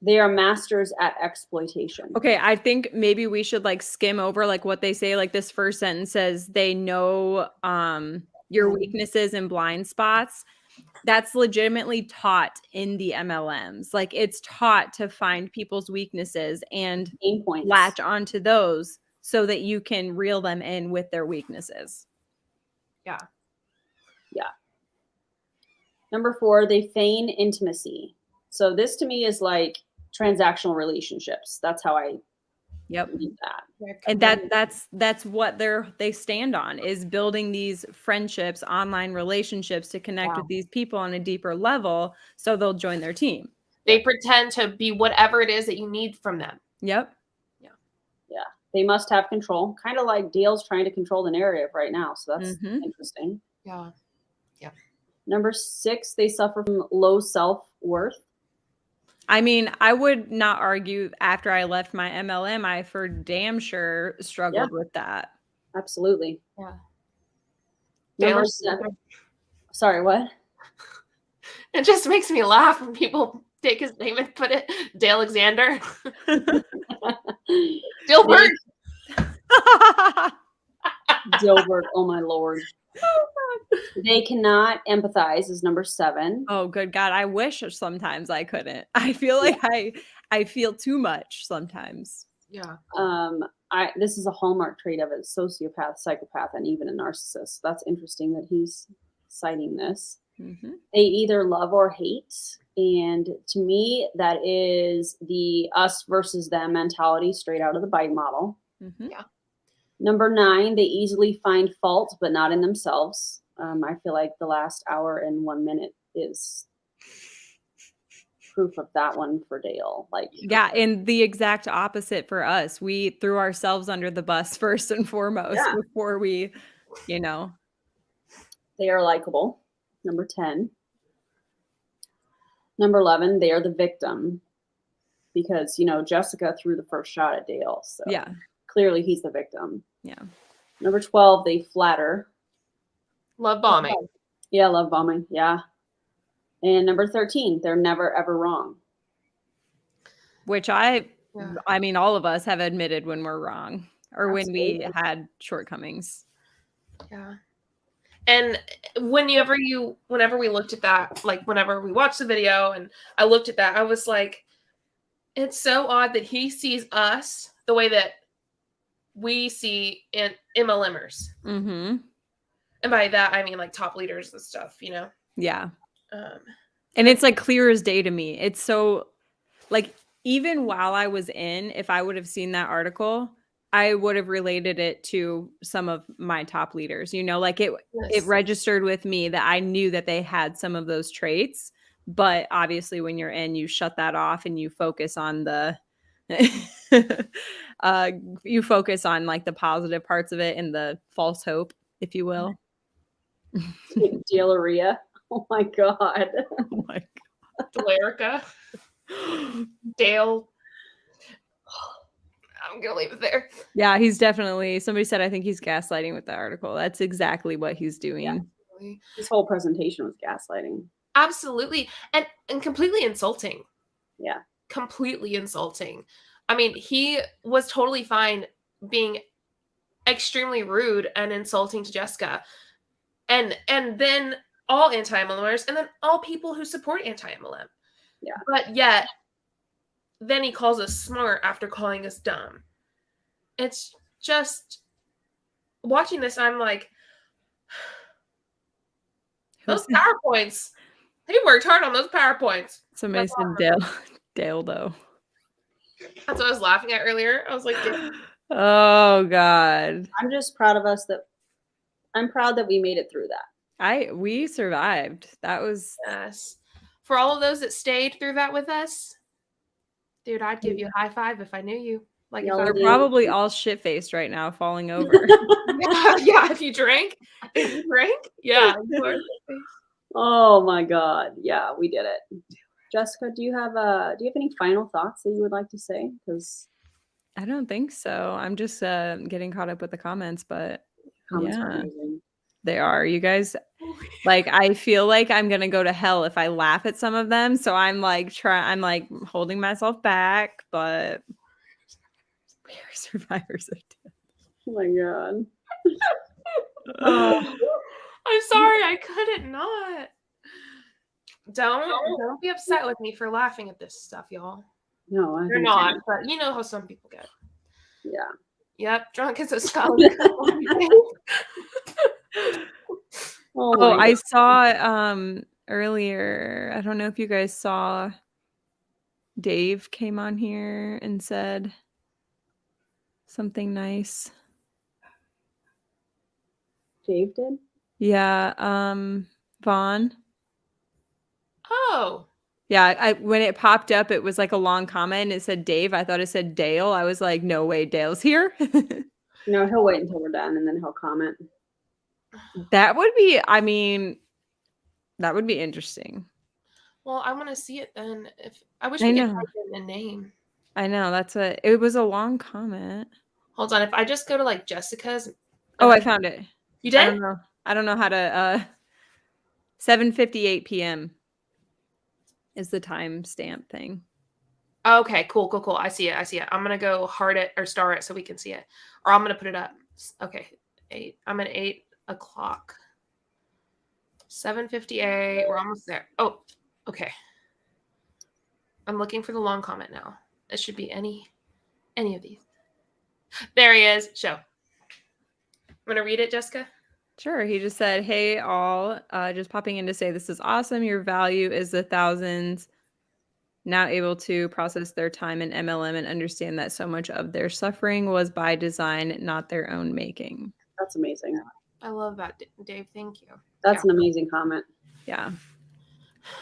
They are masters at exploitation.
Okay, I think maybe we should like skim over like what they say. Like this first sentence says they know your weaknesses and blind spots. That's legitimately taught in the MLMs. Like it's taught to find people's weaknesses and
Pain points.
latch onto those so that you can reel them in with their weaknesses.
Yeah.
Number 4, they feign intimacy. So this to me is like transactional relationships. That's how I read that.
And that's what they stand on, is building these friendships, online relationships to connect with these people on a deeper level so they'll join their team.
They pretend to be whatever it is that you need from them.
Yep.
Yeah. They must have control, kind of like Dale's trying to control the narrative right now. So that's interesting.
Yeah.
Number 6, they suffer from low self-worth.
I mean, I would not argue after I left my MLM, I for damn sure struggled with that.
Absolutely.
Yeah.
Number 7. Sorry, what?
It just makes me laugh when people take his name and put it Dale Alexander. Dilbert.
Dilbert, oh my Lord. They cannot empathize is number 7.
Oh, good God. I wish sometimes I couldn't. I feel like I feel too much sometimes.
Yeah.
This is a hallmark trait of a sociopath, psychopath, and even a narcissist. That's interesting that he's citing this. They either love or hate. And to me, that is the us versus them mentality straight out of the bite model.
Yeah.
Number 9, they easily find fault, but not in themselves. I feel like the last hour and 1 minute is proof of that one for Dale.
And the exact opposite for us. We threw ourselves under the bus first and foremost before we,
They are likable. Number 10. Number 11, they are the victim because, Jessica threw the first shot at Dale. So clearly he's the victim.
Yeah.
Number 12, they flatter.
Love bombing.
Yeah, love bombing. Yeah. And number 13, they're never, ever wrong.
Which I mean, all of us have admitted when we're wrong or when we had shortcomings.
Yeah. And whenever we looked at that, like whenever we watched the video and I looked at that, I was like, it's so odd that he sees us the way that we see in MLMers. And by that, I mean like top leaders and stuff,
Yeah. And it's like clear as day to me. It's so like, even while I was in, if I would have seen that article, I would have related it to some of my top leaders, like it registered with me that I knew that they had some of those traits, but obviously when you're in, you shut that off and you focus on the, you focus on like the positive parts of it and the false hope, if you will.
Daleria. Oh my God.
Oh my God.
Delarica. Dale. I'm going to leave it there.
Yeah, he's definitely, somebody said, I think he's gaslighting with the article. That's exactly what he's doing.
Yeah. His whole presentation was gaslighting.
Absolutely. And completely insulting.
Yeah.
Completely insulting. I mean, he was totally fine being extremely rude and insulting to Jessica. And then all anti-MLMers and then all people who support anti-MLM.
Yeah.
But yet, then he calls us smart after calling us dumb. It's just, watching this, I'm like, those PowerPoints, he worked hard on those PowerPoints.
Somebody said Dale, though.
That's what I was laughing at earlier. I was like, Dale.
Oh, God.
I'm just proud of us I'm proud that we made it through that.
We survived. That was...
Yes. For all of those that stayed through that with us, dude, I'd give you a high five if I knew you. Like, if
they're probably all shit-faced right now, falling over.
Yeah, if you drank. Yeah.
Oh my God. Yeah, we did it. Jessica, do you have any final thoughts that you would like to say? Because
I don't think so. I'm just getting caught up with the comments, but
comments are amazing.
They are. You guys, Like, I feel like I'm gonna go to hell if I laugh at some of them. So I'm like holding myself back, but we are survivors of death.
Oh my God.
I'm sorry, I couldn't not. Don't be upset with me for laughing at this stuff, y'all.
No, I
You're
think
not,
so.
but you know how some people get.
Yeah.
Yep, drunk as a skull.
Oh,
Oh,
my
I saw earlier. I don't know if you guys saw Dave came on here and said something nice.
Dave did?
Yeah, Vaughn.
Oh.
Yeah, when it popped up, it was like a long comment and it said Dave. I thought it said Dale. I was like, no way, Dale's here.
No, he'll wait until we're done and then he'll comment.
That would be, I mean, that would be interesting.
Well, I want to see it then. If I wish
I
we could
know.
type in the name.
I know, it was a long comment.
Hold on, if I just go to like Jessica's.
Oh, I found it.
You did?
I don't know how to 7:58 p.m. is the timestamp thing.
Okay, cool. I see it. I'm gonna go heart it or star it so we can see it, or I'm gonna put it up. Okay, 8. I'm at 8 o'clock. 7:58. We're almost there. Oh, okay. I'm looking for the long comment now. It should be any of these. There he is. Show. Want to read it, Jessica?
Sure. He just said, hey, all, just popping in to say this is awesome. Your value is the thousands now able to process their time in MLM and understand that so much of their suffering was by design, not their own making.
That's amazing.
I love that, Dave. Thank you.
That's an amazing comment.
Yeah.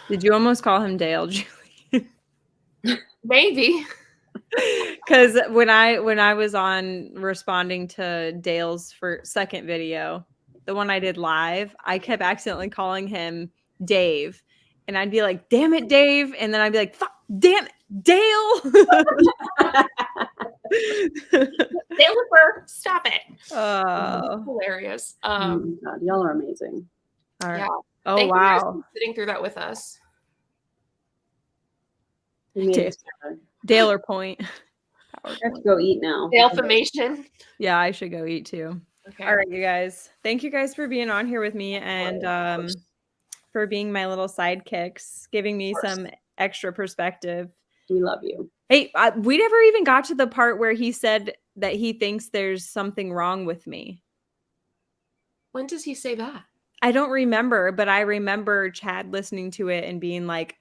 Did you almost call him Dale, Julie?
Maybe.
Because when I was on responding to Dale's second video, the one I did live, I kept accidentally calling him Dave. And I'd be like, damn it, Dave. And then I'd be like, fuck, damn it, Dale.
Dale, stop it.
Oh,
Hilarious.
Oh my God, y'all are amazing.
all right.
Yeah.
Oh,
Thank you guys
wow.
for sitting through that with us.
We made it together.
Dale or Point.
I have to go eat now.
Dale-famation.
Yeah, I should go eat too.
Okay.
All right, you guys. Thank you guys for being on here with me and for being my little sidekicks, giving me some extra perspective.
We love you.
Hey, we never even got to the part where he said that he thinks there's something wrong with me.
When does he say that?
I don't remember, but I remember Chad listening to it and being like,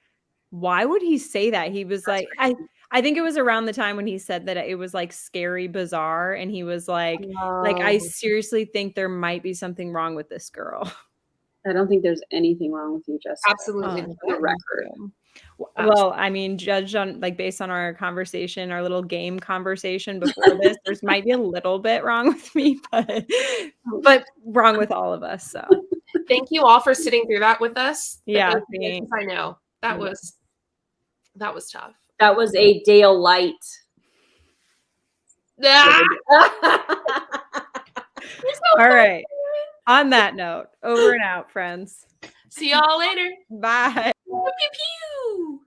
why would he say that? He was like, I think it was around the time when he said that it was like scary, bizarre. And he was like, I seriously think there might be something wrong with this girl.
I don't think there's anything wrong with you, Jessica.
Absolutely.
On the record.
Well, I mean, judged on based on our conversation, our little game conversation before this, there's might be a little bit wrong with me, but wrong with all of us. So
thank you all for sitting through that with us.
Yeah,
I know that was tough.
That was a Dale light.
Ah!
All right. On that note, over and out, friends.
See y'all later.
Bye.
Pew, pew, pew.